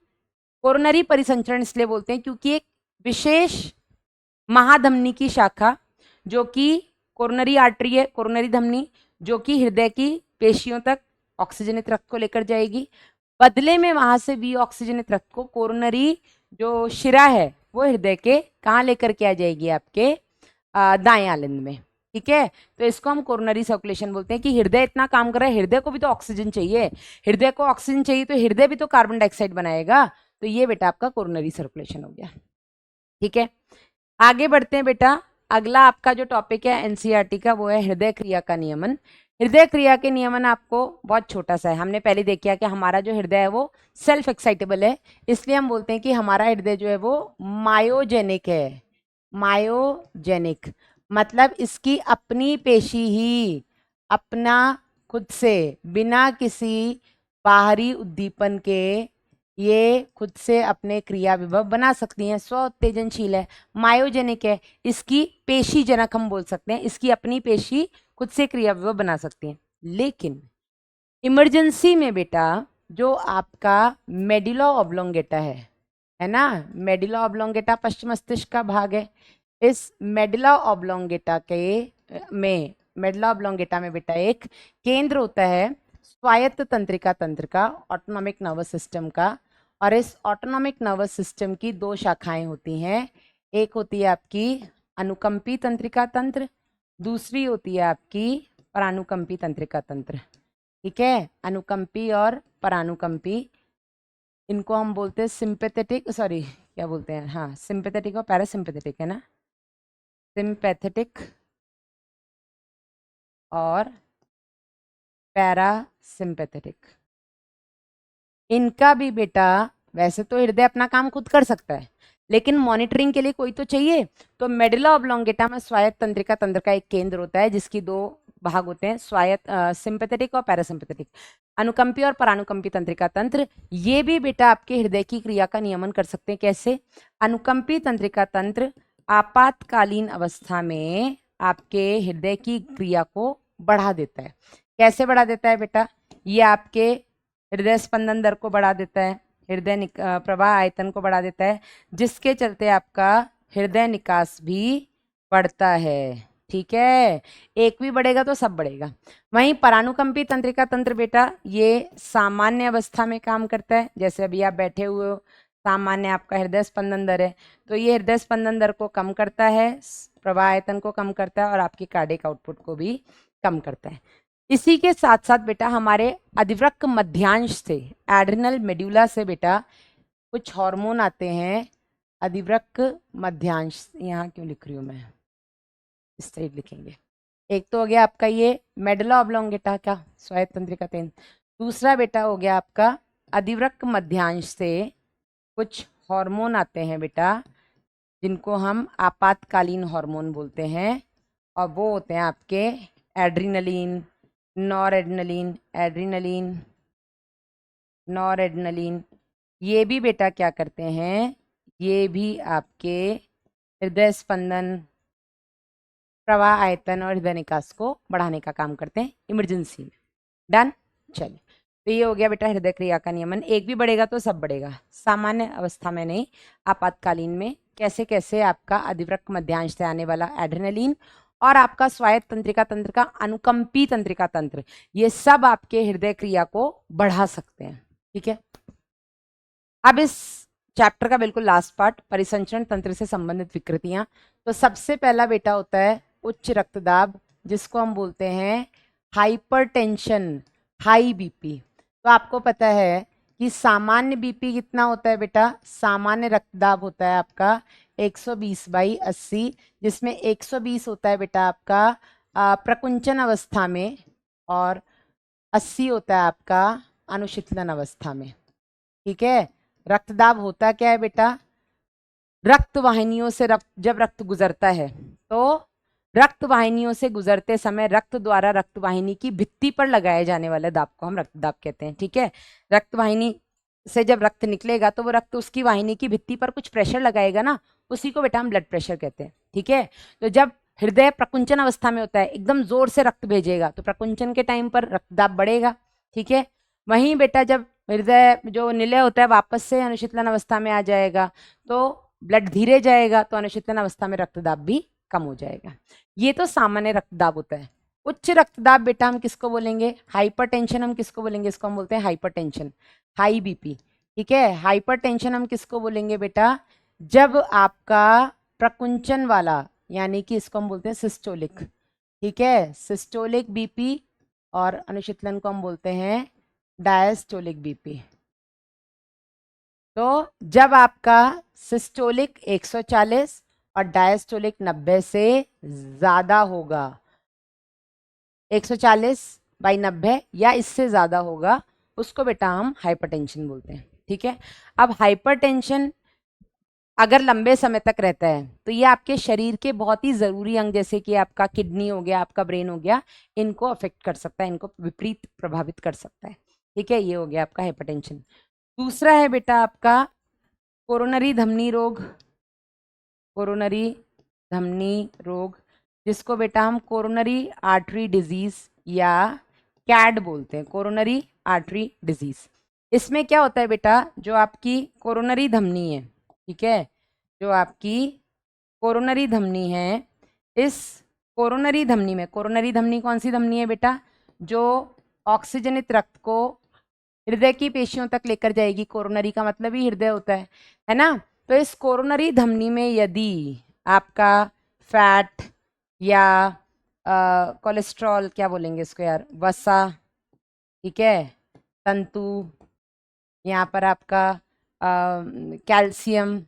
[SPEAKER 1] कोरोनरी परिसंचरण इसलिए बोलते हैं क्योंकि एक विशेष महाधमनी की शाखा जो कि कोरोनरी आर्टरी है, कोरोनरी धमनी, जो कि हृदय की पेशियों तक ऑक्सीजनित रक्त को लेकर जाएगी, बदले में वहां से ऑक्सीजनित रक्त को कोरोनरी जो शिरा है वो हृदय के कहाँ लेकर के आ जाएगी, आपके दाएं आलिंद में, ठीक है। तो इसको हम कोरोनरी सर्कुलेशन बोलते हैं कि हृदय इतना काम कर रहा है, हृदय को भी तो ऑक्सीजन चाहिए, हृदय को ऑक्सीजन चाहिए तो हृदय भी तो कार्बन डाइऑक्साइड बनाएगा, तो ये बेटा आपका कोरोनरी सर्कुलेशन हो गया, ठीक है। आगे बढ़ते हैं बेटा, अगला आपका जो टॉपिक है एनसीईआरटी का वो है हृदय क्रिया का नियमन। हृदय क्रिया के नियमन आपको बहुत छोटा सा है, हमने पहले देखा कि हमारा जो हृदय है वो सेल्फ एक्साइटेबल है, इसलिए हम बोलते हैं कि हमारा हृदय जो है वो मायोजेनिक है। मायोजेनिक मतलब इसकी अपनी पेशी ही अपना खुद से बिना किसी बाहरी उद्दीपन के ये खुद से अपने क्रिया विभव बना सकती हैं, स्व उत्तेजनशील है, मायोजेनिक है, इसकी पेशी जनक हम बोल सकते हैं, इसकी अपनी पेशी खुद से क्रिया विभव बना सकती हैं। लेकिन इमरजेंसी में बेटा जो आपका मेडुला ऑब्लोंगेटा है ना, मेडुला ऑब्लोंगेटा पश्चिम मस्तिष्क का भाग है, इस मेडुला ऑब्लोंगेटा के में मेडुला ऑब्लोंगेटा में बेटा एक केंद्र होता है स्वायत्त तंत्रिका तंत्र का, ऑटोनॉमिक नर्वस सिस्टम का। और इस ऑटोनॉमिक नर्वस सिस्टम की दो शाखाएं होती हैं, एक होती है आपकी अनुकंपी तंत्रिका तंत्र, दूसरी होती है आपकी परानुकंपी तंत्रिका तंत्र। ठीक है, अनुकंपी और परानुकंपी, इनको हम बोलते हैं सिंपैथेटिक, सॉरी क्या बोलते हैं, हाँ सिंपैथेटिक और पैरासिम्पैथेटिक है ना, सिंपैथेटिक और पैरासिम्पैथेटिक। इनका भी बेटा, वैसे तो हृदय अपना काम खुद कर सकता है, लेकिन मॉनिटरिंग के लिए कोई तो चाहिए। तो मेडुला ऑब्लोंगेटा में स्वायत्त तंत्रिका तंत्र का एक केंद्र होता है, जिसकी दो भाग होते हैं, स्वायत्त सिंपैथेटिक और पैरासिम्पैथेटिक, अनुकंपी और परानुकंपी तंत्रिका तंत्र। ये भी बेटा आपके हृदय की क्रिया का नियमन कर सकते हैं। कैसे? अनुकंपी तंत्रिका तंत्र आपातकालीन अवस्था में आपके हृदय की क्रिया को बढ़ा देता है। कैसे बढ़ा देता है बेटा? ये आपके हृदय स्पंदन दर को बढ़ा देता है, हृदय प्रवाह आयतन को बढ़ा देता है, जिसके चलते आपका हृदय निकास भी बढ़ता है। ठीक है, एक भी बढ़ेगा तो सब बढ़ेगा। वहीं परानुकंपी तंत्रिका तंत्र बेटा ये सामान्य अवस्था में काम करता है, जैसे अभी आप बैठे हुए हो, सामान्य आपका हृदय स्पंदन दर है, तो ये हृदय स्पंदन दर को कम करता है, प्रवाह आयतन को कम करता है और आपकी कार्डियक आउटपुट को भी कम करता है। इसी के साथ साथ बेटा हमारे अधिवृक्क मध्यांश से, एड्रिनल मेड्यूला से बेटा कुछ हार्मोन आते हैं। अधिवृक्क मध्यांश, यहाँ क्यों लिख रही हूँ मैं, इस साइड लिखेंगे। एक तो हो गया आपका ये मेडुला ऑब्लोंगेटा का स्वायत्त तंत्रिका तंत्र, दूसरा बेटा हो गया आपका अधिवृक्क मध्यांश से कुछ हार्मोन आते हैं बेटा, जिनको हम आपातकालीन हार्मोन बोलते हैं, और वो होते हैं आपके एड्रिनलिन, नॉरएड्रेनलिन, एड्रिनलिन, नॉरएड्रेनलिन। ये भी बेटा क्या करते हैं, ये भी आपके हृदय स्पंदन, प्रवाह आयतन और हृदय निकास को बढ़ाने का काम करते हैं इमरजेंसी में। डन? चलिए, तो ये हो गया बेटा हृदय क्रिया का नियमन। एक भी बढ़ेगा तो सब बढ़ेगा, सामान्य अवस्था में नहीं, आपातकालीन में कैसे कैसे आपका अधिवृक्क मध्यांश से आने वाला एड्रेनलिन और आपका स्वायत्त तंत्रिका तंत्र का अनुकंपी तंत्रिका तंत्र, ये सब आपके हृदय क्रिया को बढ़ा सकते हैं। ठीक है, अब इस चैप्टर का बिल्कुल लास्ट पार्ट, परिसंचरण तंत्र से संबंधित विकृतियां। तो सबसे पहला बेटा होता है उच्च रक्तदाब, जिसको हम बोलते हैं हाइपरटेंशन, हाई बीपी। तो आपको पता है कि सामान्य बीपी कितना होता है बेटा? सामान्य रक्तदाब होता है आपका 120/80, जिसमें 120 होता है बेटा आपका प्रकुंचन अवस्था में और 80 होता है आपका अनुशीतलन अवस्था में। ठीक है, रक्तदाब होता क्या है बेटा? रक्त वाहिनियों से जब रक्त गुजरता है, तो रक्त वाहिनियों से गुजरते समय रक्त द्वारा रक्त वाहिनी की भित्ति पर लगाए जाने वाले दाब को हम रक्तदाब कहते हैं। ठीक है, रक्त वाहिनी से जब रक्त निकलेगा तो वो रक्त उसकी वाहिनी की भित्ति पर कुछ प्रेशर लगाएगा ना, उसी को बेटा हम ब्लड प्रेशर कहते हैं। ठीक है, तो जब हृदय प्रकुंचन अवस्था में होता है, एकदम जोर से रक्त भेजेगा, तो प्रकुंचन के टाइम पर रक्तदाब बढ़ेगा। ठीक है, वहीं बेटा जब हृदय जो निलय होता है वापस से अनुशीतलन अवस्था में आ जाएगा, तो ब्लड धीरे जाएगा, तो अनुशीतलन अवस्था में रक्तदाब भी कम हो जाएगा। ये तो सामान्य रक्तदाब होता है। उच्च रक्तदाब बेटा हम किसको बोलेंगे? हाइपरटेंशन हम किसको बोलेंगे? इसको हम बोलते हैं हाइपरटेंशन, हाई बीपी। ठीक है, हाइपरटेंशन हम किसको बोलेंगे बेटा? जब आपका प्रकुंचन वाला, यानी कि इसको हम बोलते हैं सिस्टोलिक। ठीक है, सिस्टोलिक बीपी, और अनुशीतलन को हम बोलते हैं डायस्टोलिक बीपी। तो जब आपका सिस्टोलिक 140 और डायस्टोलिक 90 से ज्यादा होगा, 140/90 या इससे ज्यादा होगा, उसको बेटा हम हाइपरटेंशन बोलते हैं। ठीक है, अब हाइपरटेंशन अगर लंबे समय तक रहता है तो ये आपके शरीर के बहुत ही जरूरी अंग, जैसे कि आपका किडनी हो गया, आपका ब्रेन हो गया, इनको अफेक्ट कर सकता है, इनको विपरीत प्रभावित कर सकता है। ठीक है, ये हो गया आपका हाइपरटेंशन। दूसरा है बेटा आपका कोरोनरी धमनी रोग, कोरोनरी धमनी रोग, जिसको बेटा हम कोरोनरी आर्टरी डिजीज या कैड बोलते हैं, कोरोनरी आर्टरी डिजीज। इसमें क्या होता है बेटा, जो आपकी कोरोनरी धमनी है, ठीक है, जो आपकी कोरोनरी धमनी है, इस कोरोनरी धमनी में, कोरोनरी धमनी कौन सी धमनी है बेटा? जो ऑक्सीजनित रक्त को हृदय की पेशियों तक लेकर जाएगी। कोरोनरी का मतलब ही हृदय होता है ना। तो इस कोरोनरी धमनी में यदि आपका फैट या कोलेस्ट्रॉल, क्या बोलेंगे इसको यार, वसा, ठीक है, तंतु, यहाँ पर आपका कैल्शियम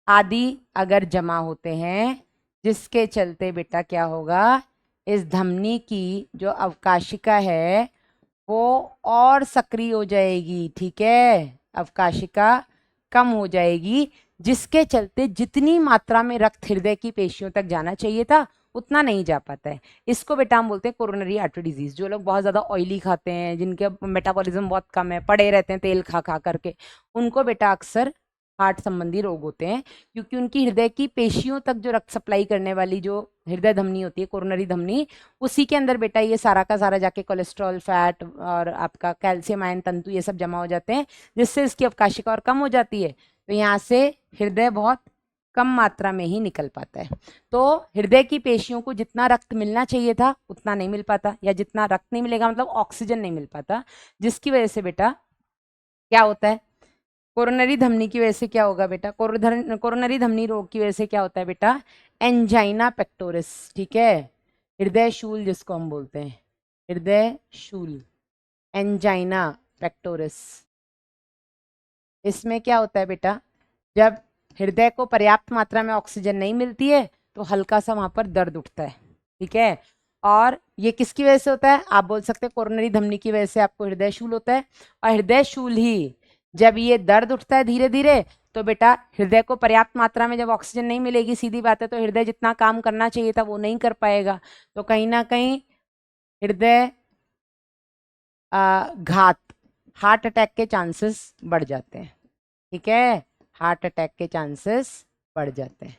[SPEAKER 1] आदि अगर जमा होते हैं, जिसके चलते बेटा क्या होगा, इस धमनी की जो अवकाशिका है वो और सक्रिय हो जाएगी। ठीक है, अवकाशिका कम हो जाएगी, जिसके चलते जितनी मात्रा में रक्त हृदय की पेशियों तक जाना चाहिए था उतना नहीं जा पाता है। इसको बेटा हम बोलते हैं कोरोनरी आर्टरी डिजीज। जो लोग बहुत ज़्यादा ऑयली खाते हैं, जिनके मेटाबॉलिज्म बहुत कम है, पड़े रहते हैं तेल खा खा करके, उनको बेटा अक्सर हार्ट संबंधी रोग होते हैं, क्योंकि उनकी हृदय की पेशियों तक जो रक्त सप्लाई करने वाली जो हृदय धमनी होती है, कोरोनरी धमनी, उसी के अंदर बेटा ये सारा का सारा जाके कोलेस्ट्रॉल, फैट और आपका कैल्शियम आयन तंतु ये सब जमा हो जाते हैं, जिससे इसकी अवकाशिका और कम हो जाती है। तो यहाँ से हृदय बहुत कम मात्रा में ही निकल पाता है। तो हृदय की पेशियों को जितना रक्त मिलना चाहिए था उतना नहीं मिल पाता, या जितना रक्त नहीं मिलेगा मतलब ऑक्सीजन नहीं मिल पाता, जिसकी वजह से बेटा क्या होता है, कोरोनरी धमनी की वजह से क्या होगा बेटा, कोरोनरी धमनी रोग की वजह से क्या होता है बेटा, एंजाइना पेक्टोरिस। ठीक है, हृदय शूल जिसको हम बोलते हैं, हृदय शूल, एंजाइना पेक्टोरिस। इसमें क्या होता है बेटा, जब हृदय को पर्याप्त मात्रा में ऑक्सीजन नहीं मिलती है तो हल्का सा वहां पर दर्द उठता है। ठीक है, और ये किसकी वजह से होता है, आप बोल सकते हैं कोरोनरी धमनी की वजह से आपको हृदय शूल होता है। और हृदय शूल ही जब ये दर्द उठता है धीरे धीरे, तो बेटा हृदय को पर्याप्त मात्रा में जब ऑक्सीजन नहीं मिलेगी, सीधी बात है, तो हृदय जितना काम करना चाहिए था वो नहीं कर पाएगा। तो कहीं ना कहीं हृदय घात, हार्ट अटैक के चांसेस बढ़ जाते हैं। ठीक है, हार्ट अटैक के चांसेस बढ़ जाते हैं।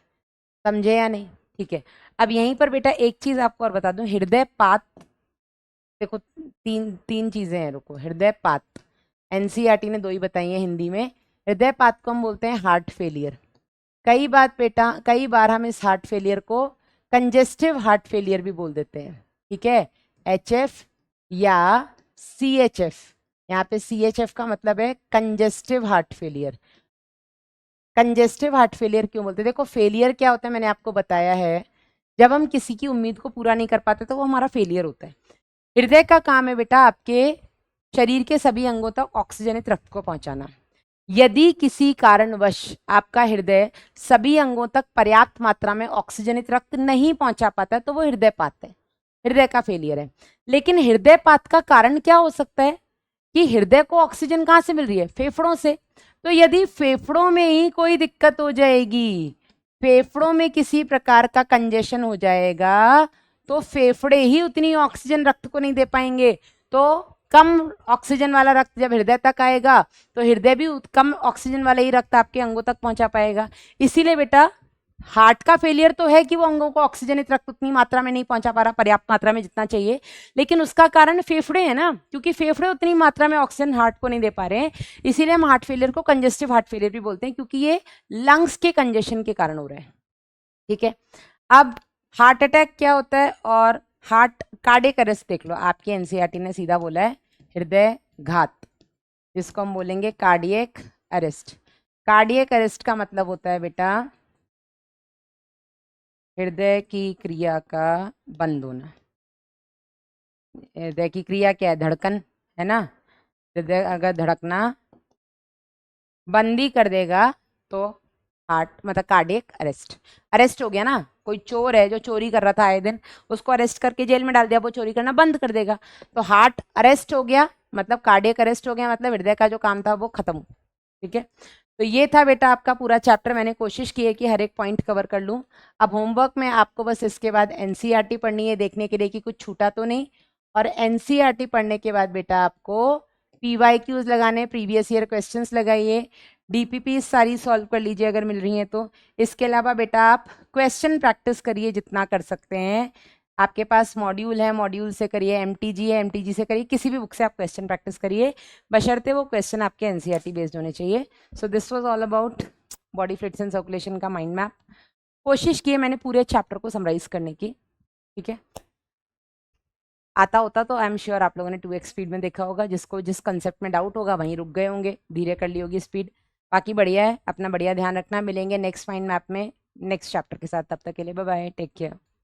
[SPEAKER 1] समझे या नहीं? ठीक है, अब यहीं पर बेटा एक चीज आपको और बता दूं, हृदय पात, देखो तीन तीन चीजें हैं, रुको, हृदय पात एनसीईआरटी ने दो ही बताई है हिंदी में। हृदय पात को हम बोलते हैं हार्ट फेलियर। कई बार हम इस हार्ट फेलियर को कंजेस्टिव हार्ट फेलियर भी बोल देते हैं। ठीक है, HF या CHF, यहाँ पे CHF का मतलब है congestive heart failure. Congestive heart failure क्यों बोलते हैं, देखो फेलियर क्या होता है मैंने आपको बताया है, जब हम किसी की उम्मीद को पूरा नहीं कर पाते तो वो हमारा फेलियर होता है। हृदय का काम है बेटा आपके शरीर के सभी अंगों तक ऑक्सीजनित रक्त को पहुंचाना। यदि किसी कारणवश आपका हृदय सभी अंगों तक पर्याप्त मात्रा में ऑक्सीजनित रक्त नहीं पहुंचा पाता तो वो हृदयपात है, हृदय का फेलियर है। लेकिन हृदयपात का कारण क्या हो सकता है कि हृदय को ऑक्सीजन कहाँ से मिल रही है, फेफड़ों से। तो यदि फेफड़ों में ही कोई दिक्कत हो जाएगी, फेफड़ों में किसी प्रकार का कंजेशन हो जाएगा, तो फेफड़े ही उतनी ऑक्सीजन रक्त को नहीं दे पाएंगे। तो कम ऑक्सीजन वाला रक्त जब हृदय तक आएगा तो हृदय भी कम ऑक्सीजन वाला ही रक्त आपके अंगों तक पहुंचा पाएगा। इसीलिए बेटा हार्ट का फेलियर तो है कि वो अंगों को ऑक्सीजनित रक्त उतनी मात्रा में नहीं पहुंचा पा रहा, पर्याप्त मात्रा में जितना चाहिए, लेकिन उसका कारण फेफड़े है ना, क्योंकि फेफड़े उतनी मात्रा में ऑक्सीजन हार्ट को नहीं दे पा रहे हैं। इसीलिए हम हार्ट फेलियर को कंजेस्टिव हार्ट फेलियर भी बोलते हैं, क्योंकि ये लंग्स के कंजेशन के कारण हो रहा है। ठीक है, अब हार्ट अटैक क्या होता है और हार्ट कार्डियक अरेस्ट देख लो, आपकी एनसीईआरटी ने सीधा बोला है हृदय घात, जिसको हम बोलेंगे कार्डियक अरेस्ट। कार्डियक अरेस्ट का मतलब होता है बेटा हृदय की क्रिया का बंद होना। हृदय की क्रिया क्या है, धड़कन है ना, हृदय अगर धड़कना बंद ही कर देगा तो हार्ट मतलब कार्डियक अरेस्ट। अरेस्ट हो गया ना, कोई चोर है जो चोरी कर रहा था आए दिन, उसको अरेस्ट करके जेल में डाल दिया, वो चोरी करना बंद कर देगा। तो हार्ट अरेस्ट हो गया मतलब कार्डियक अरेस्ट हो गया, मतलब हृदय का जो काम था वो खत्म। ठीक है, तो ये था बेटा आपका पूरा चैप्टर। मैंने कोशिश की है कि हर एक पॉइंट कवर कर लूँ। अब होमवर्क में आपको बस इसके बाद एनसीईआरटी पढ़नी है, देखने के लिए कि कुछ छूटा तो नहीं। और एनसीईआरटी पढ़ने के बाद बेटा आपको PYQs लगाने, प्रीवियस ईयर क्वेश्चंस लगाइए, DPP सारी सॉल्व कर लीजिए अगर मिल रही हैं तो। इसके अलावा बेटा आप क्वेश्चन प्रैक्टिस करिए जितना कर सकते हैं। आपके पास मॉड्यूल है, मॉड्यूल से करिए, MTG है, MTG से करिए, किसी भी बुक से आप क्वेश्चन प्रैक्टिस करिए, बशर्ते वो क्वेश्चन आपके एनसीईआरटी बेस्ड होने चाहिए। So this was all about body fluids and circulation का माइंड मैप। कोशिश की है मैंने पूरे चैप्टर को समराइज करने की। ठीक है। आता होता तो आई एम श्योर आप लोगों ने 2x स्पीड में देखा होगा। जिसको जिस कंसेप्ट में डाउट होगा वहीं रुक गए होंगे, धीरे कर ली होगी स्पीड। बाकी बढ़िया है, अपना बढ़िया ध्यान रखना। मिलेंगे नेक्स्ट माइंड मैप में नेक्स्ट चैप्टर के साथ। तब तक के लिए बाय बाय, टेक केयर।